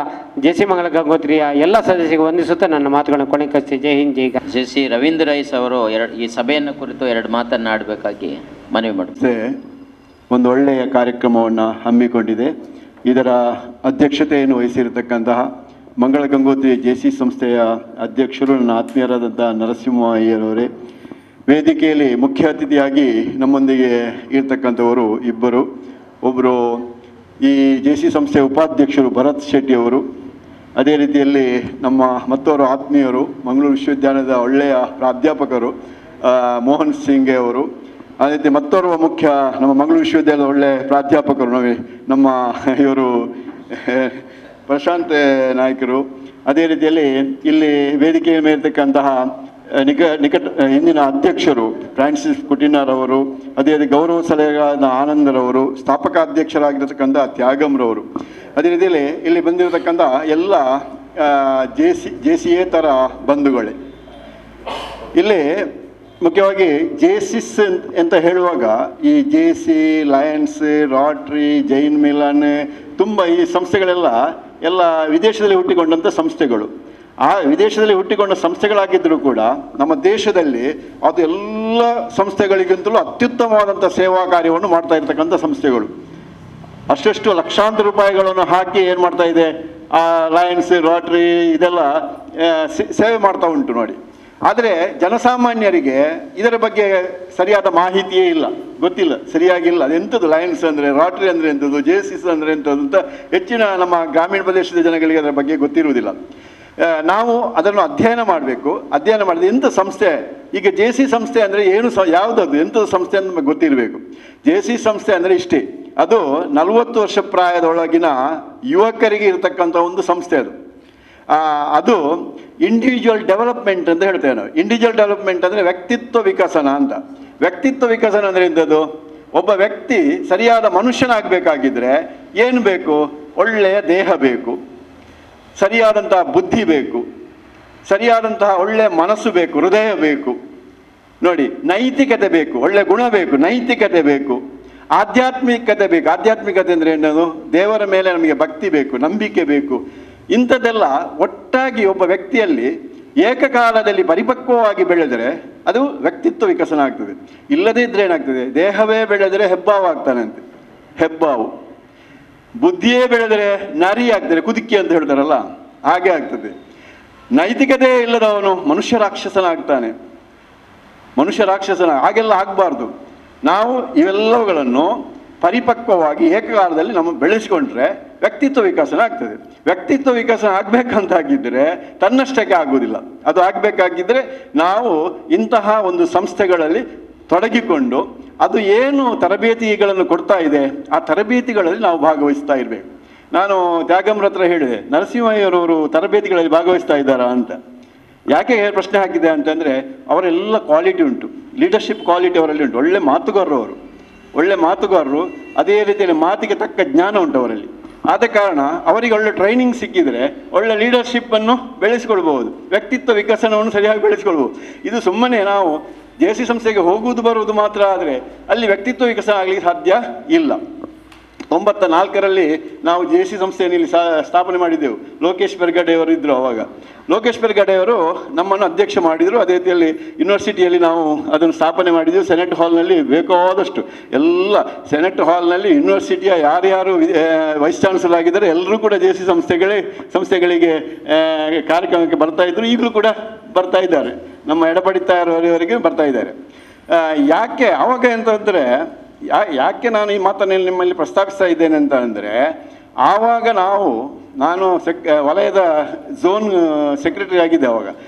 JCI ಮಂಗಳ ಗಂಗೋತ್ರಿಯ ಎಲ್ಲ ಸದಸ್ಯರಿಗೆ ವಂದಿಸುತ್ತಾ ನನ್ನ ಮಾತುಗಳನ್ನು ಕೊನೆಗೊಳಿಸಿ. ಜೈ ಹಿಂದ್, ಜೈ ಗಾ. JC ರವೀಂದ್ರ ರೈಸ್ ಅವರು ಈ ಸಭೆಯನ್ನು ಕುರಿತು ಎರಡು ಮಾತನ್ನಾಡಬೇಕಾಗಿ ಮನವಿ ಮಾಡುತ್ತೆ. ಒಂದು ಒಳ್ಳೆಯ ಕಾರ್ಯಕ್ರಮವನ್ನು ಹಮ್ಮಿಕೊಂಡಿದೆ. ಇದರ ಅಧ್ಯಕ್ಷತೆಯನ್ನು ವಹಿಸಿರತಕ್ಕಂತಹ ಮಂಗಳ ಗಂಗೋತ್ರಿ JCI ಸಂಸ್ಥೆಯ ಅಧ್ಯಕ್ಷರು ನನ್ನ ಆತ್ಮೀಯರಾದಂಥ ನರಸಿಂಹಯ್ಯರವರೇ, ವೇದಿಕೆಯಲ್ಲಿ ಮುಖ್ಯ ಅತಿಥಿಯಾಗಿ ನಮ್ಮೊಂದಿಗೆ ಇರ್ತಕ್ಕಂಥವರು ಇಬ್ಬರು. ಒಬ್ಬರು ಈ JCI ಸಂಸ್ಥೆಯ ಉಪಾಧ್ಯಕ್ಷರು ಭರತ್ ಶೆಟ್ಟಿ ಅವರು, ಅದೇ ರೀತಿಯಲ್ಲಿ ನಮ್ಮ ಮತ್ತವರು ಆತ್ಮೀಯರು ಮಂಗಳೂರು ವಿಶ್ವವಿದ್ಯಾಲಯದ ಒಳ್ಳೆಯ ಪ್ರಾಧ್ಯಾಪಕರು ಮೋಹನ್ ಸಿಂಗೆ ಅವರು, ಅದೇ ರೀತಿ ಮತ್ತೋರ್ವ ಮುಖ್ಯ ನಮ್ಮ ಮಂಗಳೂರು ವಿಶ್ವವಿದ್ಯಾಲಯದ ಒಳ್ಳೆಯ ಪ್ರಾಧ್ಯಾಪಕರು ನಮ್ಮ ಇವರು ಪ್ರಶಾಂತ್ ನಾಯ್ಕರು, ಅದೇ ರೀತಿಯಲ್ಲಿ ಇಲ್ಲಿ ವೇದಿಕೆಯ ಮೇಲಿರ್ತಕ್ಕಂತಹ ಹಿಂದಿನ ಅಧ್ಯಕ್ಷರು ಫ್ರಾನ್ಸಿಸ್ ಕುಟಿನಾರ್ ಅವರು, ಅದೇ ರೀತಿ ಗೌರವ ಸಲಹೆಗಾರ ಆನಂದರವರು, ಸ್ಥಾಪಕ ಅಧ್ಯಕ್ಷರಾಗಿರತಕ್ಕಂಥ ತ್ಯಾಗಂರವರು, ಅದೇ ರೀತಿಯಲ್ಲಿ ಇಲ್ಲಿ ಬಂದಿರತಕ್ಕಂಥ ಎಲ್ಲ JCI ಥರ ಬಂಧುಗಳೇ. ಇಲ್ಲಿ ಮುಖ್ಯವಾಗಿ JCIS ಅಂತ ಹೇಳುವಾಗ ಈ JC, Lions, Rothery, Jain Milan, ತುಂಬ ಈ ಸಂಸ್ಥೆಗಳೆಲ್ಲ ವಿದೇಶದಲ್ಲಿ ಹುಟ್ಟಿಕೊಂಡಂಥ ಸಂಸ್ಥೆಗಳು. ಆ ವಿದೇಶದಲ್ಲಿ ಹುಟ್ಟಿಕೊಂಡ ಸಂಸ್ಥೆಗಳಾಗಿದ್ದರೂ ಕೂಡ ನಮ್ಮ ದೇಶದಲ್ಲಿ ಅದು ಎಲ್ಲ ಸಂಸ್ಥೆಗಳಿಗಿಂತಲೂ ಅತ್ಯುತ್ತಮವಾದಂಥ ಸೇವಾ ಕಾರ್ಯವನ್ನು ಮಾಡ್ತಾ ಇರ್ತಕ್ಕಂಥ ಸಂಸ್ಥೆಗಳು. ಅಷ್ಟು ಲಕ್ಷಾಂತರ ರೂಪಾಯಿಗಳನ್ನು ಹಾಕಿ ಏನು ಮಾಡ್ತಾ ಇದೆ ಆ ಲಯನ್ಸ್, ರಾಟ್ರಿ ಇದೆಲ್ಲ ಸೇವೆ ಮಾಡ್ತಾ ಉಂಟು ನೋಡಿ. ಆದರೆ ಜನಸಾಮಾನ್ಯರಿಗೆ ಇದರ ಬಗ್ಗೆ ಸರಿಯಾದ ಮಾಹಿತಿಯೇ ಇಲ್ಲ, ಗೊತ್ತಿಲ್ಲ, ಸರಿಯಾಗಿಲ್ಲ. ಅದೆಂಥದ್ದು ಲಯನ್ಸ್ ಅಂದರೆ, ರಾಟ್ರಿ ಅಂದರೆ ಎಂಥದ್ದು, JCIS ಅಂದರೆ ಎಂಥದ್ದು ಅಂತ ಹೆಚ್ಚಿನ ನಮ್ಮ ಗ್ರಾಮೀಣ ಪ್ರದೇಶದ ಜನಗಳಿಗೆ ಅದರ ಬಗ್ಗೆ ಗೊತ್ತಿರುವುದಿಲ್ಲ. ನಾವು ಅದನ್ನು ಅಧ್ಯಯನ ಮಾಡಬೇಕು. ಅಧ್ಯಯನ ಮಾಡಿದ ಎಂಥ ಸಂಸ್ಥೆ, ಈಗ JCI ಸಂಸ್ಥೆ ಅಂದರೆ ಏನು, ಯಾವುದದು ಎಂಥದ್ದು ಸಂಸ್ಥೆ ಅಂತ ನಮಗೆ ಗೊತ್ತಿರಬೇಕು. JCI ಸಂಸ್ಥೆ ಅಂದರೆ ಇಷ್ಟೇ, ಅದು 40 ವರ್ಷ ಪ್ರಾಯದೊಳಗಿನ ಯುವಕರಿಗೆ ಇರತಕ್ಕಂಥ ಒಂದು ಸಂಸ್ಥೆ. ಅದು ಇಂಡಿವಿಜುವಲ್ ಡೆವಲಪ್ಮೆಂಟ್ ಅಂತ ಹೇಳ್ತೇವೆ ನಾವು. ಇಂಡಿವಿಜುವಲ್ ಡೆವಲಪ್ಮೆಂಟ್ ಅಂದರೆ ವ್ಯಕ್ತಿತ್ವ ವಿಕಸನ ಅಂತ. ವ್ಯಕ್ತಿತ್ವ ವಿಕಸನ ಅಂದರೆ ಎಂಥದ್ದು? ಒಬ್ಬ ವ್ಯಕ್ತಿ ಸರಿಯಾದ ಮನುಷ್ಯನಾಗಬೇಕಾಗಿದ್ದರೆ ಏನು ಬೇಕು? ಒಳ್ಳೆಯ ದೇಹ ಬೇಕು, ಸರಿಯಾದಂತಹ ಬುದ್ಧಿ ಬೇಕು, ಸರಿಯಾದಂತಹ ಒಳ್ಳೆಯ ಮನಸ್ಸು ಬೇಕು, ಹೃದಯ ಬೇಕು, ನೋಡಿ, ನೈತಿಕತೆ ಬೇಕು, ಒಳ್ಳೆ ಗುಣ ಬೇಕು, ನೈತಿಕತೆ ಬೇಕು, ಆಧ್ಯಾತ್ಮಿಕತೆ ಬೇಕು. ಆಧ್ಯಾತ್ಮಿಕತೆ ಅಂದರೆ ಏನದು? ದೇವರ ಮೇಲೆ ನಮಗೆ ಭಕ್ತಿ ಬೇಕು, ನಂಬಿಕೆ ಬೇಕು. ಇಂಥದ್ದೆಲ್ಲ ಒಟ್ಟಾಗಿ ಒಬ್ಬ ವ್ಯಕ್ತಿಯಲ್ಲಿ ಏಕಕಾಲದಲ್ಲಿ ಪರಿಪಕ್ವವಾಗಿ ಬೆಳೆದರೆ ಅದು ವ್ಯಕ್ತಿತ್ವ ವಿಕಸನ ಆಗ್ತದೆ. ಇಲ್ಲದೇ ಇದ್ರೆ ಏನಾಗ್ತದೆ? ದೇಹವೇ ಬೆಳೆದರೆ ಹೆಬ್ಬಾವು ಆಗ್ತಾನಂತೆ, ಹೆಬ್ಬಾವು. ಬುದ್ಧಿಯೇ ಬೆಳೆದರೆ ನರಿ ಆಗ್ತದೆ, ಕುದುಕಿ ಅಂತ ಹೇಳ್ತಾರಲ್ಲ, ಹಾಗೆ ಆಗ್ತದೆ. ನೈತಿಕತೆ ಇಲ್ಲದವನು ಮನುಷ್ಯ ರಾಕ್ಷಸನಾಗ್ತಾನೆ, ಮನುಷ್ಯ ರಾಕ್ಷಸನ. ಹಾಗೆಲ್ಲ ಆಗಬಾರ್ದು. ನಾವು ಇವೆಲ್ಲವುಗಳನ್ನು ಪರಿಪಕ್ವವಾಗಿ ಏಕಕಾಲದಲ್ಲಿ ನಮ್ಮ ಬೆಳೆಸಿಕೊಂಡ್ರೆ ವ್ಯಕ್ತಿತ್ವ ವಿಕಸನ ಆಗ್ತದೆ. ವ್ಯಕ್ತಿತ್ವ ವಿಕಸನ ಆಗಬೇಕಂತಾಗಿದ್ದರೆ ತನ್ನಷ್ಟಕ್ಕೆ ಆಗುವುದಿಲ್ಲ. ಅದು ಆಗಬೇಕಾಗಿದ್ದರೆ ನಾವು ಇಂತಹ ಒಂದು ಸಂಸ್ಥೆಗಳಲ್ಲಿ ತೊಡಗಿಕೊಂಡು ಅದು ಏನು ತರಬೇತಿಗಳನ್ನು ಕೊಡ್ತಾ ಇದೆ ಆ ತರಬೇತಿಗಳಲ್ಲಿ ನಾವು ಭಾಗವಹಿಸ್ತಾ ಇರಬೇಕು. ನಾನು ತ್ಯಾಗಮ್ರ ಹತ್ರ ಹೇಳಿದೆ, ನರಸಿಂಹಯ್ಯರವರು ತರಬೇತಿಗಳಲ್ಲಿ ಭಾಗವಹಿಸ್ತಾ ಇದ್ದಾರಾ ಅಂತ. ಯಾಕೆ ಪ್ರಶ್ನೆ ಹಾಕಿದೆ ಅಂತಂದರೆ, ಅವರೆಲ್ಲ ಕ್ವಾಲಿಟಿ ಉಂಟು, ಲೀಡರ್ಶಿಪ್ ಕ್ವಾಲಿಟಿ ಅವರಲ್ಲಿ ಉಂಟು. ಒಳ್ಳೆ ಮಾತುಗಾರರು ಅವರು, ಒಳ್ಳೆ ಮಾತುಗಾರರು. ಅದೇ ರೀತಿಯಲ್ಲಿ ಮಾತಿಗೆ ತಕ್ಕ ಜ್ಞಾನ ಉಂಟು ಅವರಲ್ಲಿ. ಆದ ಕಾರಣ ಅವರಿಗೆ ಒಳ್ಳೆ ಟ್ರೈನಿಂಗ್ ಸಿಕ್ಕಿದರೆ ಒಳ್ಳೆ ಲೀಡರ್ಶಿಪ್ಪನ್ನು ಬೆಳೆಸಿಕೊಳ್ಬಹುದು, ವ್ಯಕ್ತಿತ್ವ ವಿಕಸನವನ್ನು ಸರಿಯಾಗಿ ಬೆಳೆಸಿಕೊಳ್ಬಹುದು. ಇದು ಸುಮ್ಮನೆ ನಾವು JC ಸಂಸ್ಥೆಗೆ ಹೋಗುವುದು ಬರುವುದು ಮಾತ್ರ ಆದರೆ ಅಲ್ಲಿ ವ್ಯಕ್ತಿತ್ವ ವಿಕಸನ ಆಗಲಿಕ್ಕೆ ಸಾಧ್ಯ ಇಲ್ಲ. 94ರಲ್ಲಿ ನಾವು JC ಸಂಸ್ಥೆಯನ್ನು ಇಲ್ಲಿ ಸ್ಥಾಪನೆ ಮಾಡಿದ್ದೆವು. ಲೋಕೇಶ್ ಬೆರ್ಗಡೆಯವರು ಇದ್ದರು ಆವಾಗ. ಲೋಕೇಶ್ ಬೆರ್ಗಡೆಯವರು ನಮ್ಮನ್ನು ಅಧ್ಯಕ್ಷ ಮಾಡಿದರು. ಅದೇ ರೀತಿಯಲ್ಲಿ ಯೂನಿವರ್ಸಿಟಿಯಲ್ಲಿ ನಾವು ಅದನ್ನು ಸ್ಥಾಪನೆ ಮಾಡಿದ್ದೆವು. ಸೆನೆಟ್ ಹಾಲ್ನಲ್ಲಿ ಬೇಕಾದಷ್ಟು ಎಲ್ಲ ಸೆನೆಟ್ ಹಾಲ್ನಲ್ಲಿ ಯೂನಿವರ್ಸಿಟಿಯ ಯಾರ್ಯಾರು ವೈಸ್ ಚಾನ್ಸಲರ್ ಆಗಿದ್ದಾರೆ ಎಲ್ಲರೂ ಕೂಡ JC ಸಂಸ್ಥೆಗಳಿಗೆ ಕಾರ್ಯಕ್ರಮಕ್ಕೆ ಬರ್ತಾ ಇದ್ದರು. ಈಗಲೂ ಕೂಡ ಬರ್ತಾ ಇದ್ದಾರೆ, ನಮ್ಮ ಎಡಪಡಿತಾರವರೆಗೆ ಬರ್ತಾ ಇದ್ದಾರೆ. ಯಾಕೆ ಆವಾಗ ಅಂತಂದರೆ, ಯಾಕೆ ನಾನು ಈ ಮಾತನ್ನು ನಿಮ್ಮಲ್ಲಿ ಪ್ರಸ್ತಾಪಿಸ್ತಾ ಇದ್ದೇನೆ ಅಂತ ಅಂದರೆ, ಆವಾಗ ನಾನು ವಲಯದ ಝೋನ್ ಸೆಕ್ರೆಟರಿ ಆಗಿದ್ದೆ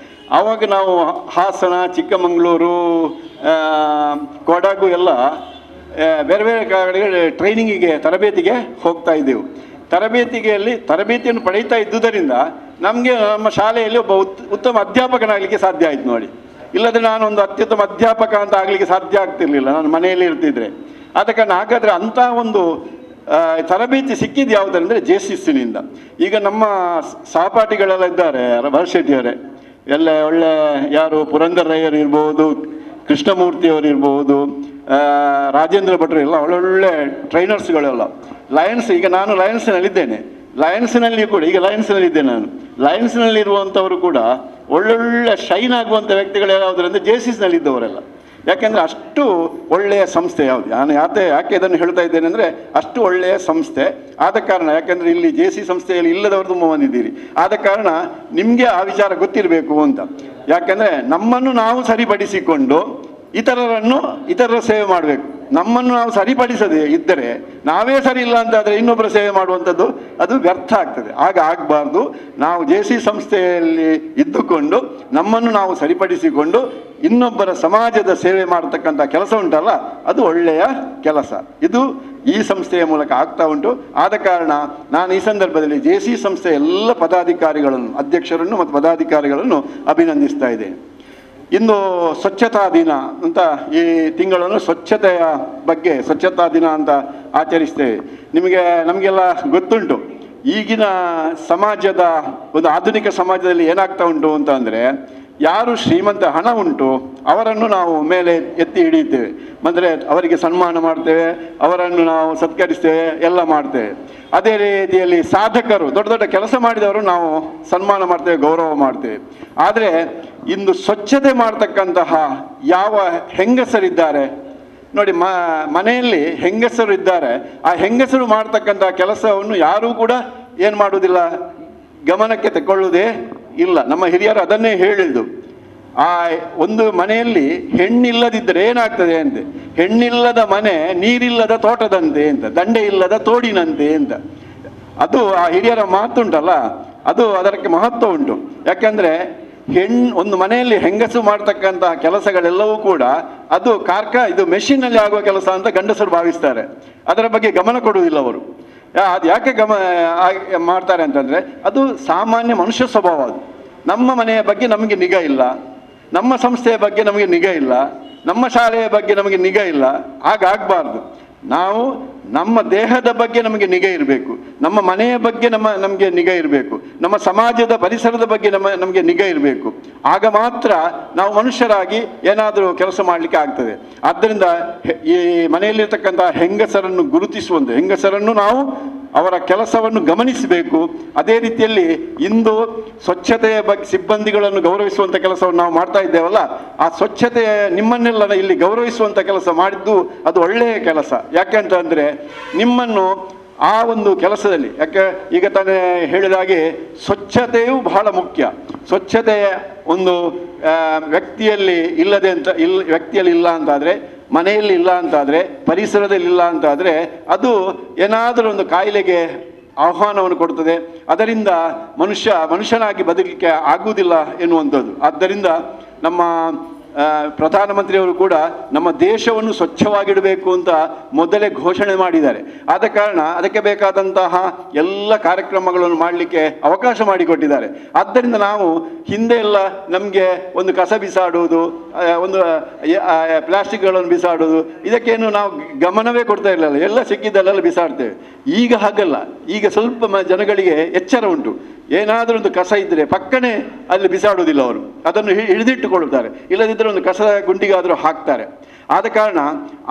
ಆವಾಗ ನಾವು ಹಾಸನ, ಚಿಕ್ಕಮಗಳೂರು, ಕೊಡಗು ಎಲ್ಲ ಬೇರೆ ಬೇರೆ ಕಡೆಗೆ ಟ್ರೈನಿಂಗಿಗೆ ತರಬೇತಿಗೆ ಹೋಗ್ತಾ ಇದ್ದೆವು. ತರಬೇತಿಯನ್ನು ಪಡೀತಾ ಇದ್ದುದರಿಂದ ನಮಗೆ ನಮ್ಮ ಶಾಲೆಯಲ್ಲಿ ಒಬ್ಬ ಉತ್ತಮ ಅಧ್ಯಾಪಕನಾಗಲಿಕ್ಕೆ ಸಾಧ್ಯ ಆಯಿತು ನೋಡಿ. ಇಲ್ಲದೆ ನಾನೊಂದು ಅತ್ಯುತ್ತಮ ಅಧ್ಯಾಪಕ ಅಂತ ಆಗಲಿಕ್ಕೆ ಸಾಧ್ಯ ಆಗ್ತಿರ್ಲಿಲ್ಲ, ನಾನು ಮನೆಯಲ್ಲಿ ಇರ್ತಿದ್ರೆ. ಆದ ಕಾರಣ ಹಾಗಾದರೆ ಅಂಥ ಒಂದು ತರಬೇತಿ ಸಿಕ್ಕಿದ್ದು ಯಾವುದಂದರೆ JCSನಿಂದ. ಈಗ ನಮ್ಮ ಸಹಪಾಠಿಗಳೆಲ್ಲ ಇದ್ದಾರೆ, ಭರತ್ ಶೆಟ್ಟಿಯವರೇ ಎಲ್ಲ ಒಳ್ಳೆ, ಯಾರು ಪುರಂದರ್ ರೈಯರ್ ಇರ್ಬೋದು, ಕೃಷ್ಣಮೂರ್ತಿಯವರು ಇರ್ಬೋದು, ರಾಜೇಂದ್ರ ಭಟ್ರು ಎಲ್ಲ ಒಳ್ಳೊಳ್ಳೆ ಟ್ರೈನರ್ಸ್ಗಳೆಲ್ಲ. ಲಯನ್ಸ್, ಈಗ ನಾನು ಲಯನ್ಸ್ನಲ್ಲಿದ್ದೇನೆ. ಲಯನ್ಸ್ನಲ್ಲಿ ಕೂಡ ಈಗ ಲಯನ್ಸ್ನಲ್ಲಿದ್ದೇನೆ ನಾನು. ಲಯನ್ಸ್ನಲ್ಲಿರುವಂಥವರು ಕೂಡ ಒಳ್ಳೊಳ್ಳೆ ಶೈನ್ ಆಗುವಂಥ ವ್ಯಕ್ತಿಗಳು ಯಾವುದಂದರೆ JCSನಲ್ಲಿದ್ದವರೆಲ್ಲ. ಯಾಕೆಂದರೆ ಅಷ್ಟು ಒಳ್ಳೆಯ ಸಂಸ್ಥೆ ಯಾವುದು. ನಾನು ಯಾಕೆ ಇದನ್ನು ಹೇಳ್ತಾ ಇದ್ದೇನೆ ಅಂದರೆ, ಅಷ್ಟು ಒಳ್ಳೆಯ ಸಂಸ್ಥೆ ಆದ ಕಾರಣ. ಯಾಕೆಂದರೆ ಇಲ್ಲಿ JC ಸಂಸ್ಥೆಯಲ್ಲಿ ಇಲ್ಲದವರು ತುಂಬ ಬಂದಿದ್ದೀರಿ. ಆದ ಕಾರಣ ನಿಮಗೆ ಆ ವಿಚಾರ ಗೊತ್ತಿರಬೇಕು ಅಂತ. ಯಾಕೆಂದರೆ ನಮ್ಮನ್ನು ನಾವು ಸರಿಪಡಿಸಿಕೊಂಡು ಇತರರ ಸೇವೆ ಮಾಡಬೇಕು. ನಮ್ಮನ್ನು ನಾವು ಸರಿಪಡಿಸದೆ ಇದ್ದರೆ, ನಾವೇ ಸರಿ ಇಲ್ಲ ಅಂತಾದರೆ ಇನ್ನೊಬ್ಬರ ಸೇವೆ ಮಾಡುವಂಥದ್ದು ಅದು ವ್ಯರ್ಥ ಆಗ್ತದೆ. ಆಗ ಆಗಬಾರ್ದು. ನಾವು JC ಸಂಸ್ಥೆಯಲ್ಲಿ ಇದ್ದುಕೊಂಡು ನಮ್ಮನ್ನು ನಾವು ಸರಿಪಡಿಸಿಕೊಂಡು ಇನ್ನೊಬ್ಬರ ಸಮಾಜದ ಸೇವೆ ಮಾಡತಕ್ಕಂಥ ಕೆಲಸ ಉಂಟಲ್ಲ, ಅದು ಒಳ್ಳೆಯ ಕೆಲಸ. ಇದು ಈ ಸಂಸ್ಥೆಯ ಮೂಲಕ ಆಗ್ತಾ ಉಂಟು. ಆದ ಕಾರಣ ನಾನು ಈ ಸಂದರ್ಭದಲ್ಲಿ JC ಸಂಸ್ಥೆಯ ಎಲ್ಲ ಪದಾಧಿಕಾರಿಗಳನ್ನು, ಅಧ್ಯಕ್ಷರನ್ನು ಮತ್ತು ಪದಾಧಿಕಾರಿಗಳನ್ನು ಅಭಿನಂದಿಸ್ತಾ ಇದ್ದೇನೆ. ಇಂದು ಸ್ವಚ್ಛತಾ ದಿನ ಅಂತ ಈ ತಿಂಗಳನ್ನು ಸ್ವಚ್ಛತೆಯ ಬಗ್ಗೆ ಸ್ವಚ್ಛತಾ ದಿನ ಅಂತ ಆಚರಿಸ್ತೇವೆ. ನಮಗೆಲ್ಲ ಗೊತ್ತುಂಟು ಈಗಿನ ಸಮಾಜದ ಒಂದು ಆಧುನಿಕ ಸಮಾಜದಲ್ಲಿ ಏನಾಗ್ತಾ ಉಂಟು ಅಂತ ಅಂದರೆ, ಯಾರು ಶ್ರೀಮಂತ ಹಣ ಉಂಟು ಅವರನ್ನು ನಾವು ಮೇಲೆ ಎತ್ತಿ ಹಿಡಿಯುತ್ತೇವೆ, ಅಂದರೆ ಅವರಿಗೆ ಸನ್ಮಾನ ಮಾಡ್ತೇವೆ, ಅವರನ್ನು ನಾವು ಸತ್ಕರಿಸ್ತೇವೆ, ಎಲ್ಲ ಮಾಡ್ತೇವೆ. ಅದೇ ರೀತಿಯಲ್ಲಿ ಸಾಧಕರು, ದೊಡ್ಡ ದೊಡ್ಡ ಕೆಲಸ ಮಾಡಿದವರು ನಾವು ಸನ್ಮಾನ ಮಾಡ್ತೇವೆ, ಗೌರವ ಮಾಡ್ತೇವೆ. ಆದರೆ ಇಂದು ಸ್ವಚ್ಛತೆ ಮಾಡ್ತಕ್ಕಂತಹ ಯಾವ ಹೆಂಗಸರಿದ್ದಾರೆ ನೋಡಿ, ಮನೆಯಲ್ಲಿ ಹೆಂಗಸರು ಇದ್ದಾರೆ, ಆ ಹೆಂಗಸರು ಮಾಡ್ತಕ್ಕಂತಹ ಕೆಲಸವನ್ನು ಯಾರೂ ಕೂಡ ಏನು ಮಾಡುವುದಿಲ್ಲ, ಗಮನಕ್ಕೆ ತಗೊಳ್ಳುವುದೇ ಇಲ್ಲ. ನಮ್ಮ ಹಿರಿಯರು ಅದನ್ನೇ ಹೇಳಿದ್ದು. ಆ ಒಂದು ಮನೆಯಲ್ಲಿ ಹೆಣ್ಣಿಲ್ಲದಿದ್ದರೆ ಏನಾಗ್ತದೆ ಅಂತೆ, ಹೆಣ್ಣಿಲ್ಲದ ಮನೆ ನೀರಿಲ್ಲದ ತೋಟದಂತೆ ಅಂತ, ದಂಡೆ ಇಲ್ಲದ ತೋಡಿನಂತೆ ಅಂತ. ಅದು ಆ ಹಿರಿಯರ ಮಾತುಂಟಲ್ಲ, ಅದಕ್ಕೆ ಮಹತ್ವ ಉಂಟು. ಯಾಕೆಂದರೆ ಒಂದು ಮನೆಯಲ್ಲಿ ಹೆಂಗಸು ಮಾಡ್ತಕ್ಕಂತಹ ಕೆಲಸಗಳೆಲ್ಲವೂ ಕೂಡ ಇದು ಮೆಷಿನಲ್ಲಿ ಆಗುವ ಕೆಲಸ ಅಂತ ಗಂಡಸರು ಭಾವಿಸ್ತಾರೆ. ಅದರ ಬಗ್ಗೆ ಗಮನ ಕೊಡುವುದಿಲ್ಲ ಅವರು. ಅದು ಯಾಕೆ ಮಾಡ್ತಾರೆ ಅಂತಂದರೆ, ಅದು ಸಾಮಾನ್ಯ ಮನುಷ್ಯ ಸ್ವಭಾವ. ಅದು ನಮ್ಮ ಮನೆಯ ಬಗ್ಗೆ ನಮಗೆ ನಿಗಾ ಇಲ್ಲ, ನಮ್ಮ ಸಂಸ್ಥೆಯ ಬಗ್ಗೆ ನಮಗೆ ನಿಗಾ ಇಲ್ಲ, ನಮ್ಮ ಶಾಲೆಯ ಬಗ್ಗೆ ನಮಗೆ ನಿಗಾ ಇಲ್ಲ. ಹಾಗಾಗಬಾರ್ದು. ನಾವು ನಮ್ಮ ದೇಹದ ಬಗ್ಗೆ ನಮಗೆ ನಿಗಾ ಇರಬೇಕು, ನಮ್ಮ ಮನೆಯ ಬಗ್ಗೆ ನಮಗೆ ನಿಗಾ ಇರಬೇಕು, ನಮ್ಮ ಸಮಾಜದ ಪರಿಸರದ ಬಗ್ಗೆ ನಮಗೆ ನಿಗಾ ಇರಬೇಕು. ಆಗ ಮಾತ್ರ ನಾವು ಮನುಷ್ಯರಾಗಿ ಏನಾದರೂ ಕೆಲಸ ಮಾಡಲಿಕ್ಕೆ ಆಗ್ತದೆ. ಆದ್ದರಿಂದ ಈ ಮನೆಯಲ್ಲಿರ್ತಕ್ಕಂಥ ಹೆಂಗಸರನ್ನು ಗುರುತಿಸುವಂತೆ, ಹೆಂಗಸರನ್ನು ನಾವು ಅವರ ಕೆಲಸವನ್ನು ಗಮನಿಸಬೇಕು. ಅದೇ ರೀತಿಯಲ್ಲಿ ಇಂದು ಸ್ವಚ್ಛತೆಯ ಬಗ್ಗೆ ಸಿಬ್ಬಂದಿಗಳನ್ನು ಗೌರವಿಸುವಂಥ ಕೆಲಸವನ್ನು ನಾವು ಮಾಡ್ತಾ ಇದ್ದೇವಲ್ಲ, ಆ ಸ್ವಚ್ಛತೆಯ ನಿಮ್ಮನ್ನೆಲ್ಲ ಇಲ್ಲಿ ಗೌರವಿಸುವಂಥ ಕೆಲಸ ಮಾಡಿದ್ದು ಅದು ಒಳ್ಳೆಯ ಕೆಲಸ. ಯಾಕೆಂತಂದರೆ ನಿಮ್ಮನ್ನು ಆ ಒಂದು ಕೆಲಸದಲ್ಲಿ, ಯಾಕೆ ಈಗ ತಾನೇ ಹೇಳಿದಾಗೆ ಸ್ವಚ್ಛತೆಯು ಬಹಳ ಮುಖ್ಯ. ಸ್ವಚ್ಛತೆಯ ಒಂದು ವ್ಯಕ್ತಿಯಲ್ಲಿ ಇಲ್ಲ ಅಂತಾದರೆ, ಮನೆಯಲ್ಲಿ ಇಲ್ಲ ಅಂತಾದರೆ, ಪರಿಸರದಲ್ಲಿ ಇಲ್ಲ ಅಂತಾದರೆ ಅದು ಏನಾದರೂ ಒಂದು ಕಾಯಿಲೆಗೆ ಆಹ್ವಾನವನ್ನು ಕೊಡ್ತದೆ. ಅದರಿಂದ ಮನುಷ್ಯನಾಗಿ ಬದುಕಲಿಕ್ಕೆ ಆಗುವುದಿಲ್ಲ ಎನ್ನುವಂಥದ್ದು. ಆದ್ದರಿಂದ ನಮ್ಮ ಪ್ರಧಾನಮಂತ್ರಿಯವರು ಕೂಡ ನಮ್ಮ ದೇಶವನ್ನು ಸ್ವಚ್ಛವಾಗಿಡಬೇಕು ಅಂತ ಮೊದಲೇ ಘೋಷಣೆ ಮಾಡಿದ್ದಾರೆ. ಆದ ಕಾರಣ ಅದಕ್ಕೆ ಬೇಕಾದಂತಹ ಎಲ್ಲ ಕಾರ್ಯಕ್ರಮಗಳನ್ನು ಮಾಡಲಿಕ್ಕೆ ಅವಕಾಶ ಮಾಡಿಕೊಟ್ಟಿದ್ದಾರೆ. ಆದ್ದರಿಂದ ನಾವು ಹಿಂದೆ ಎಲ್ಲ ನಮಗೆ ಒಂದು ಕಸ ಬಿಸಾಡುವುದು, ಒಂದು ಪ್ಲಾಸ್ಟಿಕ್ಗಳನ್ನು ಬಿಸಾಡುವುದು, ಇದಕ್ಕೇನು ನಾವು ಗಮನವೇ ಕೊಡ್ತಾ ಇರಲಿಲ್ಲ, ಎಲ್ಲ ಸಿಕ್ಕಿದ್ದಲ್ಲೆಲ್ಲ ಬಿಸಾಡ್ತೇವೆ. ಈಗ ಹಾಗಲ್ಲ. ಈಗ ಸ್ವಲ್ಪ ಜನಗಳಿಗೆ ಎಚ್ಚರ ಉಂಟು. ಏನಾದರೂ ಒಂದು ಕಸ ಇದ್ದರೆ ಪಕ್ಕನೆ ಅಲ್ಲಿ ಬಿಸಾಡುವುದಿಲ್ಲ, ಅವರು ಅದನ್ನು ಹಿಡಿದಿಟ್ಟುಕೊಳ್ಳುತ್ತಾರೆ. ಇಲ್ಲದಿದ್ದರೆ ಒಂದು ಕಸ ಗುಂಡಿಗಾದರೂ ಹಾಕ್ತಾರೆ. ಆದ ಕಾರಣ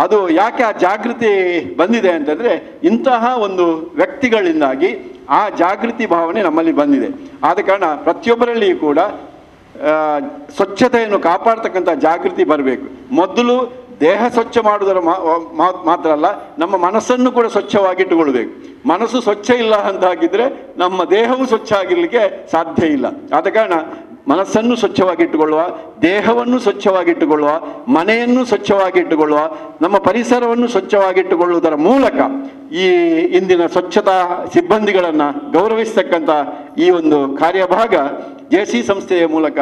ಅದು ಯಾಕೆ ಆ ಜಾಗೃತಿ ಬಂದಿದೆ ಅಂತಂದರೆ, ಇಂತಹ ಒಂದು ವ್ಯಕ್ತಿಗಳಿಂದಾಗಿ ಆ ಜಾಗೃತಿ ಭಾವನೆ ನಮ್ಮಲ್ಲಿ ಬಂದಿದೆ. ಆದ ಕಾರಣ ಪ್ರತಿಯೊಬ್ಬರಲ್ಲಿಯೂ ಕೂಡ ಸ್ವಚ್ಛತೆಯನ್ನು ಕಾಪಾಡ್ತಕ್ಕಂಥ ಜಾಗೃತಿ ಬರಬೇಕು. ಮೊದಲು ದೇಹ ಸ್ವಚ್ಛ ಮಾಡುವುದರ ಮಾತ್ರ ಅಲ್ಲ, ನಮ್ಮ ಮನಸ್ಸನ್ನು ಕೂಡ ಸ್ವಚ್ಛವಾಗಿಟ್ಟುಕೊಳ್ಬೇಕು. ಮನಸ್ಸು ಸ್ವಚ್ಛ ಇಲ್ಲ ಅಂತಾಗಿದ್ದರೆ ನಮ್ಮ ದೇಹವು ಸ್ವಚ್ಛ ಆಗಿರಲಿಕ್ಕೆ ಸಾಧ್ಯ ಇಲ್ಲ. ಆದ ಕಾರಣ ಮನಸ್ಸನ್ನು ಸ್ವಚ್ಛವಾಗಿಟ್ಟುಕೊಳ್ಳುವ, ದೇಹವನ್ನು ಸ್ವಚ್ಛವಾಗಿಟ್ಟುಕೊಳ್ಳುವ, ಮನೆಯನ್ನು ಸ್ವಚ್ಛವಾಗಿಟ್ಟುಕೊಳ್ಳುವ, ನಮ್ಮ ಪರಿಸರವನ್ನು ಸ್ವಚ್ಛವಾಗಿಟ್ಟುಕೊಳ್ಳುವುದರ ಮೂಲಕ ಈ ಇಂದಿನ ಸ್ವಚ್ಛತಾ ಸಿಬ್ಬಂದಿಗಳನ್ನು ಗೌರವಿಸ್ತಕ್ಕಂಥ ಈ ಒಂದು ಕಾರ್ಯಭಾಗ JC ಸಂಸ್ಥೆಯ ಮೂಲಕ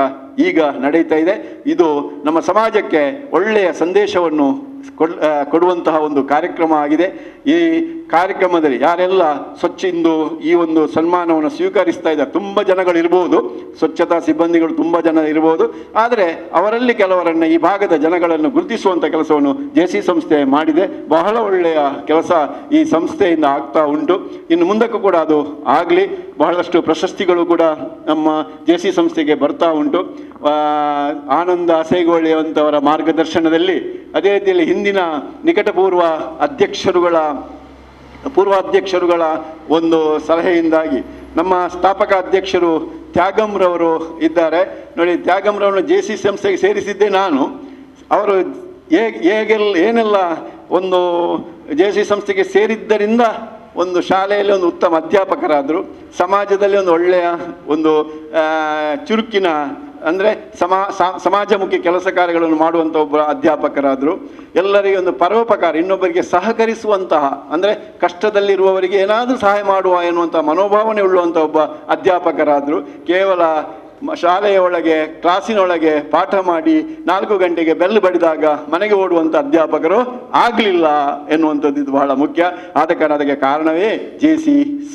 ಈಗ ನಡೀತಾ ಇದೆ. ಇದು ನಮ್ಮ ಸಮಾಜಕ್ಕೆ ಒಳ್ಳೆಯ ಸಂದೇಶವನ್ನು ಕೊಡುವಂತಹ ಒಂದು ಕಾರ್ಯಕ್ರಮ ಆಗಿದೆ. ಈ ಕಾರ್ಯಕ್ರಮದಲ್ಲಿ ಯಾರೆಲ್ಲ ಇಂದು ಈ ಒಂದು ಸನ್ಮಾನವನ್ನು ಸ್ವೀಕರಿಸ್ತಾ ಇದ್ದಾರೆ, ತುಂಬ ಜನಗಳಿರ್ಬೋದು, ಸ್ವಚ್ಛತಾ ಸಿಬ್ಬಂದಿಗಳು ತುಂಬ ಜನ ಇರ್ಬೋದು. ಆದರೆ ಅವರಲ್ಲಿ ಕೆಲವರನ್ನು, ಈ ಭಾಗದ ಜನಗಳನ್ನು ಗುರುತಿಸುವಂಥ ಕೆಲಸವನ್ನು JC ಸಂಸ್ಥೆ ಮಾಡಿದೆ. ಬಹಳ ಒಳ್ಳೆಯ ಕೆಲಸ ಈ ಸಂಸ್ಥೆಯಿಂದ ಆಗ್ತಾ ಉಂಟು. ಇನ್ನು ಮುಂದಕ್ಕೂ ಕೂಡ ಅದು ಆಗಲಿ. ಬಹಳಷ್ಟು ಪ್ರಶಸ್ತಿಗಳು ಕೂಡ ನಮ್ಮ JC ಸಂಸ್ಥೆಗೆ ಬರ್ತಾ ಉಂಟು. ಆನಂದ ಸೇಗೋಳಿಯಂಥವರ ಮಾರ್ಗದರ್ಶನದಲ್ಲಿ, ಅದೇ ರೀತಿಯಲ್ಲಿ ಹಿಂದಿನ ನಿಕಟಪೂರ್ವ ಪೂರ್ವಾಧ್ಯಕ್ಷರುಗಳ ಒಂದು ಸಲಹೆಯಿಂದಾಗಿ ನಮ್ಮ ಸ್ಥಾಪಕ ಅಧ್ಯಕ್ಷರು ತ್ಯಾಗಂರವರು ಇದ್ದಾರೆ ನೋಡಿ. ತ್ಯಾಗಂರವರನ್ನು JC ಸಂಸ್ಥೆಗೆ ಸೇರಿಸಿದ್ದೆ ನಾನು. ಅವರು ಏನೆಲ್ಲ ಒಂದು JC ಸಂಸ್ಥೆಗೆ ಸೇರಿದ್ದರಿಂದ ಒಂದು ಶಾಲೆಯಲ್ಲಿ ಒಂದು ಉತ್ತಮ ಅಧ್ಯಾಪಕರಾದರು, ಸಮಾಜದಲ್ಲಿ ಒಂದು ಒಳ್ಳೆಯ ಒಂದು ಚುರುಕಿನ ಅಂದರೆ ಸಮಾಜಮುಖಿ ಕೆಲಸ ಕಾರ್ಯಗಳನ್ನು ಮಾಡುವಂಥ ಒಬ್ಬ ಅಧ್ಯಾಪಕರಾದರು. ಎಲ್ಲರಿಗೆ ಒಂದು ಪರೋಪಕಾರ, ಇನ್ನೊಬ್ಬರಿಗೆ ಸಹಕರಿಸುವಂತಹ, ಅಂದರೆ ಕಷ್ಟದಲ್ಲಿರುವವರಿಗೆ ಏನಾದರೂ ಸಹಾಯ ಮಾಡುವ ಎನ್ನುವಂಥ ಮನೋಭಾವನೆ ಉಳ್ಳುವಂಥ ಒಬ್ಬ ಅಧ್ಯಾಪಕರಾದರು. ಕೇವಲ ಶಾಲೆಯ ಒಳಗೆ, ಕ್ಲಾಸಿನೊಳಗೆ ಪಾಠ ಮಾಡಿ 4 ಗಂಟೆಗೆ ಬೆಲ್ ಬಡಿದಾಗ ಮನೆಗೆ ಓಡುವಂಥ ಅಧ್ಯಾಪಕರು ಆಗಲಿಲ್ಲ ಎನ್ನುವಂಥದ್ದು ಇದು ಬಹಳ ಮುಖ್ಯ. ಆದ ಕಾರಣ ಅದಕ್ಕೆ ಕಾರಣವೇ JC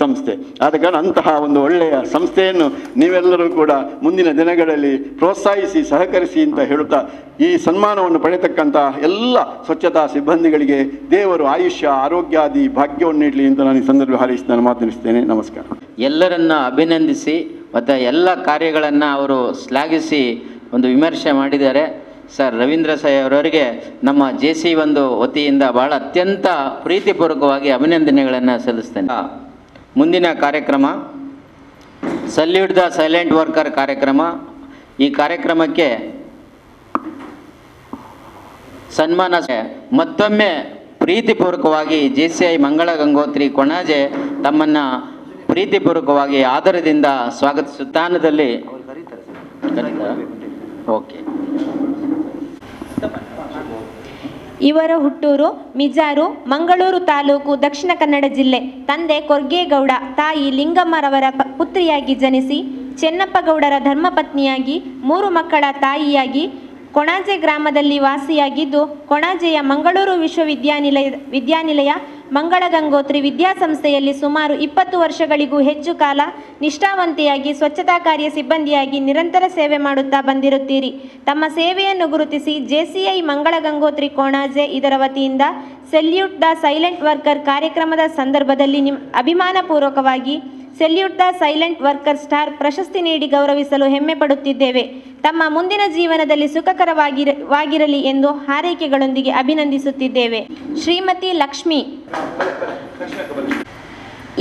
ಸಂಸ್ಥೆ. ಆದ ಕಾರಣ ಅಂತಹ ಒಂದು ಒಳ್ಳೆಯ ಸಂಸ್ಥೆಯನ್ನು ನೀವೆಲ್ಲರೂ ಕೂಡ ಮುಂದಿನ ದಿನಗಳಲ್ಲಿ ಪ್ರೋತ್ಸಾಹಿಸಿ, ಸಹಕರಿಸಿ ಅಂತ ಹೇಳುತ್ತಾ, ಈ ಸನ್ಮಾನವನ್ನು ಪಡೆಯತಕ್ಕಂಥ ಎಲ್ಲ ಸ್ವಚ್ಛತಾ ಸಿಬ್ಬಂದಿಗಳಿಗೆ ದೇವರು ಆಯುಷ್ಯ, ಆರೋಗ್ಯಾದಿ ಭಾಗ್ಯವನ್ನು ನೀಡಲಿ ಅಂತ ನಾನು ಈ ಸಂದರ್ಭ ಹಾರೈಸಿ ನಾನು ಮಾತನಾಡಿಸ್ತೇನೆ. ನಮಸ್ಕಾರ. ಎಲ್ಲರನ್ನ ಅಭಿನಂದಿಸಿ ಮತ್ತು ಎಲ್ಲ ಕಾರ್ಯಗಳನ್ನು ಅವರು ಶ್ಲಾಘಿಸಿ ಒಂದು ವಿಮರ್ಶೆ ಮಾಡಿದ್ದಾರೆ. ಸರ್ ರವೀಂದ್ರ ಸಾಯಿ ಅವರವರಿಗೆ ನಮ್ಮ JC ಒಂದು ವತಿಯಿಂದ ಬಹಳ ಅತ್ಯಂತ ಪ್ರೀತಿಪೂರ್ವಕವಾಗಿ ಅಭಿನಂದನೆಗಳನ್ನು ಸಲ್ಲಿಸ್ತೇನೆ. ಮುಂದಿನ ಕಾರ್ಯಕ್ರಮ ಸಲ್ಯೂಟ್ ದ ಸೈಲೆಂಟ್ ವರ್ಕರ್ ಕಾರ್ಯಕ್ರಮ. ಈ ಕಾರ್ಯಕ್ರಮಕ್ಕೆ ಸನ್ಮಾನ ಮತ್ತೊಮ್ಮೆ ಪ್ರೀತಿಪೂರ್ವಕವಾಗಿ JCI ಮಂಗಳ ಗಂಗೋತ್ರಿ ಕೊಣಾಜೆ ತಮ್ಮನ್ನು ಪ್ರೀತಿಪೂರ್ವಕವಾಗಿ ಆದರದಿಂದ ಸ್ವಾಗತಿಸುತ್ತಾನದಲ್ಲಿ ಓಕೆ. ಇವರ ಹುಟ್ಟೂರು ಮಿಜಾರು, ಮಂಗಳೂರು ತಾಲೂಕು, ದಕ್ಷಿಣ ಕನ್ನಡ ಜಿಲ್ಲೆ. ತಂದೆ ಕೊರ್ಗೇಗೌಡ, ತಾಯಿ ಲಿಂಗಮ್ಮರವರ ಪುತ್ರಿಯಾಗಿ ಜನಿಸಿ ಚೆನ್ನಪ್ಪಗೌಡರ ಧರ್ಮಪತ್ನಿಯಾಗಿ 3 ಮಕ್ಕಳ ತಾಯಿಯಾಗಿ ಕೊಣಾಜೆ ಗ್ರಾಮದಲ್ಲಿ ವಾಸಿಯಾಗಿದ್ದು, ಕೊಣಾಜೆಯ ಮಂಗಳೂರು ವಿಶ್ವವಿದ್ಯಾನಿಲಯ ಮಂಗಳ ಗಂಗೋತ್ರಿ ವಿದ್ಯಾಸಂಸ್ಥೆಯಲ್ಲಿ ಸುಮಾರು 20 ವರ್ಷಗಳಿಗೂ ಹೆಚ್ಚು ಕಾಲ ನಿಷ್ಠಾವಂತೆಯಾಗಿ ಸ್ವಚ್ಛತಾ ಕಾರ್ಯ ಸಿಬ್ಬಂದಿಯಾಗಿ ನಿರಂತರ ಸೇವೆ ಮಾಡುತ್ತಾ ಬಂದಿರುತ್ತೀರಿ. ತಮ್ಮ ಸೇವೆಯನ್ನು ಗುರುತಿಸಿ ಜೆಸಿಐ ಮಂಗಳ ಗಂಗೋತ್ರಿ ಕೊಣಾಜೆ ಇದರ ವತಿಯಿಂದ ಸೆಲ್ಯೂಟ್ ದ ಸೈಲೆಂಟ್ ವರ್ಕರ್ ಕಾರ್ಯಕ್ರಮದ ಸಂದರ್ಭದಲ್ಲಿ ಅಭಿಮಾನಪೂರ್ವಕವಾಗಿ salute the silent worker star ಪ್ರಶಸ್ತಿ ನೀಡಿ ಗೌರವಿಸಲು ಹೆಮ್ಮೆ ಪಡುತ್ತಿದ್ದೇವೆ. ತಮ್ಮ ಮುಂದಿನ ಜೀವನದಲ್ಲಿ ಸುಖಕರವಾಗಿರಲಿ ಎಂದು ಹಾರೈಕೆಗಳೊಂದಿಗೆ ಅಭಿನಂದಿಸುತ್ತಿದ್ದೇವೆ. ಶ್ರೀಮತಿ ಲಕ್ಷ್ಮಿ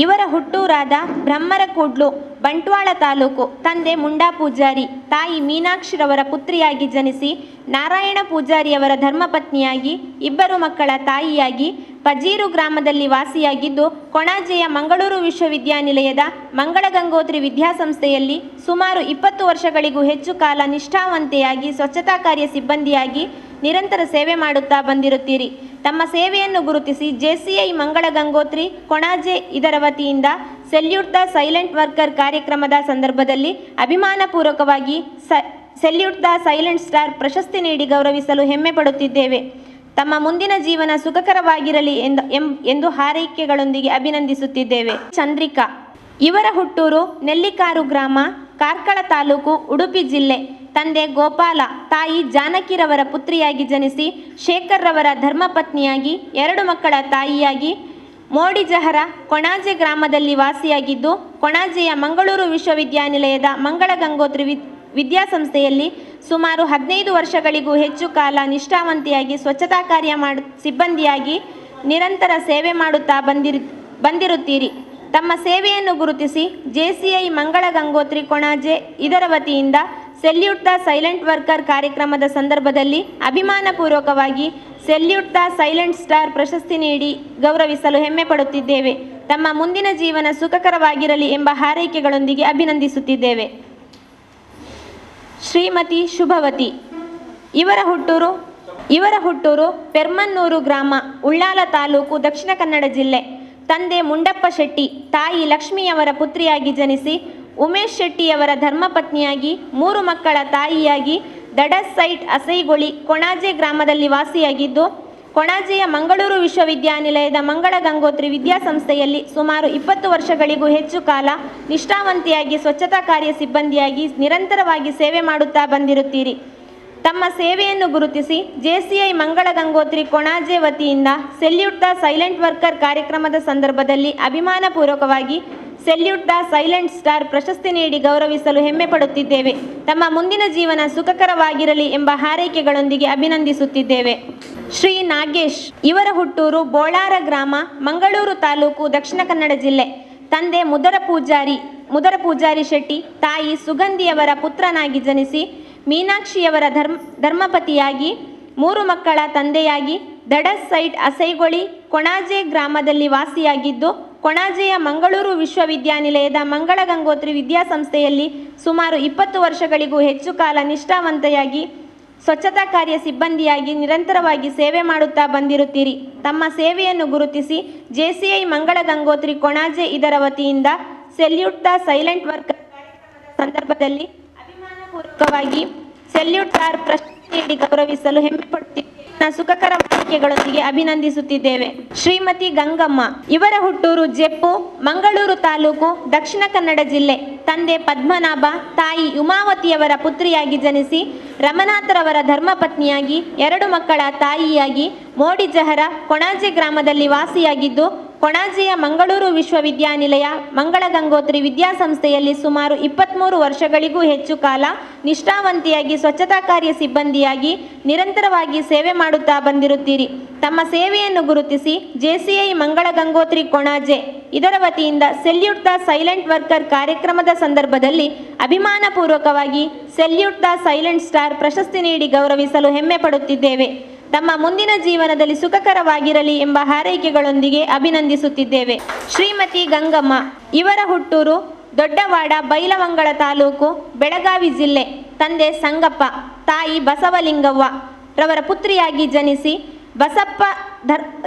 ಇವರ ಹುಟ್ಟೂರಾದ ಬ್ರಹ್ಮರಕೂಡ್ಲು, ಬಂಟ್ವಾಳ ತಾಲೂಕು. ತಂದೆ ಮುಂಡಾ ಪೂಜಾರಿ, ತಾಯಿ ಮೀನಾಕ್ಷಿರವರ ಪುತ್ರಿಯಾಗಿ ಜನಿಸಿ ನಾರಾಯಣ ಪೂಜಾರಿಯವರ ಧರ್ಮಪತ್ನಿಯಾಗಿ 2 ಮಕ್ಕಳ ತಾಯಿಯಾಗಿ ಪಜೀರು ಗ್ರಾಮದಲ್ಲಿ ವಾಸಿಯಾಗಿದ್ದು, ಕೊಣಾಜೆಯ ಮಂಗಳೂರು ವಿಶ್ವವಿದ್ಯಾನಿಲಯದ ಮಂಗಳ ಗಂಗೋತ್ರಿ ವಿದ್ಯಾಸಂಸ್ಥೆಯಲ್ಲಿ ಸುಮಾರು 20 ವರ್ಷಗಳಿಗೂ ಹೆಚ್ಚು ಕಾಲ ನಿಷ್ಠಾವಂತೆಯಾಗಿ ಸ್ವಚ್ಛತಾ ಕಾರ್ಯ ಸಿಬ್ಬಂದಿಯಾಗಿ ನಿರಂತರ ಸೇವೆ ಮಾಡುತ್ತಾ ಬಂದಿರುತ್ತೀರಿ. ತಮ್ಮ ಸೇವೆಯನ್ನು ಗುರುತಿಸಿ ಜೆಸಿಐ ಮಂಗಳ ಗಂಗೋತ್ರಿ ಕೊಣಾಜೆ ಇದರ ವತಿಯಿಂದ ಸೆಲ್ಯೂಟ್ ದ ಸೈಲೆಂಟ್ ವರ್ಕರ್ ಕಾರ್ಯಕ್ರಮದ ಸಂದರ್ಭದಲ್ಲಿ ಅಭಿಮಾನಪೂರ್ವಕವಾಗಿ ಸೆಲ್ಯೂಟ್ ದ ಸೈಲೆಂಟ್ ಸ್ಟಾರ್ ಪ್ರಶಸ್ತಿ ನೀಡಿ ಗೌರವಿಸಲು ಹೆಮ್ಮೆ ಪಡುತ್ತಿದ್ದೇವೆ. ತಮ್ಮ ಮುಂದಿನ ಜೀವನ ಸುಖಕರವಾಗಿರಲಿ ಎಂದು ಹಾರೈಕೆಗಳೊಂದಿಗೆ ಅಭಿನಂದಿಸುತ್ತಿದ್ದೇವೆ. ಚಂದ್ರಿಕಾ ಇವರ ಹುಟ್ಟೂರು ನೆಲ್ಲಿಕಾರು ಗ್ರಾಮ, ಕಾರ್ಕಳ ತಾಲೂಕು, ಉಡುಪಿ ಜಿಲ್ಲೆ. ತಂದೆ ಗೋಪಾಲ, ತಾಯಿ ಜಾನಕಿರವರ ಪುತ್ರಿಯಾಗಿ ಜನಿಸಿ ಶೇಖರ್ ರವರ ಧರ್ಮಪತ್ನಿಯಾಗಿ 2 ಮಕ್ಕಳ ತಾಯಿಯಾಗಿ ಮೋಡಿಜಹರ ಕೊಣಾಜೆ ಗ್ರಾಮದಲ್ಲಿ ವಾಸಿಯಾಗಿದ್ದು, ಕೊಣಾಜೆಯ ಮಂಗಳೂರು ವಿಶ್ವವಿದ್ಯಾನಿಲಯದ ಮಂಗಳ ಗಂಗೋತ್ರಿ ವಿದ್ಯಾಸಂಸ್ಥೆಯಲ್ಲಿ ಸುಮಾರು 15 ವರ್ಷಗಳಿಗೂ ಹೆಚ್ಚು ಕಾಲ ನಿಷ್ಠಾವಂತಿಯಾಗಿ ಸ್ವಚ್ಛತಾ ಕಾರ್ಯ ಸಿಬ್ಬಂದಿಯಾಗಿ ನಿರಂತರ ಸೇವೆ ಮಾಡುತ್ತಾ ಬಂದಿರುತ್ತೀರಿ. ತಮ್ಮ ಸೇವೆಯನ್ನು ಗುರುತಿಸಿ ಜೆಸಿಐ ಮಂಗಳ ಗಂಗೋತ್ರಿ ಕೊಣಾಜೆ ಇದರ ವತಿಯಿಂದ ಸೆಲ್ಯೂಟ್ ದ ಸೈಲೆಂಟ್ ವರ್ಕರ್ ಕಾರ್ಯಕ್ರಮದ ಸಂದರ್ಭದಲ್ಲಿ ಅಭಿಮಾನಪೂರ್ವಕವಾಗಿ ಸೆಲ್ಯೂಟ್ ದ ಸೈಲೆಂಟ್ ಸ್ಟಾರ್ ಪ್ರಶಸ್ತಿ ನೀಡಿ ಗೌರವಿಸಲು ಹೆಮ್ಮೆ ಪಡುತ್ತಿದ್ದೇವೆ. ತಮ್ಮ ಮುಂದಿನ ಜೀವನ ಸುಖಕರವಾಗಿರಲಿ ಎಂಬ ಹಾರೈಕೆಗಳೊಂದಿಗೆ ಅಭಿನಂದಿಸುತ್ತಿದ್ದೇವೆ. ಶ್ರೀಮತಿ ಶುಭವತಿ ಇವರ ಹುಟ್ಟೂರು ಪೆರ್ಮನ್ನೂರು ಗ್ರಾಮ, ಉಳ್ಳಾಲ ತಾಲೂಕು, ದಕ್ಷಿಣ ಕನ್ನಡ ಜಿಲ್ಲೆ. ತಂದೆ ಮುಂಡಪ್ಪ ಶೆಟ್ಟಿ, ತಾಯಿ ಲಕ್ಷ್ಮಿಯವರ ಪುತ್ರಿಯಾಗಿ ಜನಿಸಿ ಉಮೇಶ್ ಶೆಟ್ಟಿಯವರ ಧರ್ಮಪತ್ನಿಯಾಗಿ 3 ಮಕ್ಕಳ ತಾಯಿಯಾಗಿ ದಡಸ್ ಸೈಟ್ ಅಸೈಗೊಳಿ ಕೊಣಾಜೆ ಗ್ರಾಮದಲ್ಲಿ ವಾಸಿಯಾಗಿದ್ದು, ಕೊಣಾಜೆಯ ಮಂಗಳೂರು ವಿಶ್ವವಿದ್ಯಾನಿಲಯದ ಮಂಗಳ ಗಂಗೋತ್ರಿ ವಿದ್ಯಾಸಂಸ್ಥೆಯಲ್ಲಿ ಸುಮಾರು 20 ವರ್ಷಗಳಿಗೂ ಹೆಚ್ಚು ಕಾಲ ನಿಷ್ಠಾವಂತಿಯಾಗಿ ಸ್ವಚ್ಛತಾ ಕಾರ್ಯ ಸಿಬ್ಬಂದಿಯಾಗಿ ನಿರಂತರವಾಗಿ ಸೇವೆ ಮಾಡುತ್ತಾ ಬಂದಿರುತ್ತೀರಿ. ತಮ್ಮ ಸೇವೆಯನ್ನು ಗುರುತಿಸಿ ಜೆಸಿಐ ಮಂಗಳ ಗಂಗೋತ್ರಿ ಕೊಣಾಜೆ ವತಿಯಿಂದ ಸೆಲ್ಯೂಟ್ ದ ಸೈಲೆಂಟ್ ವರ್ಕರ್ ಕಾರ್ಯಕ್ರಮದ ಸಂದರ್ಭದಲ್ಲಿ ಅಭಿಮಾನಪೂರ್ವಕವಾಗಿ ಸೆಲ್ಯೂಟ್ ದ ಸೈಲೆಂಟ್ ಸ್ಟಾರ್ ಪ್ರಶಸ್ತಿ ನೀಡಿ ಗೌರವಿಸಲು ಹೆಮ್ಮೆ ಪಡುತ್ತಿದ್ದೇವೆ. ತಮ್ಮ ಮುಂದಿನ ಜೀವನ ಸುಖಕರವಾಗಿರಲಿ ಎಂಬ ಹಾರೈಕೆಗಳೊಂದಿಗೆ ಅಭಿನಂದಿಸುತ್ತಿದ್ದೇವೆ. ಶ್ರೀ ನಾಗೇಶ್ ಇವರ ಹುಟ್ಟೂರು ಬೋಳಾರ ಗ್ರಾಮ, ಮಂಗಳೂರು ತಾಲೂಕು, ದಕ್ಷಿಣ ಕನ್ನಡ ಜಿಲ್ಲೆ. ತಂದೆ ಮುದರ ಪೂಜಾರಿ ಶೆಟ್ಟಿ, ತಾಯಿ ಸುಗಂಧಿಯವರ ಪುತ್ರನಾಗಿ ಜನಿಸಿ ಮೀನಾಕ್ಷಿಯವರ ಧರ್ಮಪತಿಯಾಗಿ 3 ಮಕ್ಕಳ ತಂದೆಯಾಗಿ ದಡಸ್ ಸೈಟ್ ಅಸೈಗೊಳಿ ಕೊಣಾಜೆ ಗ್ರಾಮದಲ್ಲಿ ವಾಸಿಯಾಗಿದ್ದು, ಕೊಣಾಜೆಯ ಮಂಗಳೂರು ವಿಶ್ವವಿದ್ಯಾನಿಲಯದ ಮಂಗಳ ಗಂಗೋತ್ರಿ ವಿದ್ಯಾಸಂಸ್ಥೆಯಲ್ಲಿ ಸುಮಾರು 20 ವರ್ಷಗಳಿಗೂ ಹೆಚ್ಚು ಕಾಲ ನಿಷ್ಠಾವಂತೆಯಾಗಿ ಸ್ವಚ್ಛತಾ ಕಾರ್ಯ ಸಿಬ್ಬಂದಿಯಾಗಿ ನಿರಂತರವಾಗಿ ಸೇವೆ ಮಾಡುತ್ತಾ ಬಂದಿರುತ್ತೀರಿ. ತಮ್ಮ ಸೇವೆಯನ್ನು ಗುರುತಿಸಿ ಜೆಸಿಐ ಮಂಗಳ ಗಂಗೋತ್ರಿ ಕೊಣಾಜೆ ಇದರ ವತಿಯಿಂದ ಸೆಲ್ಯೂಟ್ ದ ಸೈಲೆಂಟ್ ವರ್ಕರ್ ಕಾರ್ಯಕ್ರಮದ ಸಂದರ್ಭದಲ್ಲಿ ಅಭಿಮಾನಪೂರ್ವಕವಾಗಿ ಸೆಲ್ಯೂಟ್ ಸ್ಟಾರ್ ಪ್ರಶಸ್ತಿ ನೀಡಿ ಗೌರವಿಸಲು ಹೆಮ್ಮೆ ಪಡುತ್ತಿದ್ದೇವೆ. ಸುಖಕರ ಮಾಹಿತಿಗಳೊಂದಿಗೆ ಅಭಿನಂದಿಸುತ್ತಿದ್ದೇವೆ. ಶ್ರೀಮತಿ ಗಂಗಮ್ಮ ಇವರ ಹುಟ್ಟೂರು ಜೆಪ್ಪು, ಮಂಗಳೂರು ತಾಲೂಕು, ದಕ್ಷಿಣ ಕನ್ನಡ ಜಿಲ್ಲೆ. ತಂದೆ ಪದ್ಮನಾಭ, ತಾಯಿ ಉಮಾವತಿಯವರ ಪುತ್ರಿಯಾಗಿ ಜನಿಸಿ ರಮನಾಥರವರ ಧರ್ಮಪತ್ನಿಯಾಗಿ 2 ಮಕ್ಕಳ ತಾಯಿಯಾಗಿ ಮೋಡಿಜಹರ ಕೊಣಾಜೆ ಗ್ರಾಮದಲ್ಲಿ ವಾಸಿಯಾಗಿದ್ದು, ಕೊಣಾಜೆಯ ಮಂಗಳೂರು ವಿಶ್ವವಿದ್ಯಾನಿಲಯ ಮಂಗಳ ಗಂಗೋತ್ರಿ ವಿದ್ಯಾಸಂಸ್ಥೆಯಲ್ಲಿ ಸುಮಾರು 23 ವರ್ಷಗಳಿಗೂ ಹೆಚ್ಚು ಕಾಲ ನಿಷ್ಠಾವಂತಿಯಾಗಿ ಸ್ವಚ್ಛತಾ ಕಾರ್ಯ ಸಿಬ್ಬಂದಿಯಾಗಿ ನಿರಂತರವಾಗಿ ಸೇವೆ ಮಾಡುತ್ತಾ ಬಂದಿರುತ್ತೀರಿ. ತಮ್ಮ ಸೇವೆಯನ್ನು ಗುರುತಿಸಿ ಜೆಸಿಐ ಮಂಗಳ ಗಂಗೋತ್ರಿ ಕೊಣಾಜೆ ಇದರ ವತಿಯಿಂದ ಸೆಲ್ಯೂಟ್ ದ ಸೈಲೆಂಟ್ ವರ್ಕರ್ ಕಾರ್ಯಕ್ರಮದ ಸಂದರ್ಭದಲ್ಲಿ ಅಭಿಮಾನಪೂರ್ವಕವಾಗಿ ಸೆಲ್ಯೂಟ್ ದ ಸೈಲೆಂಟ್ ಸ್ಟಾರ್ ಪ್ರಶಸ್ತಿ ನೀಡಿ ಗೌರವಿಸಲು ಹೆಮ್ಮೆ ಪಡುತ್ತಿದ್ದೇವೆ. ತಮ್ಮ ಮುಂದಿನ ಜೀವನದಲ್ಲಿ ಸುಖಕರವಾಗಿರಲಿ ಎಂಬ ಹಾರೈಕೆಗಳೊಂದಿಗೆ ಅಭಿನಂದಿಸುತ್ತಿದ್ದೇವೆ. ಶ್ರೀಮತಿ ಗಂಗಮ್ಮ ಇವರ ಹುಟ್ಟೂರು ದೊಡ್ಡವಾಡ, ಬೈಲವಂಗಲ ತಾಲೂಕು, ಬೆಳಗಾವಿ ಜಿಲ್ಲೆ. ತಂದೆ ಸಂಗಪ್ಪ, ತಾಯಿ ಬಸವಲಿಂಗವ್ವ ರವರ ಪುತ್ರಿಯಾಗಿ ಜನಿಸಿ ಬಸಪ್ಪ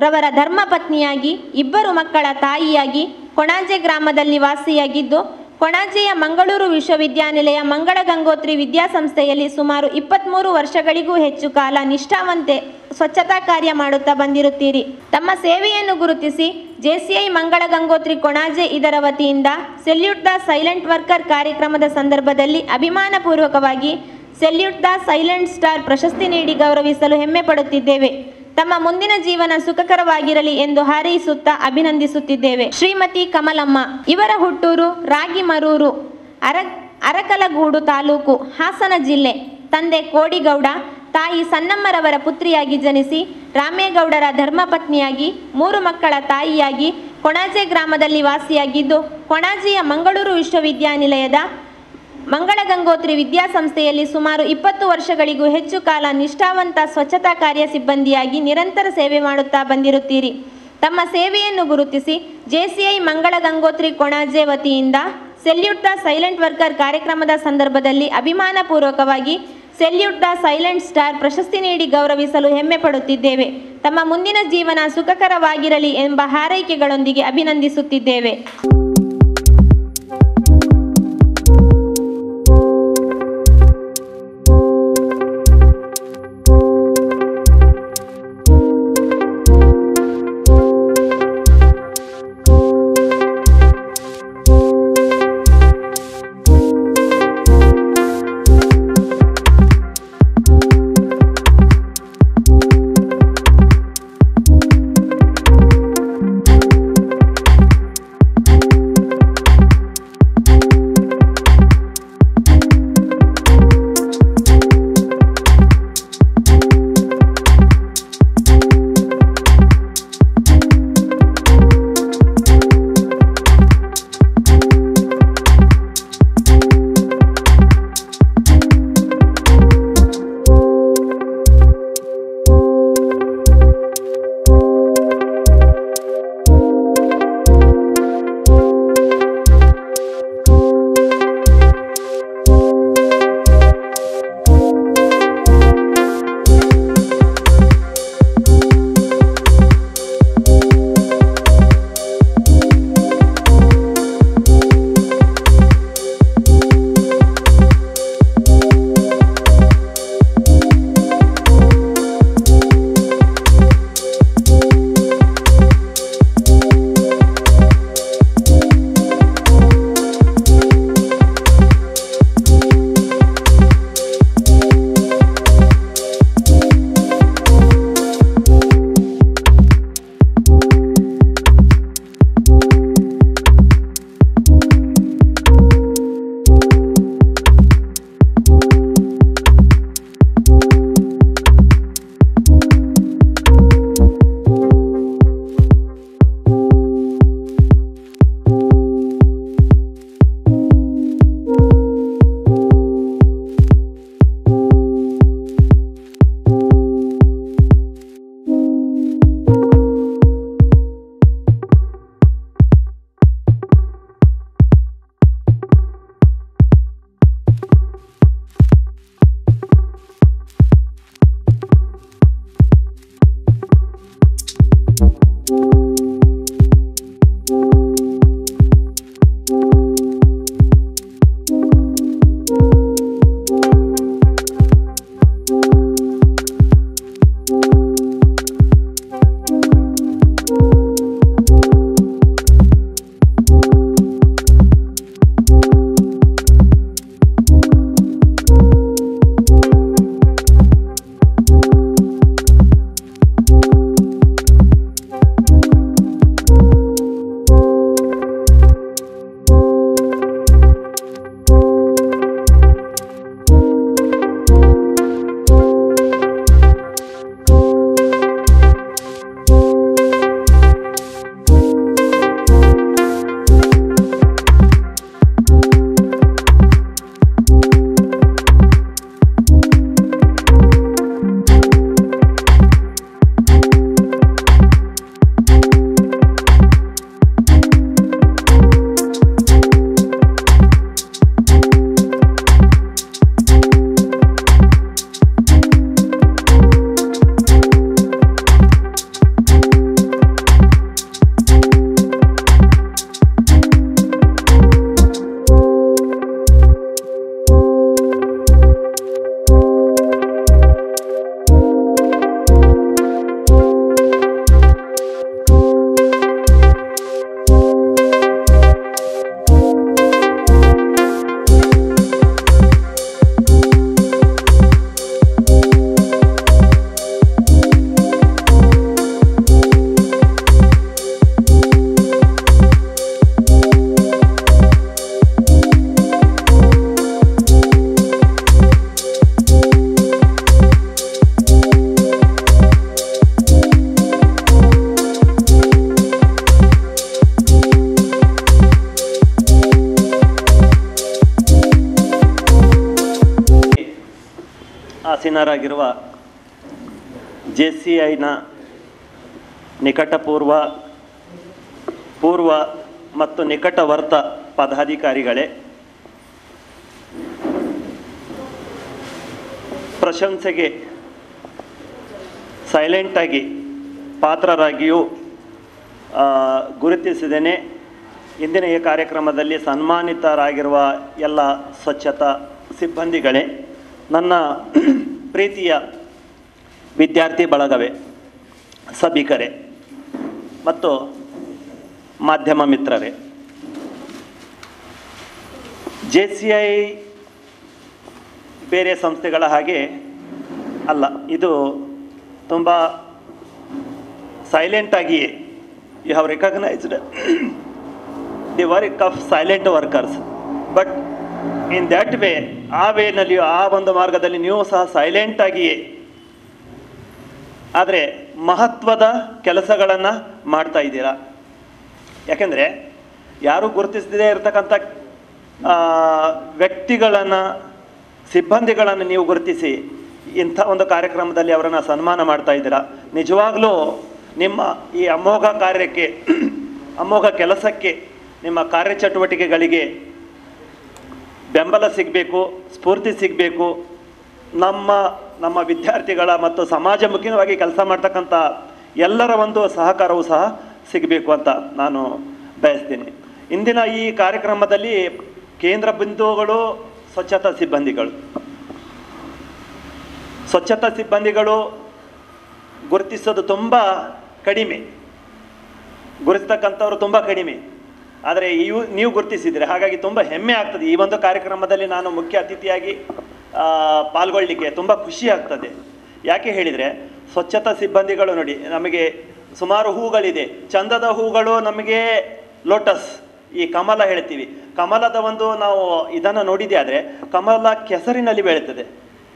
ರವರ ಧರ್ಮಪತ್ನಿಯಾಗಿ 2 ಮಕ್ಕಳ ತಾಯಿಯಾಗಿ ಕೊಣಾಜೆ ಗ್ರಾಮದಲ್ಲಿ ವಾಸಿಯಾಗಿದ್ದು, ಕೊಣಾಜೆಯ ಮಂಗಳೂರು ವಿಶ್ವವಿದ್ಯಾನಿಲಯ ಮಂಗಳ ಗಂಗೋತ್ರಿ ವಿದ್ಯಾಸಂಸ್ಥೆಯಲ್ಲಿ ಸುಮಾರು 23 ವರ್ಷಗಳಿಗೂ ಹೆಚ್ಚು ಕಾಲ ಸ್ವಚ್ಛತಾ ಕಾರ್ಯ ಮಾಡುತ್ತಾ ಬಂದಿರುತ್ತೀರಿ. ತಮ್ಮ ಸೇವೆಯನ್ನು ಗುರುತಿಸಿ JCI ಮಂಗಳ ಗಂಗೋತ್ರಿ ಕೊಣಾಜೆ ಇದರ ವತಿಯಿಂದ ಸೆಲ್ಯೂಟ್ ದ ಸೈಲೆಂಟ್ ವರ್ಕರ್ ಕಾರ್ಯಕ್ರಮದ ಸಂದರ್ಭದಲ್ಲಿ ಅಭಿಮಾನಪೂರ್ವಕವಾಗಿ ಸೆಲ್ಯೂಟ್ ದ ಸೈಲೆಂಟ್ ಸ್ಟಾರ್ ಪ್ರಶಸ್ತಿ ನೀಡಿ ಗೌರವಿಸಲು ಹೆಮ್ಮೆ ಪಡುತ್ತಿದ್ದೇವೆ. ತಮ್ಮ ಮುಂದಿನ ಜೀವನ ಸುಖಕರವಾಗಿರಲಿ ಎಂದು ಹಾರೈಸುತ್ತಾ ಅಭಿನಂದಿಸುತ್ತಿದ್ದೇವೆ. ಶ್ರೀಮತಿ ಕಮಲಮ್ಮ, ಇವರ ಹುಟ್ಟೂರು ರಾಗಿಮರೂರು, ಅರಕಲಗೂಡು ತಾಲೂಕು, ಹಾಸನ ಜಿಲ್ಲೆ. ತಂದೆ ಕೋಡಿಗೌಡ, ತಾಯಿ ಸನ್ನಮ್ಮರವರ ಪುತ್ರಿಯಾಗಿ ಜನಿಸಿ ರಾಮೇಗೌಡರ ಧರ್ಮಪತ್ನಿಯಾಗಿ 3 ಮಕ್ಕಳ ತಾಯಿಯಾಗಿ ಕೊಣಾಜೆ ಗ್ರಾಮದಲ್ಲಿ ವಾಸಿಯಾಗಿದ್ದು, ಕೊಣಾಜೆಯ ಮಂಗಳೂರು ವಿಶ್ವವಿದ್ಯಾನಿಲಯದ ಮಂಗಳ ಗಂಗೋತ್ರಿ ವಿದ್ಯಾಸಂಸ್ಥೆಯಲ್ಲಿ ಸುಮಾರು 20 ವರ್ಷಗಳಿಗೂ ಹೆಚ್ಚು ಕಾಲ ನಿಷ್ಠಾವಂತ ಸ್ವಚ್ಛತಾ ಕಾರ್ಯ ಸಿಬ್ಬಂದಿಯಾಗಿ ನಿರಂತರ ಸೇವೆ ಮಾಡುತ್ತಾ ಬಂದಿರುತ್ತೀರಿ. ತಮ್ಮ ಸೇವೆಯನ್ನು ಗುರುತಿಸಿ JCI ಮಂಗಳ ಗಂಗೋತ್ರಿ ಕೊಣಾಜೆ ವತಿಯಿಂದ ಸೆಲ್ಯೂಟ್ ದ ಸೈಲೆಂಟ್ ವರ್ಕರ್ ಕಾರ್ಯಕ್ರಮದ ಸಂದರ್ಭದಲ್ಲಿ ಅಭಿಮಾನಪೂರ್ವಕವಾಗಿ ಸೆಲ್ಯೂಟ್ ದ ಸೈಲೆಂಟ್ ಸ್ಟಾರ್ ಪ್ರಶಸ್ತಿ ನೀಡಿ ಗೌರವಿಸಲು ಹೆಮ್ಮೆ ಪಡುತ್ತಿದ್ದೇವೆ. ತಮ್ಮ ಮುಂದಿನ ಜೀವನ ಸುಖಕರವಾಗಿರಲಿ ಎಂಬ ಹಾರೈಕೆಗಳೊಂದಿಗೆ ಅಭಿನಂದಿಸುತ್ತಿದ್ದೇವೆ. ಆಸೀನರಾಗಿರುವ JCIನ ನಿಕಟಪೂರ್ವ ಪೂರ್ವ ಮತ್ತು ನಿಕಟವರ್ತ ಪದಾಧಿಕಾರಿಗಳೇ, ಪ್ರಶಂಸೆಗೆ ಸೈಲೆಂಟಾಗಿ ಪಾತ್ರರಾಗಿಯೂ ಗುರುತಿಸಿದ್ದೇನೆ. ಇಂದಿನ ಈ ಕಾರ್ಯಕ್ರಮದಲ್ಲಿ ಸನ್ಮಾನಿತರಾಗಿರುವ ಎಲ್ಲ ಸ್ವಚ್ಛತಾ ಸಿಬ್ಬಂದಿಗಳೇ, ನನ್ನ ಪ್ರೀತಿಯ ವಿದ್ಯಾರ್ಥಿ ಬಳಗವೇ, ಸಭಿಕರೇ ಮತ್ತು ಮಾಧ್ಯಮ ಮಿತ್ರರೇ, JCI ಬೇರೆ ಸಂಸ್ಥೆಗಳ ಹಾಗೆ ಅಲ್ಲ. ಇದು ತುಂಬ ಸೈಲೆಂಟಾಗಿಯೇ you have recognised the work of silent workers, but in that way, ಆ ವೇನಲ್ಲಿಯೂ ಆ ಒಂದು ಮಾರ್ಗದಲ್ಲಿ ನೀವು ಸಹ ಸೈಲೆಂಟಾಗಿಯೇ ಆದರೆ ಮಹತ್ವದ ಕೆಲಸಗಳನ್ನು ಮಾಡ್ತಾ ಇದ್ದೀರಾ. ಯಾಕೆಂದರೆ ಯಾರೂ ಗುರುತಿಸದೇ ಇರತಕ್ಕಂಥ ವ್ಯಕ್ತಿಗಳನ್ನು, ಸಿಬ್ಬಂದಿಗಳನ್ನು ನೀವು ಗುರುತಿಸಿ ಇಂಥ ಒಂದು ಕಾರ್ಯಕ್ರಮದಲ್ಲಿ ಅವರನ್ನು ಸನ್ಮಾನ ಮಾಡ್ತಾ ಇದ್ದೀರಾ. ನಿಜವಾಗಲೂ ನಿಮ್ಮ ಈ ಅಮೋಘ ಕಾರ್ಯಕ್ಕೆ, ಅಮೋಘ ಕೆಲಸಕ್ಕೆ, ನಿಮ್ಮ ಕಾರ್ಯಚಟುವಟಿಕೆಗಳಿಗೆ ಬೆಂಬಲ ಸಿಗಬೇಕು, ಸ್ಫೂರ್ತಿ ಸಿಗಬೇಕು. ನಮ್ಮ ವಿದ್ಯಾರ್ಥಿಗಳ ಮತ್ತು ಸಮಾಜಮುಖಿಯಾಗಿ ಕೆಲಸ ಮಾಡ್ತಕ್ಕಂಥ ಎಲ್ಲರ ಒಂದು ಸಹಕಾರವೂ ಸಹ ಸಿಗಬೇಕು ಅಂತ ನಾನು ಬಯಸ್ತೀನಿ. ಇಂದಿನ ಈ ಕಾರ್ಯಕ್ರಮದಲ್ಲಿ ಕೇಂದ್ರ ಬಿಂದುಗಳು ಸ್ವಚ್ಛತಾ ಸಿಬ್ಬಂದಿಗಳು. ಸ್ವಚ್ಛತಾ ಸಿಬ್ಬಂದಿಗಳು ಗುರುತಿಸೋದು ತುಂಬ ಕಡಿಮೆ, ಗುರುತಿಸ್ತಕ್ಕಂಥವ್ರು ತುಂಬ ಕಡಿಮೆ. ಆದರೆ ನೀವು ಗುರುತಿಸಿದರೆ ಹಾಗಾಗಿ ತುಂಬ ಹೆಮ್ಮೆ ಆಗ್ತದೆ. ಈ ಒಂದು ಕಾರ್ಯಕ್ರಮದಲ್ಲಿ ನಾನು ಮುಖ್ಯ ಅತಿಥಿಯಾಗಿ ಪಾಲ್ಗೊಳ್ಳಲಿಕ್ಕೆ ತುಂಬ ಖುಷಿ ಆಗ್ತದೆ. ಯಾಕೆ ಹೇಳಿದರೆ, ಸ್ವಚ್ಛತಾ ಸಿಬ್ಬಂದಿಗಳು ನೋಡಿ, ನಮಗೆ ಸುಮಾರು ಹೂಗಳಿದೆ. ಚಂದದ ಹೂಗಳು ನಮಗೆ ಲೋಟಸ್, ಈ ಕಮಲ ಹೇಳ್ತೀವಿ. ಕಮಲದ ಒಂದು ನಾವು ಇದನ್ನು ನೋಡಿದೆ. ಆದರೆ ಕಮಲ ಕೆಸರಿನಲ್ಲಿ ಬೆಳೀತದೆ.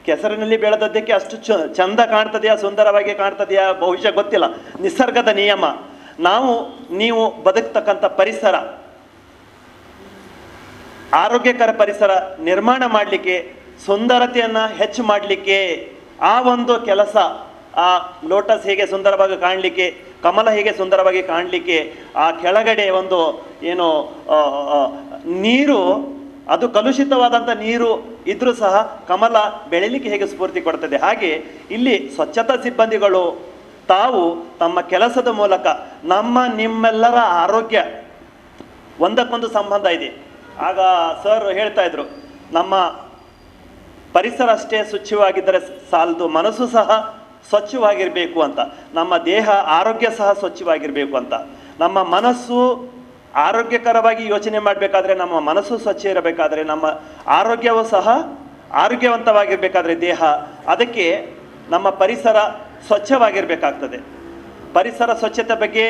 ಕೆಸರಿನಲ್ಲಿ ಬೆಳೆದದ್ದಕ್ಕೆ ಅಷ್ಟು ಚಂದ ಕಾಣ್ತದೆಯಾ, ಸುಂದರವಾಗಿ ಕಾಣ್ತದೆಯಾ ಬಹುಶಃ ಗೊತ್ತಿಲ್ಲ. ನಿಸರ್ಗದ ನಿಯಮ. ನೀವು ಬದುಕ್ತಕ್ಕಂಥ ಪರಿಸರ, ಆರೋಗ್ಯಕರ ಪರಿಸರ ನಿರ್ಮಾಣ ಮಾಡಲಿಕ್ಕೆ, ಸುಂದರತೆಯನ್ನು ಹೆಚ್ಚು ಮಾಡಲಿಕ್ಕೆ, ಆ ಒಂದು ಕೆಲಸ, ಆ ಲೋಟಸ್ ಹೇಗೆ ಸುಂದರವಾಗಿ ಕಾಣಲಿಕ್ಕೆ, ಕಮಲ ಹೇಗೆ ಸುಂದರವಾಗಿ ಕಾಣಲಿಕ್ಕೆ, ಆ ಕೆಳಗಡೆ ಒಂದು ಏನು ನೀರು, ಅದು ಕಲುಷಿತವಾದಂಥ ನೀರು ಇದ್ರೂ ಸಹ ಕಮಲ ಬೆಳೀಲಿಕ್ಕೆ ಹೇಗೆ ಸ್ಫೂರ್ತಿ ಕೊಡ್ತದೆ, ಹಾಗೆ ಇಲ್ಲಿ ಸ್ವಚ್ಛತಾ ಸಿಬ್ಬಂದಿಗಳು ತಾವು ತಮ್ಮ ಕೆಲಸದ ಮೂಲಕ ನಿಮ್ಮೆಲ್ಲರ ಆರೋಗ್ಯ ಒಂದಕ್ಕೊಂದು ಸಂಬಂಧ ಇದೆ. ಆಗ ಸರ್ ಹೇಳ್ತಾ ಇದ್ರು, ನಮ್ಮ ಪರಿಸರ ಅಷ್ಟೇ ಸ್ವಚ್ಛವಾಗಿದ್ದರೆ ಸಾಲದು, ಮನಸ್ಸು ಸಹ ಸ್ವಚ್ಛವಾಗಿರಬೇಕು ಅಂತ. ನಮ್ಮ ದೇಹ ಆರೋಗ್ಯ ಸಹ ಸ್ವಚ್ಛವಾಗಿರಬೇಕು ಅಂತ. ನಮ್ಮ ಮನಸ್ಸು ಆರೋಗ್ಯಕರವಾಗಿ ಯೋಚನೆ ಮಾಡಬೇಕಾದ್ರೆ, ನಮ್ಮ ಮನಸ್ಸು ಸ್ವಚ್ಛ ಇರಬೇಕಾದ್ರೆ, ನಮ್ಮ ಆರೋಗ್ಯವೂ ಸಹ ಆರೋಗ್ಯವಂತವಾಗಿರಬೇಕಾದ್ರೆ ದೇಹ, ಅದಕ್ಕೆ ನಮ್ಮ ಪರಿಸರ ಸ್ವಚ್ಛವಾಗಿರಬೇಕಾಗ್ತದೆ. ಪರಿಸರ ಸ್ವಚ್ಛತೆ ಬಗ್ಗೆ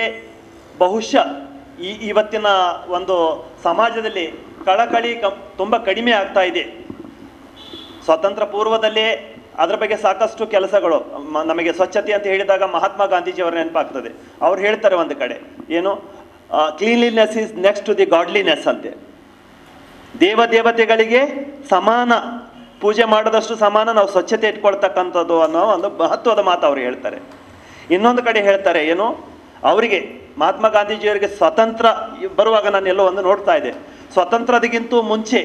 ಬಹುಶಃ ಇವತ್ತಿನ ಒಂದು ಸಮಾಜದಲ್ಲಿ ಕಳಕಳಿ ತುಂಬ ಕಡಿಮೆ ಆಗ್ತಾ ಇದೆ. ಸ್ವಾತಂತ್ರ್ಯ ಪೂರ್ವದಲ್ಲೇ ಅದರ ಬಗ್ಗೆ ಸಾಕಷ್ಟು ಕೆಲಸಗಳು. ನಮಗೆ ಸ್ವಚ್ಛತೆ ಅಂತ ಹೇಳಿದಾಗ ಮಹಾತ್ಮ ಗಾಂಧೀಜಿಯವ್ರ ನೆನಪಾಗ್ತದೆ. ಅವ್ರು ಹೇಳ್ತಾರೆ ಒಂದು ಕಡೆ, ಏನು, cleanliness is next to the godliness ಅಂತೆ. ದೇವತೆಗಳಿಗೆ ಸಮಾನ ಪೂಜೆ ಮಾಡೋದಷ್ಟು ಸಮಾನ ನಾವು ಸ್ವಚ್ಛತೆ ಇಟ್ಕೊಳ್ತಕ್ಕಂಥದ್ದು ಅನ್ನೋ ಒಂದು ಮಹತ್ವದ ಮಾತು ಅವರು ಹೇಳ್ತಾರೆ. ಇನ್ನೊಂದು ಕಡೆ ಹೇಳ್ತಾರೆ, ಏನು, ಅವರಿಗೆ ಮಹಾತ್ಮ ಗಾಂಧೀಜಿಯವರಿಗೆ ಸ್ವತಂತ್ರ ಬರುವಾಗ ನಾನು ಎಲ್ಲೋ ಒಂದು ನೋಡ್ತಾ ಇದ್ದೆ. ಸ್ವತಂತ್ರದಕ್ಕಿಂತ ಮುಂಚೆ,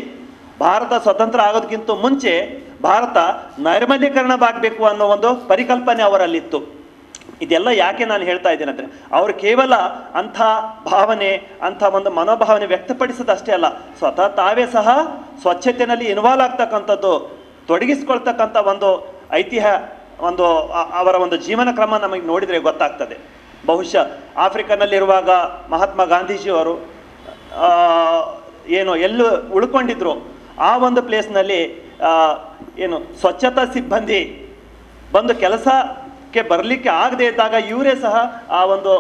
ಭಾರತ ಸ್ವತಂತ್ರ ಆಗೋದಕ್ಕಿಂತ ಮುಂಚೆ ಭಾರತ ನೈರ್ಮಲ್ಯೀಕರಣವಾಗಬೇಕು ಅನ್ನೋ ಒಂದು ಪರಿಕಲ್ಪನೆ ಅವರಲ್ಲಿತ್ತು. ಇದೆಲ್ಲ ಯಾಕೆ ನಾನು ಹೇಳ್ತಾ ಇದ್ದೇನೆ ಅಂದರೆ, ಅವರು ಕೇವಲ ಅಂಥ ಭಾವನೆ, ಅಂಥ ಒಂದು ಮನೋಭಾವನೆ ವ್ಯಕ್ತಪಡಿಸೋದಷ್ಟೇ ಅಲ್ಲ, ಸ್ವತಃ ತಾವೇ ಸಹ ಸ್ವಚ್ಛತೆಯಲ್ಲಿ ಇನ್ವಾಲ್ವ್ ಆಗ್ತಕ್ಕಂಥದ್ದು, ತೊಡಗಿಸ್ಕೊಳ್ತಕ್ಕಂಥ ಒಂದು ಒಂದು ಅವರ ಒಂದು ಜೀವನ ಕ್ರಮ ನಮಗೆ ನೋಡಿದರೆ ಗೊತ್ತಾಗ್ತದೆ. ಬಹುಶಃ ಆಫ್ರಿಕನ್ನಲ್ಲಿರುವಾಗ ಮಹಾತ್ಮ ಗಾಂಧೀಜಿಯವರು ಏನು ಎಲ್ಲೂ ಉಳ್ಕೊಂಡಿದ್ರು, ಆ ಒಂದು ಪ್ಲೇಸ್ನಲ್ಲಿ ಏನು ಸ್ವಚ್ಛತಾ ಸಿಬ್ಬಂದಿ ಬಂದು ಕೆಲಸಕ್ಕೆ ಬರಲಿಕ್ಕೆ ಆಗದೆ ಇದ್ದಾಗ ಇವರೇ ಸಹ ಆ ಒಂದು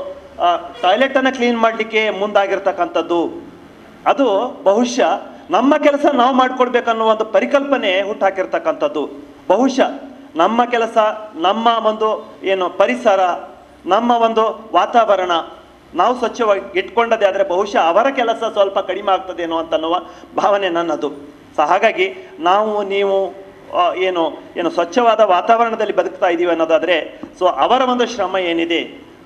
ಟಾಯ್ಲೆಟನ್ನು ಕ್ಲೀನ್ ಮಾಡಲಿಕ್ಕೆ ಮುಂದಾಗಿರ್ತಕ್ಕಂಥದ್ದು. ಅದು ಬಹುಶಃ ನಮ್ಮ ಕೆಲಸ ನಾವು ಮಾಡಿಕೊಡ್ಬೇಕನ್ನೋ ಒಂದು ಪರಿಕಲ್ಪನೆ ಹುಟ್ಟಾಕಿರ್ತಕ್ಕಂಥದ್ದು. ಬಹುಶಃ ನಮ್ಮ ಕೆಲಸ, ನಮ್ಮ ಒಂದು ಏನು ಪರಿಸರ, ನಮ್ಮ ಒಂದು ವಾತಾವರಣ ನಾವು ಸ್ವಚ್ಛವಾಗಿ ಇಟ್ಕೊಂಡದೇ ಆದರೆ ಬಹುಶಃ ಅವರ ಕೆಲಸ ಸ್ವಲ್ಪ ಕಡಿಮೆ ಆಗ್ತದೇನೋ ಅಂತನ್ನುವ ಭಾವನೆ ನನ್ನದು. ಹಾಗಾಗಿ ನೀವು ಏನು ಏನು ಸ್ವಚ್ಛವಾದ ವಾತಾವರಣದಲ್ಲಿ ಬದುಕ್ತಾ ಇದ್ದೀವಿ ಅನ್ನೋದಾದರೆ, ಸೊ ಅವರ ಒಂದು ಶ್ರಮ ಏನಿದೆ,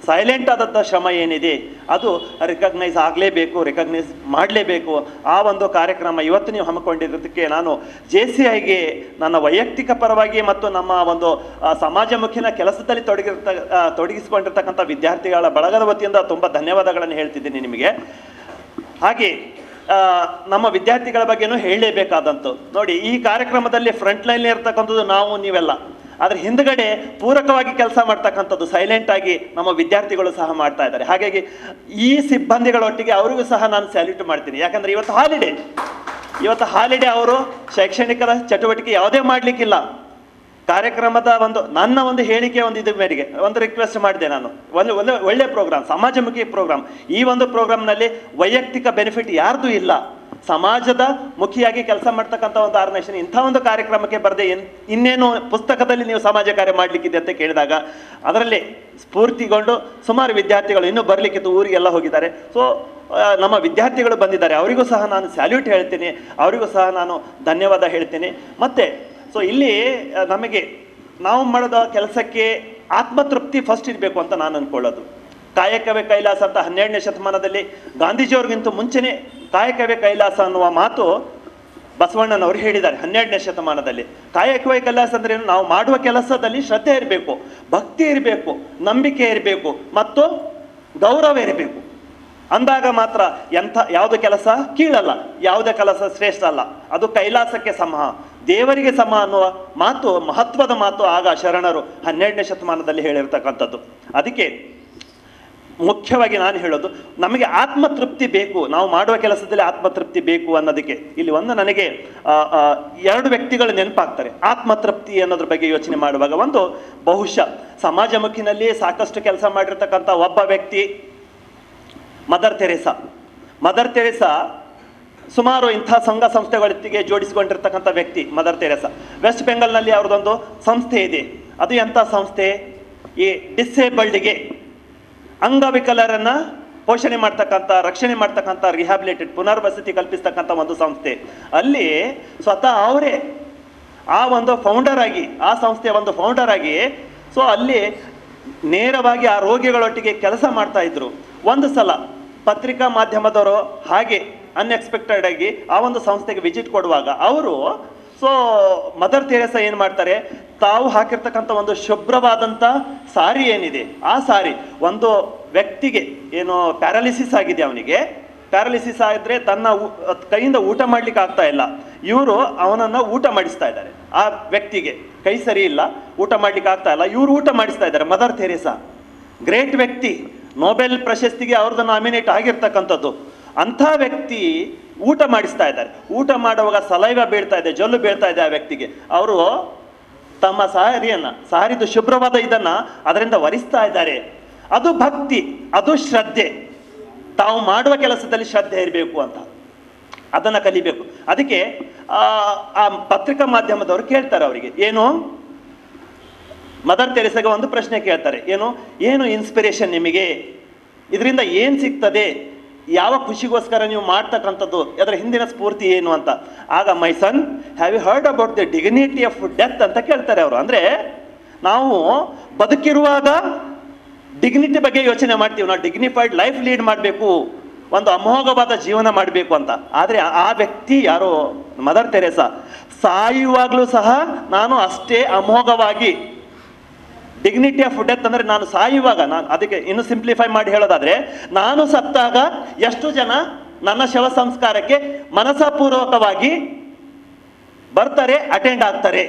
ಸೈಲೆಂಟ್ ಆದಂಥ ಶ್ರಮ ಏನಿದೆ, ಅದು ರಿಕಗ್ನೈಸ್ ಆಗಲೇಬೇಕು, ರಿಕಗ್ನೈಸ್ ಮಾಡಲೇಬೇಕು. ಆ ಒಂದು ಕಾರ್ಯಕ್ರಮ ಇವತ್ತು ನೀವು ಹಮ್ಮಿಕೊಂಡಿರೋದಕ್ಕೆ ನಾನು JCIಗೆ ನನ್ನ ವೈಯಕ್ತಿಕ ಪರವಾಗಿ ಮತ್ತು ನಮ್ಮ ಒಂದು ಸಮಾಜಮುಖಿನ ಕೆಲಸದಲ್ಲಿ ತೊಡಗಿಸಿಕೊಂಡಿರ್ತಕ್ಕಂಥ ವಿದ್ಯಾರ್ಥಿಗಳ ಬಳಗದ ವತಿಯಿಂದ ತುಂಬ ಧನ್ಯವಾದಗಳನ್ನು ಹೇಳ್ತಿದ್ದೀನಿ ನಿಮಗೆ. ಹಾಗೆ ನಮ್ಮ ವಿದ್ಯಾರ್ಥಿಗಳ ಬಗ್ಗೆನೂ ಹೇಳಲೇಬೇಕಾದಂತು. ನೋಡಿ, ಈ ಕಾರ್ಯಕ್ರಮದಲ್ಲಿ ಫ್ರಂಟ್ ಲೈನ್ ಇರ್ತಕ್ಕಂಥದ್ದು ನಾವು ನೀವೆಲ್ಲ, ಆದರೆ ಹಿಂದ್ಗಡೆ ಪೂರಕವಾಗಿ ಕೆಲಸ ಮಾಡ್ತಕ್ಕಂಥದ್ದು ಸೈಲೆಂಟ್ ಆಗಿ ನಮ್ಮ ವಿದ್ಯಾರ್ಥಿಗಳು ಸಹ ಮಾಡ್ತಾ ಇದ್ದಾರೆ. ಹಾಗಾಗಿ ಈ ಸಿಬ್ಬಂದಿಗಳೊಟ್ಟಿಗೆ ಅವರಿಗೂ ಸಹ ನಾನು ಸ್ಯಾಲ್ಯೂಟ್ ಮಾಡ್ತೀನಿ. ಯಾಕಂದರೆ ಇವತ್ತು ಹಾಲಿಡೇ, ಅವರು ಶೈಕ್ಷಣಿಕ ಚಟುವಟಿಕೆ ಯಾವುದೇ ಮಾಡಲಿಕ್ಕಿಲ್ಲ. ಕಾರ್ಯಕ್ರಮದ ನನ್ನ ಒಂದು ಹೇಳಿಕೆ ಇದು ಮೇರೆಗೆ ಒಂದು ರಿಕ್ವೆಸ್ಟ್ ಮಾಡಿದೆ ನಾನು, ಒಂದು ಒಳ್ಳೆ ಪ್ರೋಗ್ರಾಮ್, ಸಮಾಜಮುಖಿ ಪ್ರೋಗ್ರಾಮ್. ಈ ಒಂದು ಪ್ರೋಗ್ರಾಮ್ನಲ್ಲಿ ವೈಯಕ್ತಿಕ ಬೆನಿಫಿಟ್ ಯಾರ್ದು ಇಲ್ಲ, ಸಮಾಜದ ಮುಖಿಯಾಗಿ ಕೆಲಸ ಮಾಡ್ತಕ್ಕಂಥ ಒಂದು ಆರ್ಗನೈಸೇಷನ್ ಇಂಥ ಒಂದು ಕಾರ್ಯಕ್ರಮಕ್ಕೆ ಬರದೆ ಇನ್ನೇನು ಪುಸ್ತಕದಲ್ಲಿ ನೀವು ಸಮಾಜ ಕಾರ್ಯ ಮಾಡಲಿಕ್ಕಿದೆ ಅಂತ ಕೇಳಿದಾಗ ಅದರಲ್ಲಿ ಸ್ಫೂರ್ತಿಗೊಂಡು ಸುಮಾರು ವಿದ್ಯಾರ್ಥಿಗಳು ಇನ್ನೂ ಬರಲಿಕ್ಕಿತ್ತು, ಊರಿಗೆಲ್ಲ ಹೋಗಿದ್ದಾರೆ. ಸೊ ನಮ್ಮ ವಿದ್ಯಾರ್ಥಿಗಳು ಬಂದಿದ್ದಾರೆ, ಅವರಿಗೂ ಸಹ ನಾನು ಸ್ಯಾಲ್ಯೂಟ್ ಹೇಳ್ತೀನಿ, ಅವರಿಗೂ ಸಹ ನಾನು ಧನ್ಯವಾದ ಹೇಳ್ತೀನಿ. ಮತ್ತು ಸೊ ಇಲ್ಲಿ ನಾವು ಮಾಡಿದ ಕೆಲಸಕ್ಕೆ ಆತ್ಮತೃಪ್ತಿ ಫಸ್ಟ್ ಇರಬೇಕು ಅಂತ ನಾನು ಅಂದ್ಕೊಳ್ಳೋದು. ಕಾಯಕವೇ ಕೈಲಾಸ ಅಂತ 12ನೇ ಶತಮಾನದಲ್ಲಿ ಗಾಂಧೀಜಿಯವ್ರಿಗಿಂತ ಮುಂಚೆನೇ ಕಾಯಕವೇ ಕೈಲಾಸ ಅನ್ನುವ ಮಾತು ಬಸವಣ್ಣನವರು ಹೇಳಿದ್ದಾರೆ 12ನೇ ಶತಮಾನದಲ್ಲಿ. ಕಾಯಕವೇ ಕೈಲಾಸ ಅಂದ್ರೆ ನಾವು ಮಾಡುವ ಕೆಲಸದಲ್ಲಿ ಶ್ರದ್ಧೆ ಇರಬೇಕು, ಭಕ್ತಿ ಇರಬೇಕು, ನಂಬಿಕೆ ಇರಬೇಕು ಮತ್ತು ಗೌರವ ಇರಬೇಕು. ಅಂದಾಗ ಮಾತ್ರ ಯಾವುದು ಕೆಲಸ ಕೀಳಲ್ಲ, ಯಾವುದೇ ಕೆಲಸ ಶ್ರೇಷ್ಠ ಅಲ್ಲ, ಅದು ಕೈಲಾಸಕ್ಕೆ ಸಮ, ದೇವರಿಗೆ ಸಮ ಅನ್ನುವ ಮಾತು, ಮಹತ್ವದ ಮಾತು ಆಗ ಶರಣರು 12ನೇ ಶತಮಾನದಲ್ಲಿ ಹೇಳಿರ್ತಕ್ಕಂಥದ್ದು. ಅದಕ್ಕೆ ಮುಖ್ಯವಾಗಿ ನಾನು ಹೇಳೋದು, ನಮಗೆ ಆತ್ಮತೃಪ್ತಿ ಬೇಕು, ನಾವು ಮಾಡುವ ಕೆಲಸದಲ್ಲಿ ಆತ್ಮತೃಪ್ತಿ ಬೇಕು ಅನ್ನೋದಕ್ಕೆ ಇಲ್ಲಿ ನನಗೆ 2 ವ್ಯಕ್ತಿಗಳು ನೆನಪಾಗ್ತಾರೆ ಆತ್ಮತೃಪ್ತಿ ಅನ್ನೋದ್ರ ಬಗ್ಗೆ ಯೋಚನೆ ಮಾಡುವಾಗ. ಒಂದು ಬಹುಶಃ ಸಮಾಜಮುಖಿನಲ್ಲಿ ಸಾಕಷ್ಟು ಕೆಲಸ ಮಾಡಿರ್ತಕ್ಕಂಥ ಒಬ್ಬ ವ್ಯಕ್ತಿ ಮದರ್ ತೆರೇಸಾ. ಸುಮಾರು ಇಂಥ ಸಂಘ ಸಂಸ್ಥೆಗಳೊಟ್ಟಿಗೆ ಜೋಡಿಸಿಕೊಂಡಿರ್ತಕ್ಕಂಥ ವ್ಯಕ್ತಿ ಮದರ್ ತೆರೇಸಾ. ವೆಸ್ಟ್ ಬೆಂಗಾಲ್ನಲ್ಲಿ ಅವ್ರದ್ದೊಂದು ಸಂಸ್ಥೆ ಇದೆ. ಅದು ಎಂಥ ಸಂಸ್ಥೆ? ಈ ಡಿಸೇಬಲ್ಡ್ಗೆ, ಅಂಗವಿಕಲರನ್ನ ಪೋಷಣೆ ಮಾಡ್ತಕ್ಕಂಥ, ರಕ್ಷಣೆ ಮಾಡ್ತಕ್ಕಂಥ, ರಿಹ್ಯಾಬಿಲಿಟೇಟ್, ಪುನರ್ವಸತಿ ಕಲ್ಪಿಸ್ತಕ್ಕಂಥ ಒಂದು ಸಂಸ್ಥೆ. ಅಲ್ಲಿ ಸ್ವತಃ ಅವರೇ ಆ ಒಂದು ಫೌಂಡರ್ ಆಗಿ, ಆ ಸಂಸ್ಥೆಯ ಒಂದು ಫೌಂಡರ್ ಆಗಿ, ಸೊ ಅಲ್ಲಿ ನೇರವಾಗಿ ಆ ರೋಗಿಗಳೊಟ್ಟಿಗೆ ಕೆಲಸ ಮಾಡ್ತಾ ಇದ್ರು. ಒಂದು ಸಲ ಪತ್ರಿಕಾ ಮಾಧ್ಯಮದವರು ಹಾಗೆ ಅನ್ಎಕ್ಸ್ಪೆಕ್ಟೆಡ್ ಆಗಿ ಆ ಒಂದು ಸಂಸ್ಥೆಗೆ ವಿಸಿಟ್ ಕೊಡುವಾಗ ಅವರು ಮದರ್ ತೆರೇಸಾ ಏನು ಮಾಡ್ತಾರೆ, ತಾವು ಹಾಕಿರ್ತಕ್ಕಂಥ ಒಂದು ಶುಭ್ರವಾದಂಥ ಸಾರಿ ಏನಿದೆ, ಆ ಸಾರಿ ಒಂದು ವ್ಯಕ್ತಿಗೆ ಏನು ಪ್ಯಾರಾಲಿಸಿಸ್ ಆಗಿದೆ, ಅವನಿಗೆ ಪ್ಯಾರಾಲಿಸಿಸ್ ಆಗಿದ್ರೆ ತನ್ನ ಕೈಯಿಂದ ಊಟ ಮಾಡ್ಲಿಕ್ಕೆ ಆಗ್ತಾ ಇಲ್ಲ, ಇವರು ಅವನನ್ನು ಊಟ ಮಾಡಿಸ್ತಾ ಇದ್ದಾರೆ. ಆ ವ್ಯಕ್ತಿಗೆ ಕೈ ಸರಿ ಇಲ್ಲ, ಊಟ ಮಾಡ್ಲಿಕ್ಕೆ ಆಗ್ತಾ ಇಲ್ಲ, ಇವರು ಊಟ ಮಾಡಿಸ್ತಾ ಇದ್ದಾರೆ. ಮದರ್ ತೆರೇಸಾ ಗ್ರೇಟ್ ವ್ಯಕ್ತಿ, ನೊಬೆಲ್ ಪ್ರಶಸ್ತಿಗೆ ಅವ್ರದ್ದು ನಾಮಿನೇಟ್ ಆಗಿರ್ತಕ್ಕಂಥದ್ದು. ಅಂಥ ವ್ಯಕ್ತಿ ಊಟ ಮಾಡಿಸ್ತಾ ಇದ್ದಾರೆ. ಊಟ ಮಾಡುವಾಗ ಸಲೈವ ಬೀಳ್ತಾ ಇದೆ, ಜೊಲ್ಲು ಬೀಳ್ತಾ ಇದೆ ಆ ವ್ಯಕ್ತಿಗೆ. ಅವರು ತಮ್ಮ ಸಾರಿದು ಶುಭ್ರವಾದ ಅದರಿಂದ ಒರೆಸ್ತಾ ಇದ್ದಾರೆ. ಅದು ಭಕ್ತಿ, ಅದು ಶ್ರದ್ಧೆ. ತಾವು ಮಾಡುವ ಕೆಲಸದಲ್ಲಿ ಶ್ರದ್ಧೆ ಇರಬೇಕು ಅಂತ, ಅದನ್ನು ಕಲಿಬೇಕು. ಅದಕ್ಕೆ ಆ ಪತ್ರಿಕಾ ಮಾಧ್ಯಮದವರು ಕೇಳ್ತಾರೆ ಅವರಿಗೆ, ಏನು ಮದರ್ ತೆರೇಸಾಗೆ ಒಂದು ಪ್ರಶ್ನೆ ಕೇಳ್ತಾರೆ, ಏನು ಇನ್ಸ್ಪಿರೇಷನ್ ನಿಮಗೆ, ಇದರಿಂದ ಏನು ಸಿಗ್ತದೆ, ಯಾವ ಖುಷಿಗೋಸ್ಕರ ನೀವು ಮಾಡ್ತಕ್ಕಂಥದ್ದು, ಅದರ ಹಿಂದಿನ ಸ್ಫೂರ್ತಿ ಏನು ಅಂತ. ಆಗ my son, have you heard about the dignity of death ಅಂತ ಕೇಳ್ತಾರೆ ಅವರು. ಅಂದರೆ ನಾವು ಬದುಕಿರುವಾಗ ಡಿಗ್ನಿಟಿ ಬಗ್ಗೆ ಯೋಚನೆ ಮಾಡ್ತೀವಿ, ನಾವು ಡಿಗ್ನಿಫೈಡ್ ಲೈಫ್ ಲೀಡ್ ಮಾಡಬೇಕು, ಒಂದು ಅಮೋಘವಾದ ಜೀವನ ಮಾಡಬೇಕು ಅಂತ. ಆದರೆ ಆ ವ್ಯಕ್ತಿ ಯಾರೋ ಮದರ್ ತೆರೇಸಾ ಸಾಯುವಾಗಲೂ ಸಹ ನಾನು ಅಷ್ಟೇ ಅಮೋಘವಾಗಿ, ಡಿಗ್ನಿಟಿ ಆಫ್ ಡೆತ್ ಅಂದರೆ ನಾನು ಸಾಯುವಾಗ, ನಾನು ಅದಕ್ಕೆ ಇನ್ನು ಸಿಂಪ್ಲಿಫೈ ಮಾಡಿ ಹೇಳೋದಾದ್ರೆ, ನಾನು ಸತ್ತಾಗ ಎಷ್ಟು ಜನ ನನ್ನ ಶವ ಸಂಸ್ಕಾರಕ್ಕೆ ಮನಸಪೂರ್ವಕವಾಗಿ ಬರ್ತಾರೆ, ಅಟೆಂಡ್ ಆಗ್ತಾರೆ,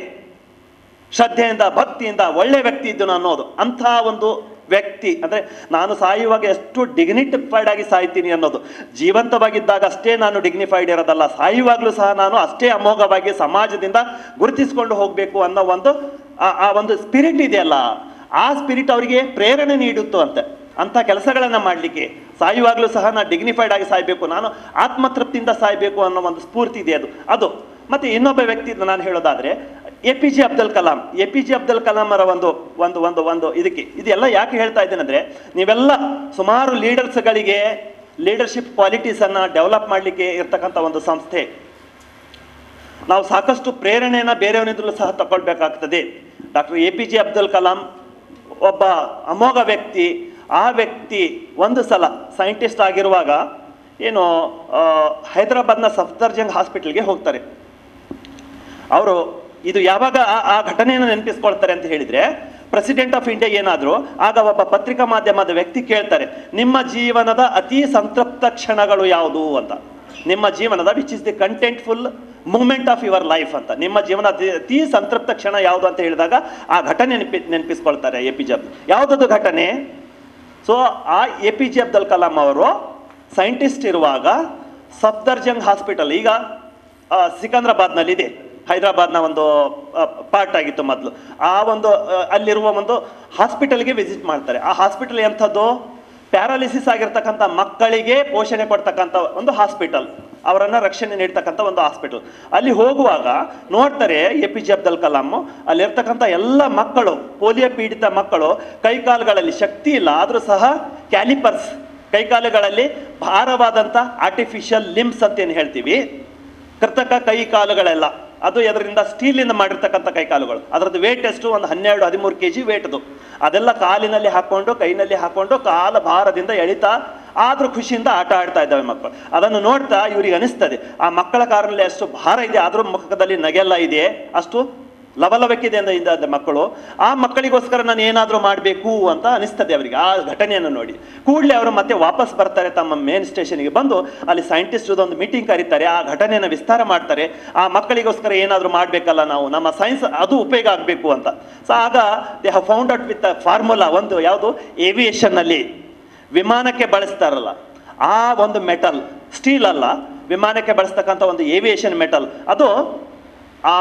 ಶ್ರದ್ಧೆಯಿಂದ, ಭಕ್ತಿಯಿಂದ, ಒಳ್ಳೆ ವ್ಯಕ್ತಿ ಇದ್ದು ಅನ್ನೋದು. ಅಂಥ ಒಂದು ವ್ಯಕ್ತಿ ಅಂದರೆ ನಾನು ಸಾಯುವಾಗ ಎಷ್ಟು ಡಿಗ್ನಿಫೈಡ್ ಆಗಿ ಸಾಯ್ತೀನಿ ಅನ್ನೋದು. ಜೀವಂತವಾಗಿದ್ದಾಗ ಅಷ್ಟೇ ನಾನು ಡಿಗ್ನಿಫೈಡ್ ಇರೋದಲ್ಲ, ಸಾಯುವಾಗಲೂ ಸಹ ನಾನು ಅಷ್ಟೇ ಅಮೋಘವಾಗಿ ಸಮಾಜದಿಂದ ಗುರುತಿಸ್ಕೊಂಡು ಹೋಗಬೇಕು ಅನ್ನೋ ಆ ಒಂದು ಸ್ಪಿರಿಟ್ ಇದೆಯಲ್ಲ, ಆ ಸ್ಪಿರಿಟ್ ಅವರಿಗೆ ಪ್ರೇರಣೆ ನೀಡುತ್ತೋ ಅಂಥ ಕೆಲಸಗಳನ್ನು ಮಾಡಲಿಕ್ಕೆ. ಸಾಯುವಾಗಲೂ ಸಹ ನಾನು ಡಿಗ್ನಿಫೈಡ್ ಆಗಿ ಸಾಯಬೇಕು, ನಾನು ಆತ್ಮತೃಪ್ತಿಯಿಂದ ಸಾಯಬೇಕು ಅನ್ನೋ ಒಂದು ಸ್ಫೂರ್ತಿ ಇದೆ ಅದು. ಮತ್ತು ಇನ್ನೊಬ್ಬ ವ್ಯಕ್ತಿ ನಾನು ಹೇಳೋದಾದರೆ APJ ಅಬ್ದುಲ್ ಕಲಾಂ ಅವರ ಒಂದು ಇದೆಲ್ಲ ಯಾಕೆ ಹೇಳ್ತಾ ಇದ್ದೇನೆಂದರೆ, ನೀವೆಲ್ಲ ಸುಮಾರು ಲೀಡರ್ಸ್ಗಳಿಗೆ ಲೀಡರ್ಶಿಪ್ ಕ್ವಾಲಿಟೀಸನ್ನು ಡೆವಲಪ್ ಮಾಡಲಿಕ್ಕೆ ಇರ್ತಕ್ಕಂಥ ಒಂದು ಸಂಸ್ಥೆ. ನಾವು ಸಾಕಷ್ಟು ಪ್ರೇರಣೆಯನ್ನು ಬೇರೆಯವರಿಂದಲೂ ಸಹ ತಗೊಳ್ಬೇಕಾಗ್ತದೆ. ಡಾಕ್ಟರ್ APJ ಅಬ್ದುಲ್ ಕಲಾಂ ಒಬ್ಬ ಅಮೋಘ ವ್ಯಕ್ತಿ. ಆ ವ್ಯಕ್ತಿ ಒಂದು ಸಲ ಸೈಂಟಿಸ್ಟ್ ಆಗಿರುವಾಗ ಏನು ಹೈದರಾಬಾದ್ನ ಸಫ್ದರ್ಜಂಗ್ ಹಾಸ್ಪಿಟಲ್ಗೆ ಹೋಗ್ತಾರೆ. ಅವರು ಇದು ಯಾವಾಗ ಆ ಘಟನೆಯನ್ನು ನೆನಪಿಸ್ಕೊಳ್ತಾರೆ ಅಂತ ಹೇಳಿದರೆ, ಪ್ರೆಸಿಡೆಂಟ್ ಆಫ್ ಇಂಡಿಯಾ ಏನಾದರೂ ಆಗ ಒಬ್ಬ ಪತ್ರಿಕಾ ಮಾಧ್ಯಮದ ವ್ಯಕ್ತಿ ಕೇಳ್ತಾರೆ, ನಿಮ್ಮ ಜೀವನದ ಅತಿ ಸಂತೃಪ್ತ ಕ್ಷಣಗಳು ಯಾವುದು ಅಂತ. ನಿಮ್ಮ ಜೀವನದ which is the contentful moment of your life ಅಂತ, ನಿಮ್ಮ ಜೀವನ ಅತಿ ಸಂತೃಪ್ತ ಕ್ಷಣ ಯಾವುದು ಅಂತ ಹೇಳಿದಾಗ ಆ ಘಟನೆ ನೆನಪಿಸ್ಕೊಳ್ತಾರೆ APJ ಅಬ್ದುಲ್. ಯಾವುದದು ಘಟನೆ? ಸೊ ಆ APJ ಅಬ್ದುಲ್ ಕಲಾಂ ಅವರು ಸೈಂಟಿಸ್ಟ್ ಇರುವಾಗ ಸಫ್ದರ್ಜಂಗ್ ಹಾಸ್ಪಿಟಲ್, ಈಗ ಸಿಕಂದ್ರಾಬಾದ್ನಲ್ಲಿದೆ, ಹೈದರಾಬಾದ್ನ ಒಂದು ಪಾರ್ಟ್ ಆಗಿತ್ತು ಮೊದಲು. ಆ ಒಂದು ಅಲ್ಲಿರುವ ಒಂದು ಹಾಸ್ಪಿಟಲ್ಗೆ ವಿಸಿಟ್ ಮಾಡ್ತಾರೆ. ಆ ಹಾಸ್ಪಿಟಲ್ ಎಂಥದ್ದು? ಪ್ಯಾರಾಲಿಸಿಸ್ ಆಗಿರ್ತಕ್ಕಂಥ ಮಕ್ಕಳಿಗೆ ಪೋಷಣೆ ಕೊಡ್ತಕ್ಕಂಥ ಒಂದು ಹಾಸ್ಪಿಟಲ್, ಅವರನ್ನು ರಕ್ಷಣೆ ನೀಡ್ತಕ್ಕಂಥ ಒಂದು ಹಾಸ್ಪಿಟಲ್. ಅಲ್ಲಿ ಹೋಗುವಾಗ ನೋಡ್ತಾರೆ APJ ಅಬ್ದುಲ್ ಕಲಾಂ ಅಲ್ಲಿರ್ತಕ್ಕಂಥ ಎಲ್ಲ ಮಕ್ಕಳು, ಪೋಲಿಯೋ ಪೀಡಿತ ಮಕ್ಕಳು, ಕೈಕಾಲುಗಳಲ್ಲಿ ಶಕ್ತಿ ಇಲ್ಲ, ಆದರೂ ಸಹ ಕ್ಯಾಲಿಪರ್ಸ್, ಕೈಕಾಲುಗಳಲ್ಲಿ ಭಾರವಾದಂಥ ಆರ್ಟಿಫಿಷಿಯಲ್ ಲಿಮ್ಸ್ ಅಂತ ಏನು ಹೇಳ್ತೀವಿ, ಕೃತಕ ಕೈ ಕಾಲುಗಳೆಲ್ಲ, ಅದು ಅದರಿಂದ ಸ್ಟೀಲಿಂದ ಮಾಡಿರ್ತಕ್ಕಂಥ ಕೈಕಾಲುಗಳು. ಅದರದ್ದು ವೇಟ್ ಎಷ್ಟು? ಒಂದು 12-13 kg ವೇಟ್ದು. ಅದೆಲ್ಲ ಕಾಲಿನಲ್ಲಿ ಹಾಕ್ಕೊಂಡು, ಕೈನಲ್ಲಿ ಹಾಕ್ಕೊಂಡು, ಕಾಲ ಭಾರದಿಂದ ಎಳಿತಾ ಆದರೂ ಖುಷಿಯಿಂದ ಆಟ ಆಡ್ತಾ ಇದ್ದಾವೆ ಮಕ್ಕಳು. ಅದನ್ನು ನೋಡ್ತಾ ಇವ್ರಿಗೆ ಅನಿಸ್ತದೆ, ಆ ಮಕ್ಕಳ ಕಾರಲ್ಲಿ ಅಷ್ಟು ಭಾರ ಇದೆ, ಆದರೂ ಮುಖದಲ್ಲಿ ನಗೆಲ್ಲ ಇದೆ, ಅಷ್ಟು ಲವಲವಿಕೆದೆ ಇಂದ ಮಕ್ಕಳು. ಆ ಮಕ್ಕಳಿಗೋಸ್ಕರ ನಾನು ಏನಾದರೂ ಮಾಡಬೇಕು ಅಂತ ಅನಿಸ್ತದೆ ಅವರಿಗೆ ಆ ಘಟನೆಯನ್ನು ನೋಡಿ. ಕೂಡಲೇ ಅವರು ಮತ್ತೆ ವಾಪಸ್ ಬರ್ತಾರೆ ತಮ್ಮ ಮೇನ್ ಸ್ಟೇಷನ್ಗೆ ಬಂದು, ಅಲ್ಲಿ ಸೈಂಟಿಸ್ಟ್ದೊಂದು ಮೀಟಿಂಗ್ ಕರೀತಾರೆ, ಆ ಘಟನೆಯನ್ನು ವಿಸ್ತಾರ ಮಾಡ್ತಾರೆ. ಆ ಮಕ್ಕಳಿಗೋಸ್ಕರ ಏನಾದರೂ ಮಾಡಬೇಕಲ್ಲ ನಾವು, ನಮ್ಮ ಸೈನ್ಸ್ ಅದು ಉಪಯೋಗ ಆಗಬೇಕು ಅಂತ. ಸೊ ಆಗ they have found out with formula, ಒಂದು ಯಾವುದು ಏವಿಯೇಷನ್ನಲ್ಲಿ ವಿಮಾನಕ್ಕೆ ಬಳಸ್ತಾರಲ್ಲ ಆ ಒಂದು ಮೆಟಲ್, ಸ್ಟೀಲ್ ಅಲ್ಲ, ವಿಮಾನಕ್ಕೆ ಬಳಸ್ತಕ್ಕಂಥ ಒಂದು ಏವಿಯೇಷನ್ ಮೆಟಲ್, ಅದು ಆ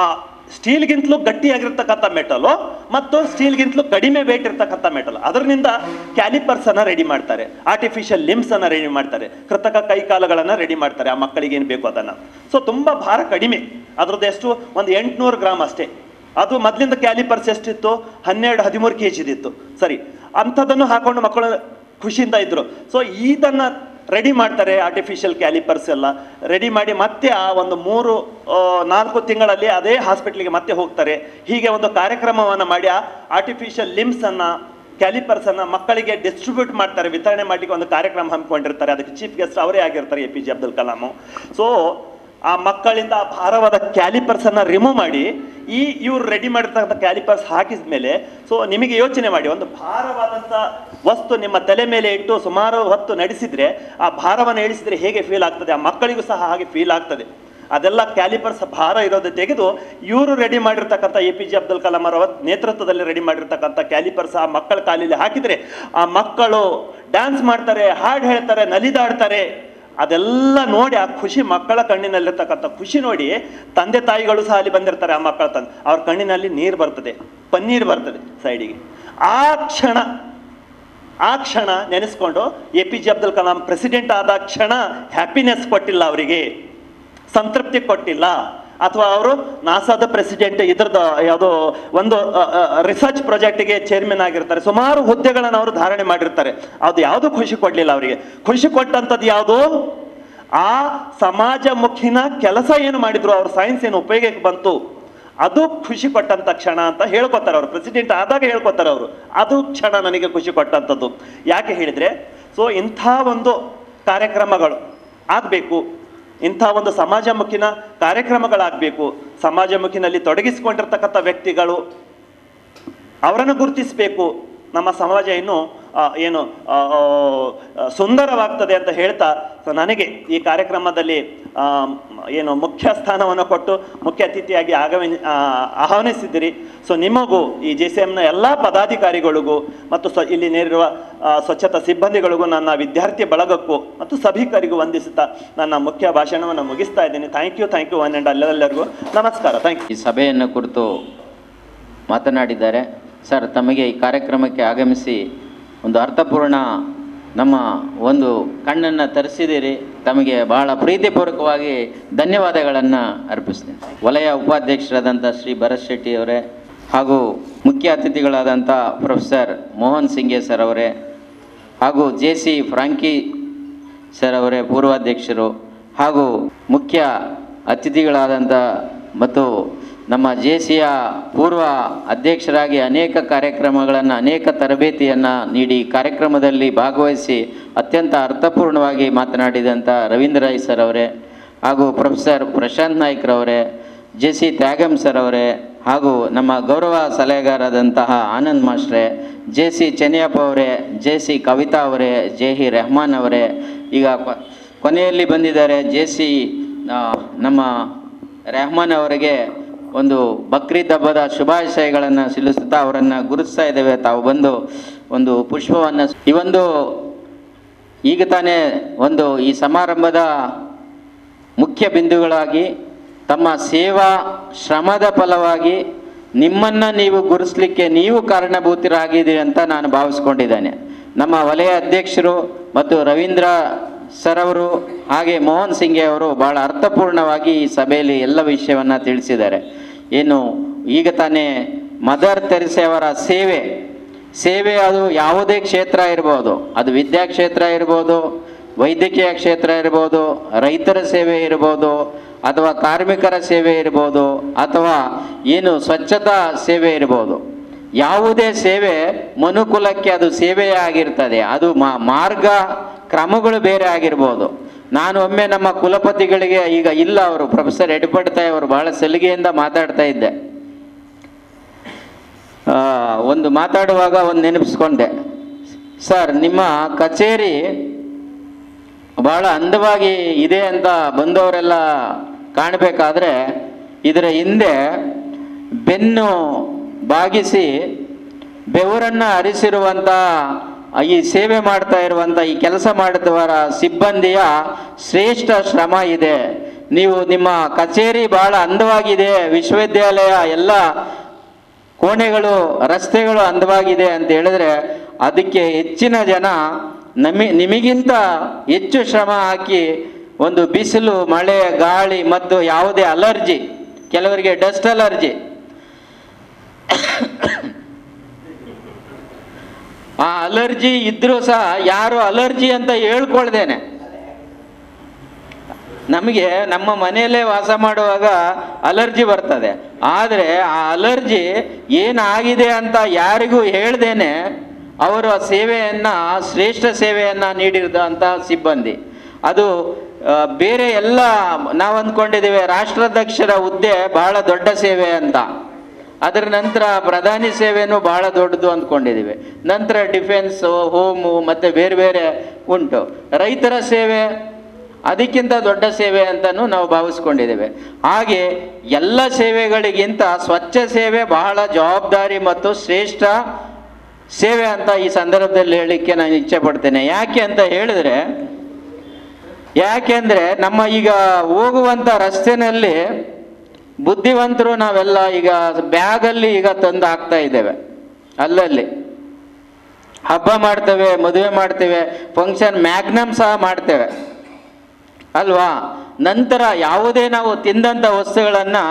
ಸ್ಟೀಲ್ಗಿಂತಲೂ ಗಟ್ಟಿಯಾಗಿರ್ತಕ್ಕಂಥ ಮೆಟಲು ಮತ್ತು ಸ್ಟೀಲ್ಗಿಂತಲೂ ಕಡಿಮೆ ವೇಟ್ ಇರ್ತಕ್ಕಂಥ ಮೆಟಲ್, ಅದರಿಂದ ಕ್ಯಾಲಿಪರ್ಸ್ ಅನ್ನು ರೆಡಿ ಮಾಡ್ತಾರೆ, ಆರ್ಟಿಫಿಷಿಯಲ್ ಲಿಮ್ಸ್ ಅನ್ನು ರೆಡಿ ಮಾಡ್ತಾರೆ, ಕೃತಕ ಕೈಕಾಲುಗಳನ್ನು ರೆಡಿ ಮಾಡ್ತಾರೆ ಆ ಮಕ್ಕಳಿಗೆ ಏನು ಬೇಕು ಅದನ್ನು. ಸೊ ತುಂಬ ಭಾರ ಕಡಿಮೆ, ಅದರದ್ದು ಎಷ್ಟು? ಒಂದು 800 ಗ್ರಾಮ್ ಅಷ್ಟೇ. ಅದು ಮೊದಲಿಂದ ಕ್ಯಾಲಿಪರ್ಸ್ ಎಷ್ಟಿತ್ತು? 12-13 kg ಇತ್ತು. ಸರಿ, ಅಂಥದ್ದನ್ನು ಹಾಕೊಂಡು ಮಕ್ಕಳು ಖುಷಿಯಿಂದ ಇದ್ರು. ಸೊ ಇದನ್ನು ರೆಡಿ ಮಾಡ್ತಾರೆ, ಆರ್ಟಿಫಿಷಿಯಲ್ ಕ್ಯಾಲಿಪರ್ಸ್ ಎಲ್ಲ ರೆಡಿ ಮಾಡಿ ಮತ್ತೆ ಆ ಒಂದು 3-4 ತಿಂಗಳಲ್ಲಿ ಅದೇ ಹಾಸ್ಪಿಟ್ಲಿಗೆ ಮತ್ತೆ ಹೋಗ್ತಾರೆ. ಹೀಗೆ ಒಂದು ಕಾರ್ಯಕ್ರಮವನ್ನು ಮಾಡಿ ಆ ಆರ್ಟಿಫಿಷಿಯಲ್ ಲಿಮ್ಸನ್ನು, ಕ್ಯಾಲಿಪರ್ಸನ್ನು ಮಕ್ಕಳಿಗೆ ಡಿಸ್ಟ್ರಿಬ್ಯೂಟ್ ಮಾಡ್ತಾರೆ, ವಿತರಣೆ ಮಾಡಲಿಕ್ಕೆ ಒಂದು ಕಾರ್ಯಕ್ರಮ ಹಮ್ಮಿಕೊಂಡಿರ್ತಾರೆ. ಅದಕ್ಕೆ ಚೀಫ್ ಗೆಸ್ಟ್ ಅವರೇ ಆಗಿರ್ತಾರೆ APJ ಅಬ್ದುಲ್ ಕಲಾಂ. ಸೊ ಆ ಮಕ್ಕಳಿಂದ ಆ ಭಾರವಾದ ಕ್ಯಾಲಿಪರ್ಸನ್ನು ರಿಮೂವ್ ಮಾಡಿ ಇವರು ರೆಡಿ ಮಾಡಿರ್ತಕ್ಕಂಥ ಕ್ಯಾಲಿಪರ್ಸ್ ಹಾಕಿದ ಮೇಲೆ, ಸೊ ನಿಮಗೆ ಯೋಚನೆ ಮಾಡಿ, ಒಂದು ಭಾರವಾದಂಥ ವಸ್ತು ನಿಮ್ಮ ತಲೆ ಮೇಲೆ ಇಟ್ಟು ಸುಮಾರು ಹೊತ್ತು ನಡೆಸಿದರೆ, ಆ ಭಾರವನ್ನು ಇಳಿಸಿದರೆ ಹೇಗೆ ಫೀಲ್ ಆಗ್ತದೆ, ಆ ಮಕ್ಕಳಿಗೂ ಸಹ ಹಾಗೆ ಫೀಲ್ ಆಗ್ತದೆ. ಅದೆಲ್ಲ ಕ್ಯಾಲಿಪರ್ಸ್ ಭಾರ ಇರೋದು ತೆಗೆದು ಇವರು ರೆಡಿ ಮಾಡಿರ್ತಕ್ಕಂಥ APJ ಅಬ್ದುಲ್ ಕಲಾಂ ಅವರ ನೇತೃತ್ವದಲ್ಲಿ ರೆಡಿ ಮಾಡಿರ್ತಕ್ಕಂಥ ಕ್ಯಾಲಿಪರ್ಸ್ ಆ ಮಕ್ಕಳ ಕಾಲಿಗೆ ಹಾಕಿದರೆ ಆ ಮಕ್ಕಳು ಡ್ಯಾನ್ಸ್ ಮಾಡ್ತಾರೆ, ಹಾಡು ಹೇಳ್ತಾರೆ, ನಲಿದಾಡ್ತಾರೆ. ಅದೆಲ್ಲ ನೋಡಿ ಆ ಖುಷಿ, ಮಕ್ಕಳ ಕಣ್ಣಿನಲ್ಲಿರ್ತಕ್ಕಂಥ ಖುಷಿ ನೋಡಿ ತಂದೆ ತಾಯಿಗಳು ಸಹ ಅಲ್ಲಿ ಬಂದಿರ್ತಾರೆ. ಆ ಮಕ್ಕಳ ಅವ್ರ ಕಣ್ಣಿನಲ್ಲಿ ನೀರು ಬರ್ತದೆ, ಪನ್ನೀರು ಬರ್ತದೆ ಸೈಡಿಗೆ. ಆ ಕ್ಷಣ ನೆನೆಸ್ಕೊಂಡು APJ ಅಬ್ದುಲ್ ಕಲಾಂ ಪ್ರೆಸಿಡೆಂಟ್ ಆದ ಕ್ಷಣ ಹ್ಯಾಪಿನೆಸ್ ಕೊಟ್ಟಿಲ್ಲ ಅವರಿಗೆ, ಸಂತೃಪ್ತಿ ಕೊಟ್ಟಿಲ್ಲ. ಅಥವಾ ಅವರು ನಾಸಾದ ಪ್ರೆಸಿಡೆಂಟ್, ಇದ್ರದ್ದು ಯಾವುದೋ ಒಂದು ರಿಸರ್ಚ್ ಪ್ರಾಜೆಕ್ಟಿಗೆ ಚೇರ್ಮನ್ ಆಗಿರ್ತಾರೆ, ಸುಮಾರು ಹುದ್ದೆಗಳನ್ನು ಅವರು ಧಾರಣೆ ಮಾಡಿರ್ತಾರೆ. ಅದು ಯಾವುದು ಖುಷಿ ಕೊಡಲಿಲ್ಲ ಅವರಿಗೆ. ಖುಷಿ ಕೊಟ್ಟಂಥದ್ದು ಯಾವುದು? ಆ ಸಮಾಜಮುಖಿನ ಕೆಲಸ ಏನು ಮಾಡಿದ್ರು, ಅವ್ರ ಸೈನ್ಸ್ ಏನು ಉಪಯೋಗಕ್ಕೆ ಬಂತು, ಅದು ಖುಷಿ ಕೊಟ್ಟಂಥ ಕ್ಷಣ ಅಂತ ಹೇಳ್ಕೊತಾರೆ ಅವರು. ಪ್ರೆಸಿಡೆಂಟ್ ಆದಾಗ ಹೇಳ್ಕೊತಾರೆ ಅವರು, ಅದು ಕ್ಷಣ ನನಗೆ ಖುಷಿ ಕೊಟ್ಟಂಥದ್ದು. ಯಾಕೆ ಹೇಳಿದರೆ, ಸೊ ಇಂಥ ಒಂದು ಕಾರ್ಯಕ್ರಮಗಳು ಆಗಬೇಕು, ಇಂಥ ಒಂದು ಸಮಾಜಮುಖಿನ ಕಾರ್ಯಕ್ರಮಗಳಾಗಬೇಕು. ಸಮಾಜಮುಖಿನಲ್ಲಿ ತೊಡಗಿಸಿಕೊಂಡಿರ್ತಕ್ಕಂಥ ವ್ಯಕ್ತಿಗಳು, ಅವರನ್ನು ಗುರುತಿಸಬೇಕು. ನಮ್ಮ ಸಮಾಜ ಇನ್ನೂ ಏನು ಸುಂದರವಾಗ್ತದೆ ಅಂತ ಹೇಳ್ತಾ, ನನಗೆ ಈ ಕಾರ್ಯಕ್ರಮದಲ್ಲಿ ಏನು ಮುಖ್ಯ ಸ್ಥಾನವನ್ನು ಕೊಟ್ಟು ಮುಖ್ಯ ಅತಿಥಿಯಾಗಿ ಆಹ್ವಾನಿಸಿದ್ದೀರಿ. ಸೊ ನಿಮಗೂ ಈ JCMನ ಎಲ್ಲ ಪದಾಧಿಕಾರಿಗಳಿಗೂ ಮತ್ತು ಇಲ್ಲಿ ನೇರಿರುವ ಸ್ವಚ್ಛತಾ ಸಿಬ್ಬಂದಿಗಳಿಗೂ, ನನ್ನ ವಿದ್ಯಾರ್ಥಿ ಬಳಗಕ್ಕೂ ಮತ್ತು ಸಭಿಕರಿಗೂ ವಂದಿಸುತ್ತಾ ನನ್ನ ಮುಖ್ಯ ಭಾಷಣವನ್ನು ಮುಗಿಸ್ತಾ ಇದ್ದೀನಿ. ಥ್ಯಾಂಕ್ ಯು ಒನ್ ಆ್ಯಂಡ್ ಎಲ್ಲರಿಗೂ ನಮಸ್ಕಾರ. Thank you. ಈ ಸಭೆಯನ್ನು ಕುರಿತು ಮಾತನಾಡಿದ್ದಾರೆ. ಸರ್, ತಮಗೆ ಈ ಕಾರ್ಯಕ್ರಮಕ್ಕೆ ಆಗಮಿಸಿ ಒಂದು ಅರ್ಥಪೂರ್ಣ ನಮ್ಮ ಒಂದು ಕಣ್ಣನ್ನು ತರಿಸಿದ್ದೀರಿ. ತಮಗೆ ಬಹಳ ಪ್ರೀತಿಪೂರ್ವಕವಾಗಿ ಧನ್ಯವಾದಗಳನ್ನು ಅರ್ಪಿಸ್ತೀನಿ. ವಲಯ ಉಪಾಧ್ಯಕ್ಷರಾದಂಥ ಶ್ರೀ ಭರತ್ ಶೆಟ್ಟಿ ಅವರೇ, ಹಾಗೂ ಮುಖ್ಯ ಅತಿಥಿಗಳಾದಂಥ ಪ್ರೊಫೆಸರ್ ಮೋಹನ್ ಸಿಂಗೆ ಸರ್ ಅವರೇ, ಹಾಗೂ JC ಫ್ರಾಂಕಿ ಸರ್ ಅವರೇ ಪೂರ್ವಾಧ್ಯಕ್ಷರು, ಹಾಗೂ ಮುಖ್ಯ ಅತಿಥಿಗಳಾದಂಥ ಮತ್ತು ನಮ್ಮ JCಯ ಪೂರ್ವ ಅಧ್ಯಕ್ಷರಾಗಿ ಅನೇಕ ಕಾರ್ಯಕ್ರಮಗಳನ್ನು, ಅನೇಕ ತರಬೇತಿಯನ್ನು ನೀಡಿ ಕಾರ್ಯಕ್ರಮದಲ್ಲಿ ಭಾಗವಹಿಸಿ ಅತ್ಯಂತ ಅರ್ಥಪೂರ್ಣವಾಗಿ ಮಾತನಾಡಿದಂಥ ರವೀಂದ್ರ ರೈ ಸರ್ ಅವರೇ, ಹಾಗೂ ಪ್ರೊಫೆಸರ್ ಪ್ರಶಾಂತ್ ನಾಯ್ಕ್ರವರೇ, JC ತ್ಯಾಗಂ ಸರ್ ಅವರೇ, ಹಾಗೂ ನಮ್ಮ ಗೌರವ ಸಲಹೆಗಾರರಾದಂತಹ ಆನಂದ್ ಮಾಸ್ಟ್ರೇ, JC ಚೆನ್ನಿಯಪ್ಪ ಅವರೇ, JC ಕವಿತಾ ಅವರೇ, JE ರೆಹಮಾನ್ ಅವರೇ, ಈಗ ಕೊನೆಯಲ್ಲಿ ಬಂದಿದ್ದಾರೆ JC ನಮ್ಮ ರೆಹಮಾನ್ ಅವರಿಗೆ ಒಂದು ಬಕ್ರೀದ್ ಹಬ್ಬದ ಶುಭಾಶಯಗಳನ್ನು ಸಲ್ಲಿಸುತ್ತಾ ಅವರನ್ನು ಗುರುತಿಸ್ತಾ ಇದ್ದೇವೆ. ತಾವು ಬಂದು ಒಂದು ಪುಷ್ಪವನ್ನು ಈ ಒಂದು ಈಗ ತಾನೇ ಒಂದು ಈ ಸಮಾರಂಭದ ಮುಖ್ಯ ಬಿಂದುಗಳಾಗಿ ತಮ್ಮ ಸೇವಾ ಶ್ರಮದ ಫಲವಾಗಿ ನಿಮ್ಮನ್ನು ನೀವು ಗುರುತಿಸಲಿಕ್ಕೆ ನೀವು ಕಾರಣಭೂತರಾಗಿದ್ದೀರಿ ಅಂತ ನಾನು ಭಾವಿಸ್ಕೊಂಡಿದ್ದೇನೆ. ನಮ್ಮ ವಲಯ ಅಧ್ಯಕ್ಷರು ಮತ್ತು ರವೀಂದ್ರ ಸರ್ ಅವರು ಹಾಗೆ ಮೋಹನ್ ಸಿಂಗೆ ಅವರು ಭಾಳ ಅರ್ಥಪೂರ್ಣವಾಗಿ ಈ ಸಭೆಯಲ್ಲಿ ಎಲ್ಲ ವಿಷಯವನ್ನು ತಿಳಿಸಿದ್ದಾರೆ. ಏನು ಈಗ ತಾನೇ ಮದರ್ ತೆರೆಸೆ ಅವರ ಸೇವೆ ಅದು ಯಾವುದೇ ಕ್ಷೇತ್ರ ಇರ್ಬೋದು, ಅದು ವಿದ್ಯಾಕ್ಷೇತ್ರ ಇರ್ಬೋದು, ವೈದ್ಯಕೀಯ ಕ್ಷೇತ್ರ ಇರ್ಬೋದು, ರೈತರ ಸೇವೆ ಇರ್ಬೋದು, ಅಥವಾ ಕಾರ್ಮಿಕರ ಸೇವೆ ಇರ್ಬೋದು, ಅಥವಾ ಏನು ಸ್ವಚ್ಛತಾ ಸೇವೆ ಇರ್ಬೋದು. ಯಾವುದೇ ಸೇವೆ ಮನುಕುಲಕ್ಕೆ ಅದು ಸೇವೆಯೇ ಆಗಿರ್ತದೆ. ಅದು ಮಾರ್ಗ ಕ್ರಮಗಳು ಬೇರೆ ಆಗಿರ್ಬೋದು. ನಾನು ಒಮ್ಮೆ ನಮ್ಮ ಕುಲಪತಿಗಳಿಗೆ, ಈಗ ಇಲ್ಲ ಅವರು ಪ್ರೊಫೆಸರ್ ಎಡಪಡ್ತಾಯಿ ಅವರು, ಭಾಳ ಸಲಿಗೆಯಿಂದ ಮಾತಾಡ್ತಾ ಇದ್ದೆ. ಒಂದು ಮಾತಾಡುವಾಗ ಒಂದು ನೆನಪಿಸ್ಕೊಂಡೆ, ಸರ್ ನಿಮ್ಮ ಕಚೇರಿ ಭಾಳ ಅಂದವಾಗಿ ಇದೆ ಅಂತ ಬಂದವರೆಲ್ಲ ಕಾಣಬೇಕಾದ್ರೆ ಇದರ ಹಿಂದೆ ಬೆನ್ನು ಬಾಗಿಸಿ ಬೆವರನ್ನು ಹರಿಸಿರುವಂಥ ಈ ಸೇವೆ ಮಾಡ್ತಾ ಇರುವಂಥ ಈ ಕೆಲಸ ಮಾಡಿದವರ ಸಿಬ್ಬಂದಿಯ ಶ್ರೇಷ್ಠ ಶ್ರಮ ಇದೆ. ನೀವು ನಿಮ್ಮ ಕಚೇರಿ ಭಾಳ ಅಂದವಾಗಿದೆ, ವಿಶ್ವವಿದ್ಯಾಲಯ ಎಲ್ಲ ಕೋಣೆಗಳು ರಸ್ತೆಗಳು ಅಂದವಾಗಿದೆ ಅಂತ ಹೇಳಿದ್ರೆ ಅದಕ್ಕೆ ಹೆಚ್ಚಿನ ಜನ ನಿಮಗಿಂತ ಹೆಚ್ಚು ಶ್ರಮ ಹಾಕಿ ಒಂದು ಬಿಸಿಲು, ಮಳೆ, ಗಾಳಿ ಮತ್ತು ಯಾವುದೇ ಅಲರ್ಜಿ, ಕೆಲವರಿಗೆ ಡಸ್ಟ್ ಅಲರ್ಜಿ, ಆ ಅಲರ್ಜಿ ಇದ್ರೂ ಸಹ ಯಾರು ಅಲರ್ಜಿ ಅಂತ ಹೇಳ್ಕೊಳ್ದೇನೆ, ನಮಗೆ ನಮ್ಮ ಮನೆಯಲ್ಲೇ ವಾಸ ಮಾಡುವಾಗ ಅಲರ್ಜಿ ಬರ್ತದೆ, ಆದರೆ ಆ ಅಲರ್ಜಿ ಏನಾಗಿದೆ ಅಂತ ಯಾರಿಗೂ ಹೇಳ್ದೇನೆ ಅವರು ಆ ಸೇವೆಯನ್ನು, ಶ್ರೇಷ್ಠ ಸೇವೆಯನ್ನು ನೀಡಿದಂಥ ಸಿಬ್ಬಂದಿ. ಅದು ಬೇರೆ ಎಲ್ಲ ನಾವು ಅಂದ್ಕೊಂಡಿದ್ದೇವೆ ರಾಷ್ಟ್ರಾಧ್ಯಕ್ಷರ ಹುದ್ದೆ ಬಹಳ ದೊಡ್ಡ ಸೇವೆ ಅಂತ, ಅದರ ನಂತರ ಪ್ರಧಾನಿ ಸೇವೆನೂ ಬಹಳ ದೊಡ್ಡದು ಅಂದ್ಕೊಂಡಿದ್ದೀವಿ, ನಂತರ ಡಿಫೆನ್ಸು, ಹೋಮು ಮತ್ತು ಬೇರೆ ಬೇರೆ ಉಂಟು. ರೈತರ ಸೇವೆ ಅದಕ್ಕಿಂತ ದೊಡ್ಡ ಸೇವೆ ಅಂತಲೂ ನಾವು ಭಾವಿಸ್ಕೊಂಡಿದ್ದೇವೆ. ಹಾಗೆ ಎಲ್ಲ ಸೇವೆಗಳಿಗಿಂತ ಸ್ವಚ್ಛ ಸೇವೆ ಬಹಳ ಜವಾಬ್ದಾರಿ ಮತ್ತು ಶ್ರೇಷ್ಠ ಸೇವೆ ಅಂತ ಈ ಸಂದರ್ಭದಲ್ಲಿ ಹೇಳಲಿಕ್ಕೆ ನಾನು ಇಚ್ಛೆ ಪಡ್ತೇನೆ. ಯಾಕೆ ಅಂತ ಹೇಳಿದ್ರೆ, ಯಾಕೆಂದರೆ ನಮ್ಮ ಈಗ ಹೋಗುವಂಥ ರಸ್ತೆಯಲ್ಲಿ ಬುದ್ಧಿವಂತರು ನಾವೆಲ್ಲ ಈಗ ಬ್ಯಾಗಲ್ಲಿ ಈಗ ತಂದು ಹಾಕ್ತಾ ಇದ್ದೇವೆ. ಅಲ್ಲಲ್ಲಿ ಹಬ್ಬ ಮಾಡ್ತೇವೆ, ಮದುವೆ ಮಾಡ್ತೇವೆ, ಫಂಕ್ಷನ್ ಮ್ಯಾಗ್ನಮ್ ಸಹ ಮಾಡ್ತೇವೆ ಅಲ್ವಾ. ನಂತರ ಯಾವುದೇ ನಾವು ತಿಂದಂಥ ವಸ್ತುಗಳನ್ನು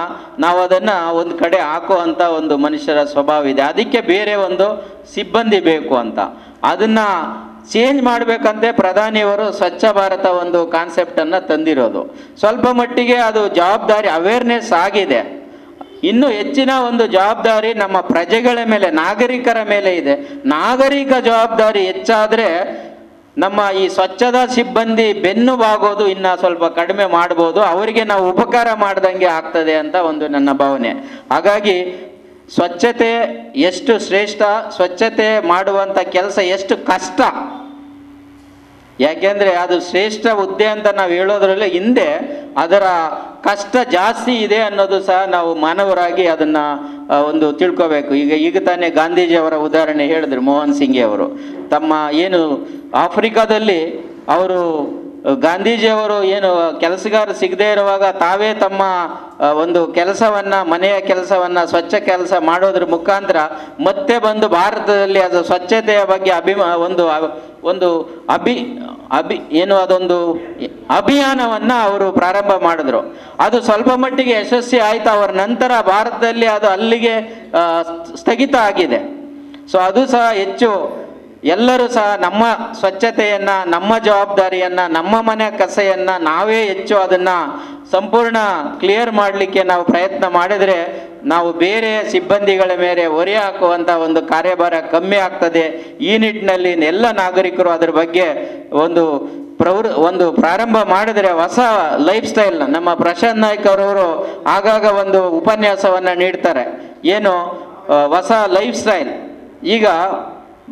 ನಾವು ಅದನ್ನು ಒಂದು ಕಡೆ ಹಾಕುವಂಥ ಒಂದು ಮನುಷ್ಯರ ಸ್ವಭಾವ ಇದೆ. ಅದಕ್ಕೆ ಬೇರೆ ಒಂದು ಸಿಬ್ಬಂದಿ ಬೇಕು ಅಂತ ಅದನ್ನು ಚೇಂಜ್ ಮಾಡಬೇಕಂತೆ ಪ್ರಧಾನಿಯವರು ಸ್ವಚ್ಛ ಭಾರತ ಒಂದು ಕಾನ್ಸೆಪ್ಟನ್ನು ತಂದಿರೋದು. ಸ್ವಲ್ಪ ಮಟ್ಟಿಗೆ ಅದು ಜವಾಬ್ದಾರಿ ಅವೇರ್ನೆಸ್ ಆಗಿದೆ. ಇನ್ನೂ ಹೆಚ್ಚಿನ ಒಂದು ಜವಾಬ್ದಾರಿ ನಮ್ಮ ಪ್ರಜೆಗಳ ಮೇಲೆ, ನಾಗರಿಕರ ಮೇಲೆ ಇದೆ. ನಾಗರಿಕ ಜವಾಬ್ದಾರಿ ಹೆಚ್ಚಾದರೆ ನಮ್ಮ ಈ ಸ್ವಚ್ಛತಾ ಸಿಬ್ಬಂದಿ ಬೆನ್ನು ಬಾಗೋದು ಇನ್ನು ಸ್ವಲ್ಪ ಕಡಿಮೆ ಮಾಡ್ಬೋದು, ಅವರಿಗೆ ನಾವು ಉಪಕಾರ ಮಾಡ್ದಂಗೆ ಆಗ್ತದೆ ಅಂತ ಒಂದು ನನ್ನ ಭಾವನೆ. ಹಾಗಾಗಿ ಸ್ವಚ್ಛತೆ ಎಷ್ಟು ಶ್ರೇಷ್ಠ, ಸ್ವಚ್ಛತೆ ಮಾಡುವಂಥ ಕೆಲಸ ಎಷ್ಟು ಕಷ್ಟ, ಯಾಕೆಂದರೆ ಅದು ಶ್ರೇಷ್ಠ ಹುದ್ದೆ ಅಂತ ನಾವು ಹೇಳೋದ್ರಲ್ಲಿ ಹಿಂದೆ ಅದರ ಕಷ್ಟ ಜಾಸ್ತಿ ಇದೆ ಅನ್ನೋದು ಸಹ ನಾವು ಮಾನವರಾಗಿ ಅದನ್ನು ಒಂದು ತಿಳ್ಕೋಬೇಕು. ಈಗ ತಾನೇ ಗಾಂಧೀಜಿಯವರ ಉದಾಹರಣೆ ಹೇಳಿದ್ರು ಮೋಹನ್ ಸಿಂಗೆ ಅವರು. ತಮ್ಮ ಏನು ಆಫ್ರಿಕಾದಲ್ಲಿ ಅವರು ಗಾಂಧೀಜಿಯವರು ಏನು ಕೆಲಸಗಾರ ಸಿಗದೇ ಇರುವಾಗ ತಾವೇ ತಮ್ಮ ಒಂದು ಕೆಲಸವನ್ನು, ಮನೆಯ ಕೆಲಸವನ್ನು, ಸ್ವಚ್ಛ ಕೆಲಸ ಮಾಡೋದ್ರ ಮುಖಾಂತರ ಮತ್ತೆ ಬಂದು ಭಾರತದಲ್ಲಿ ಅದು ಸ್ವಚ್ಛತೆಯ ಬಗ್ಗೆ ಅದೊಂದು ಅಭಿಯಾನವನ್ನು ಅವರು ಪ್ರಾರಂಭ ಮಾಡಿದ್ರು. ಅದು ಸ್ವಲ್ಪ ಮಟ್ಟಿಗೆ ಯಶಸ್ವಿ ಆಯಿತು. ಅವರ ನಂತರ ಭಾರತದಲ್ಲಿ ಅದು ಅಲ್ಲಿಗೆ ಸ್ಥಗಿತ ಆಗಿದೆ. ಸೊ ಅದು ಸಹ ಹೆಚ್ಚು ಎಲ್ಲರೂ ಸಹ ನಮ್ಮ ಸ್ವಚ್ಛತೆಯನ್ನು, ನಮ್ಮ ಜವಾಬ್ದಾರಿಯನ್ನು, ನಮ್ಮ ಮನೆ ಕಸೆಯನ್ನು ನಾವೇ ಹೆಚ್ಚು ಅದನ್ನು ಸಂಪೂರ್ಣ ಕ್ಲಿಯರ್ ಮಾಡಲಿಕ್ಕೆ ನಾವು ಪ್ರಯತ್ನ ಮಾಡಿದರೆ ನಾವು ಬೇರೆ ಸಿಬ್ಬಂದಿಗಳ ಮೇಲೆ ಹೊರೆ ಹಾಕುವಂಥ ಒಂದು ಕಾರ್ಯಭಾರ ಕಮ್ಮಿ ಆಗ್ತದೆ. ಈ ನಿಟ್ಟಿನಲ್ಲಿ ಎಲ್ಲ ನಾಗರಿಕರು ಅದರ ಬಗ್ಗೆ ಒಂದು ಪ್ರಾರಂಭ ಮಾಡಿದರೆ ಹೊಸ ಲೈಫ್ ಸ್ಟೈಲ್. ನಮ್ಮ ಪ್ರಶಾಂತ್ ನಾಯ್ಕ್ ಅವರವರು ಆಗಾಗ ಒಂದು ಉಪನ್ಯಾಸವನ್ನು ನೀಡ್ತಾರೆ, ಏನು ಹೊಸ ಲೈಫ್ ಸ್ಟೈಲ್. ಈಗ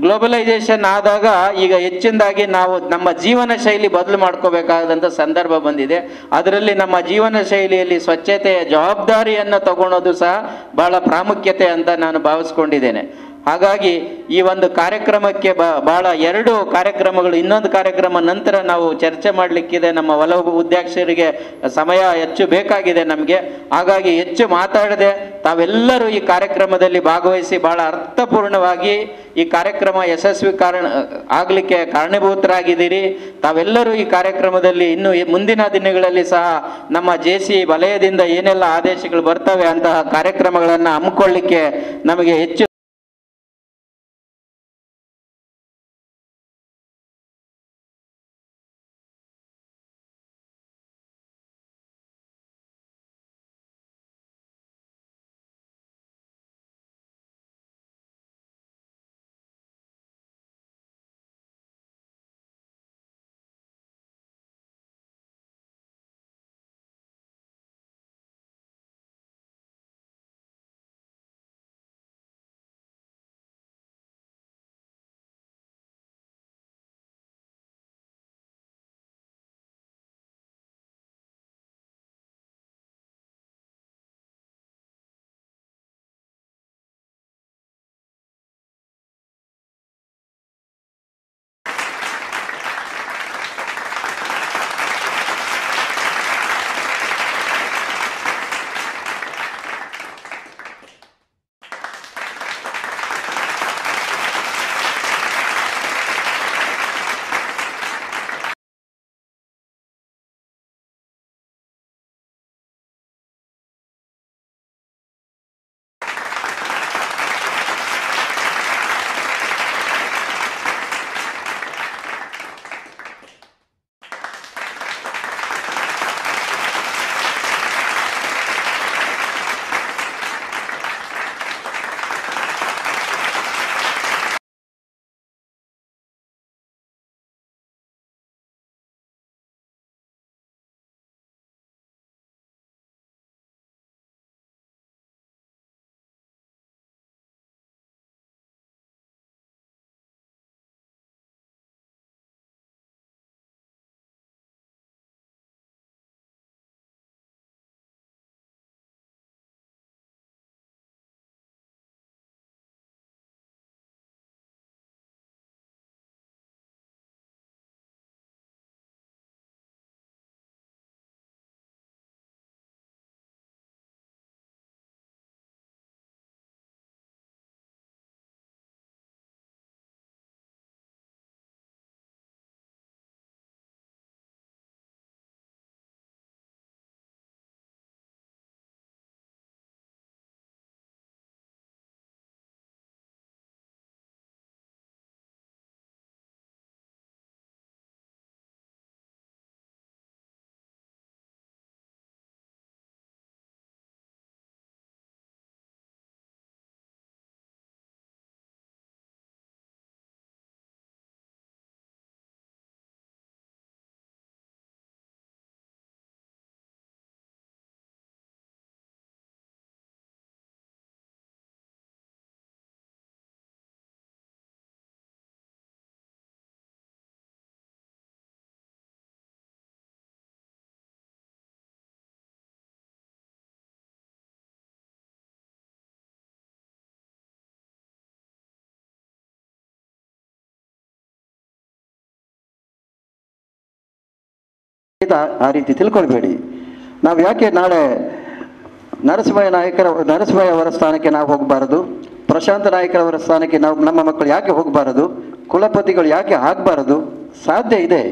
ಗ್ಲೋಬಲೈಸೇಷನ್ ಆದಾಗ ಈಗ ಹೆಚ್ಚಿನದಾಗಿ ನಾವು ನಮ್ಮ ಜೀವನ ಶೈಲಿ ಬದಲು ಮಾಡ್ಕೋಬೇಕಾದಂಥ ಸಂದರ್ಭ ಬಂದಿದೆ. ಅದರಲ್ಲಿ ನಮ್ಮ ಜೀವನ ಶೈಲಿಯಲ್ಲಿ ಸ್ವಚ್ಛತೆಯ ಜವಾಬ್ದಾರಿಯನ್ನು ತಗೊಳ್ಳೋದು ಸಹ ಬಹಳ ಪ್ರಾಮುಖ್ಯತೆ ಅಂತ ನಾನು ಭಾವಿಸ್ಕೊಂಡಿದ್ದೇನೆ. ಹಾಗಾಗಿ ಈ ಒಂದು ಕಾರ್ಯಕ್ರಮಕ್ಕೆ ಬಹಳ 2 ಕಾರ್ಯಕ್ರಮಗಳು, ಇನ್ನೊಂದು ಕಾರ್ಯಕ್ರಮ ನಂತರ ನಾವು ಚರ್ಚೆ ಮಾಡಲಿಕ್ಕಿದೆ. ನಮ್ಮ ಒಲ ಅಧ್ಯಕ್ಷರಿಗೆ ಸಮಯ ಹೆಚ್ಚು ಬೇಕಾಗಿದೆ ನಮಗೆ. ಹಾಗಾಗಿ ಹೆಚ್ಚು ಮಾತಾಡದೆ ತಾವೆಲ್ಲರೂ ಈ ಕಾರ್ಯಕ್ರಮದಲ್ಲಿ ಭಾಗವಹಿಸಿ ಬಹಳ ಅರ್ಥಪೂರ್ಣವಾಗಿ ಈ ಕಾರ್ಯಕ್ರಮ ಯಶಸ್ವಿ ಆಗಲಿಕ್ಕೆ ಕಾರಣೀಭೂತರಾಗಿದ್ದೀರಿ. ತಾವೆಲ್ಲರೂ ಈ ಕಾರ್ಯಕ್ರಮದಲ್ಲಿ ಇನ್ನು ಮುಂದಿನ ದಿನಗಳಲ್ಲಿ ಸಹ ನಮ್ಮ JC ವಲಯದಿಂದ ಏನೆಲ್ಲ ಆದೇಶಗಳು ಬರ್ತವೆ ಅಂತಹ ಕಾರ್ಯಕ್ರಮಗಳನ್ನು ಹಮ್ಮಿಕೊಳ್ಳಿಕ್ಕೆ ನಮಗೆ ಹೆಚ್ಚು ಆ ರೀತಿ ತಿಳ್ಕೊಳ್ಬೇಡಿ. ನಾವು ಯಾಕೆ ನಾಳೆ ನರಸಿಂಹಯ್ಯ ಅವರ ಸ್ಥಾನಕ್ಕೆ ನಾವು ಹೋಗಬಾರದು, ಪ್ರಶಾಂತ ನಾಯ್ಕರವರ ಸ್ಥಾನಕ್ಕೆ ನಮ್ಮ ಮಕ್ಕಳು ಯಾಕೆ ಹೋಗಬಾರದು, ಕುಲಪತಿಗಳು ಯಾಕೆ ಆಗಬಾರದು? ಸಾಧ್ಯ ಇದೆ.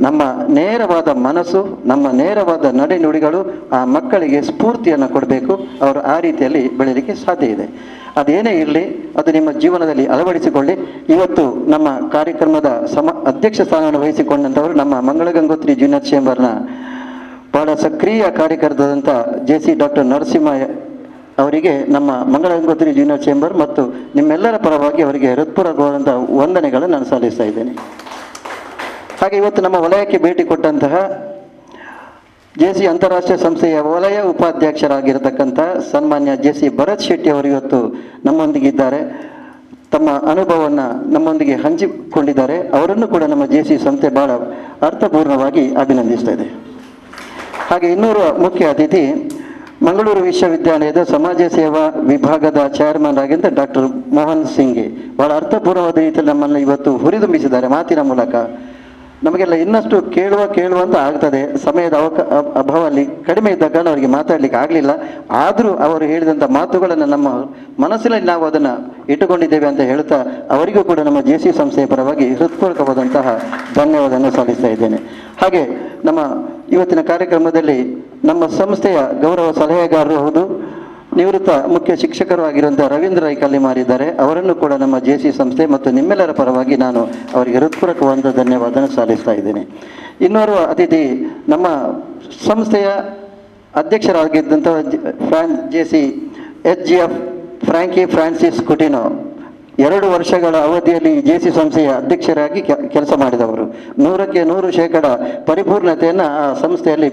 ನಮ್ಮ ನೇರವಾದ ಮನಸ್ಸು, ನಮ್ಮ ನೇರವಾದ ನಡೆನುಡಿಗಳು ಆ ಮಕ್ಕಳಿಗೆ ಸ್ಫೂರ್ತಿಯನ್ನು ಕೊಡಬೇಕು. ಅವರು ಆ ರೀತಿಯಲ್ಲಿ ಬೆಳೀಲಿಕ್ಕೆ ಸಾಧ್ಯ ಇದೆ. ಅದೇನೇ ಇರಲಿ, ಅದು ನಿಮ್ಮ ಜೀವನದಲ್ಲಿ ಅಳವಡಿಸಿಕೊಳ್ಳಿ. ಇವತ್ತು ನಮ್ಮ ಕಾರ್ಯಕ್ರಮದ ಅಧ್ಯಕ್ಷ ಸ್ಥಾನವನ್ನು ವಹಿಸಿಕೊಂಡಂಥವರು ನಮ್ಮ ಮಂಗಳ ಗಂಗೋತ್ರಿ ಜೂನಿಯರ್ ಚೇಂಬರ್ನ ಬಹಳ ಸಕ್ರಿಯ ಕಾರ್ಯಕರ್ತರಾದಂಥ JC ಡಾಕ್ಟರ್ ನರಸಿಂಹಯ್ಯ ಅವರಿಗೆ ನಮ್ಮ ಮಂಗಳ ಗಂಗೋತ್ರಿ ಜೂನಿಯರ್ ಚೇಂಬರ್ ಮತ್ತು ನಿಮ್ಮೆಲ್ಲರ ಪರವಾಗಿ ಅವರಿಗೆ ಹೃತ್ಪೂರ್ವಕವಾದಂಥ ವಂದನೆಗಳನ್ನು ನಾನು ಸಲ್ಲಿಸ್ತಾ ಇದ್ದೇನೆ. ಹಾಗೆ ಇವತ್ತು ನಮ್ಮ ವಲಯಕ್ಕೆ ಭೇಟಿ ಕೊಟ್ಟಂತಹ JC ಅಂತಾರಾಷ್ಟ್ರೀಯ ಸಂಸ್ಥೆಯ ವಲಯ ಉಪಾಧ್ಯಕ್ಷರಾಗಿರತಕ್ಕಂಥ ಸನ್ಮಾನ್ಯ JC ಭರತ್ ಶೆಟ್ಟಿ ಅವರು ಇವತ್ತು ನಮ್ಮೊಂದಿಗಿದ್ದಾರೆ. ತಮ್ಮ ಅನುಭವವನ್ನು ನಮ್ಮೊಂದಿಗೆ ಹಂಚಿಕೊಂಡಿದ್ದಾರೆ. ಅವರನ್ನು ಕೂಡ ನಮ್ಮ JC ಸಂಸ್ಥೆ ಬಹಳ ಅರ್ಥಪೂರ್ಣವಾಗಿ ಅಭಿನಂದಿಸ್ತಾ ಇದೆ. ಹಾಗೆ ಇನ್ನೂರು ಮುಖ್ಯ ಅತಿಥಿ ಮಂಗಳೂರು ವಿಶ್ವವಿದ್ಯಾಲಯದ ಸಮಾಜ ಸೇವಾ ವಿಭಾಗದ ಚೇರ್ಮನ್ ಆಗಿದ್ದ ಡಾಕ್ಟರ್ ಮೋಹನ್ ಸಿಂಗ್ಗೆ ಬಹಳ ಅರ್ಥಪೂರ್ಣವಾದ ರೀತಿಯಲ್ಲಿ ನಮ್ಮನ್ನು ಇವತ್ತು ಹುರಿದುಂಬಿಸಿದ್ದಾರೆ ಮಾತಿನ ಮೂಲಕ. ನಮಗೆಲ್ಲ ಇನ್ನಷ್ಟು ಕೇಳುವಂತ ಆಗ್ತದೆ. ಸಮಯದ ಅಭಾವದಲ್ಲಿ ಕಡಿಮೆ ಇದ್ದ ಕಾರಣ ಅವರಿಗೆ ಮಾತಾಡಲಿಕ್ಕೆ ಆಗಲಿಲ್ಲ. ಆದರೂ ಅವರು ಹೇಳಿದಂಥ ಮಾತುಗಳನ್ನು ನಮ್ಮ ಮನಸ್ಸಿನಲ್ಲಿ ನಾವು ಅದನ್ನು ಇಟ್ಟುಕೊಂಡಿದ್ದೇವೆ ಅಂತ ಹೇಳ್ತಾ ಅವರಿಗೂ ಕೂಡ ನಮ್ಮ JC ಸಂಸ್ಥೆಯ ಪರವಾಗಿ ಹೃತ್ಪೂರ್ವಕವಾದಂತಹ ಧನ್ಯವಾದವನ್ನು ಸಲ್ಲಿಸ್ತಾ ಇದ್ದೇನೆ. ಹಾಗೆ ನಮ್ಮ ಇವತ್ತಿನ ಕಾರ್ಯಕ್ರಮದಲ್ಲಿ ನಮ್ಮ ಸಂಸ್ಥೆಯ ಗೌರವ ಸಲಹೆಗಾರರು ಹೌದು, ನಿವೃತ್ತ ಮುಖ್ಯ ಶಿಕ್ಷಕರು ಆಗಿರುವಂಥ ರವೀಂದ್ರ ರೈ ಕಲ್ಲಿಮಾರಿದ್ದಾರೆ. ಅವರನ್ನು ಕೂಡ ನಮ್ಮ JC ಸಂಸ್ಥೆ ಮತ್ತು ನಿಮ್ಮೆಲ್ಲರ ಪರವಾಗಿ ನಾನು ಅವರಿಗೆ ಹೃತ್ಪೂರ್ವಕವಾದ ಧನ್ಯವಾದ ಸಲ್ಲಿಸ್ತಾ ಇದ್ದೇನೆ. ಇನ್ನೋರ್ವ ಅತಿಥಿ ನಮ್ಮ ಸಂಸ್ಥೆಯ ಅಧ್ಯಕ್ಷರಾಗಿದ್ದಂಥ JC HGF ಫ್ರಾಂಕಿ ಫ್ರಾನ್ಸಿಸ್ ಕುಟಿನೋ 2 ವರ್ಷಗಳ ಅವಧಿಯಲ್ಲಿ JC ಸಂಸ್ಥೆಯ ಅಧ್ಯಕ್ಷರಾಗಿ ಕೆಲಸ ಮಾಡಿದವರು. 100ಕ್ಕೆ 100% ಪರಿಪೂರ್ಣತೆಯನ್ನು ಆ ಸಂಸ್ಥೆಯಲ್ಲಿ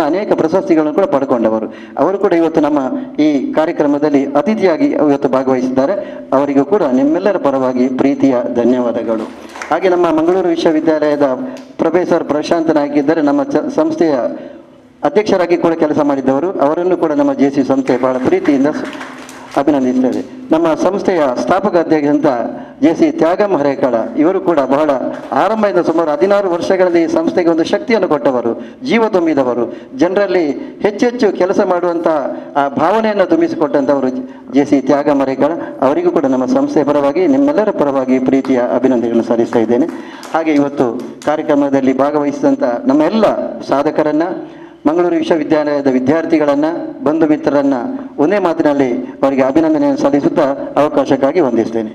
ಅನೇಕ ಪ್ರಶಸ್ತಿಗಳನ್ನು ಕೂಡ ಪಡ್ಕೊಂಡವರು. ಅವರು ಕೂಡ ಇವತ್ತು ನಮ್ಮ ಈ ಕಾರ್ಯಕ್ರಮದಲ್ಲಿ ಅತಿಥಿಯಾಗಿ ಇವತ್ತು ಭಾಗವಹಿಸಿದ್ದಾರೆ. ಅವರಿಗೂ ಕೂಡ ನಿಮ್ಮೆಲ್ಲರ ಪರವಾಗಿ ಪ್ರೀತಿಯ ಧನ್ಯವಾದಗಳು. ಹಾಗೆ ನಮ್ಮ ಮಂಗಳೂರು ವಿಶ್ವವಿದ್ಯಾಲಯದ ಪ್ರೊಫೆಸರ್ ಪ್ರಶಾಂತ್ ನಾಯ್ಕ ಇದ್ದಾರೆ, ನಮ್ಮ ಸಂಸ್ಥೆಯ ಅಧ್ಯಕ್ಷರಾಗಿ ಕೂಡ ಕೆಲಸ ಮಾಡಿದ್ದವರು. ಅವರನ್ನು ಕೂಡ ನಮ್ಮ JC ಸಂಸ್ಥೆ ಬಹಳ ಪ್ರೀತಿಯಿಂದ ಅಭಿನಂದಿಸ್ತೇವೆ. ನಮ್ಮ ಸಂಸ್ಥೆಯ ಸ್ಥಾಪಕ ಅಧ್ಯಕ್ಷ JC ತ್ಯಾಗಂ ಹರೇಕಳ ಇವರು ಕೂಡ ಬಹಳ ಆರಂಭದಿಂದ ಸುಮಾರು 16 ವರ್ಷಗಳಲ್ಲಿ ಈ ಸಂಸ್ಥೆಗೆ ಒಂದು ಶಕ್ತಿಯನ್ನು ಕೊಟ್ಟವರು, ಜೀವ ತುಂಬಿದವರು, ಜನರಲ್ಲಿ ಹೆಚ್ಚೆಚ್ಚು ಕೆಲಸ ಮಾಡುವಂಥ ಆ ಭಾವನೆಯನ್ನು ತುಂಬಿಸಿಕೊಟ್ಟಂಥವರು JC ತ್ಯಾಗಂ ಹರೇಕಳ. ಅವರಿಗೂ ಕೂಡ ನಮ್ಮ ಸಂಸ್ಥೆಯ ಪರವಾಗಿ ನಿಮ್ಮೆಲ್ಲರ ಪರವಾಗಿ ಪ್ರೀತಿಯ ಅಭಿನಂದನೆಗಳನ್ನು ಸಲ್ಲಿಸ್ತಾ ಇದ್ದೇನೆ. ಹಾಗೆ ಇವತ್ತು ಕಾರ್ಯಕ್ರಮದಲ್ಲಿ ಭಾಗವಹಿಸಿದಂಥ ನಮ್ಮ ಎಲ್ಲ ಸಾಧಕರನ್ನು, ಮಂಗಳೂರು ವಿಶ್ವವಿದ್ಯಾಲಯದ ವಿದ್ಯಾರ್ಥಿಗಳನ್ನು, ಬಂಧು ಮಿತ್ರರನ್ನು ಒಂದೇ ಮಾತಿನಲ್ಲಿ ಅವರಿಗೆ ಅಭಿನಂದನೆಯನ್ನು ಸಲ್ಲಿಸುತ್ತಾ ಅವಕಾಶಕ್ಕಾಗಿ ವಂದಿಸ್ತೇನೆ.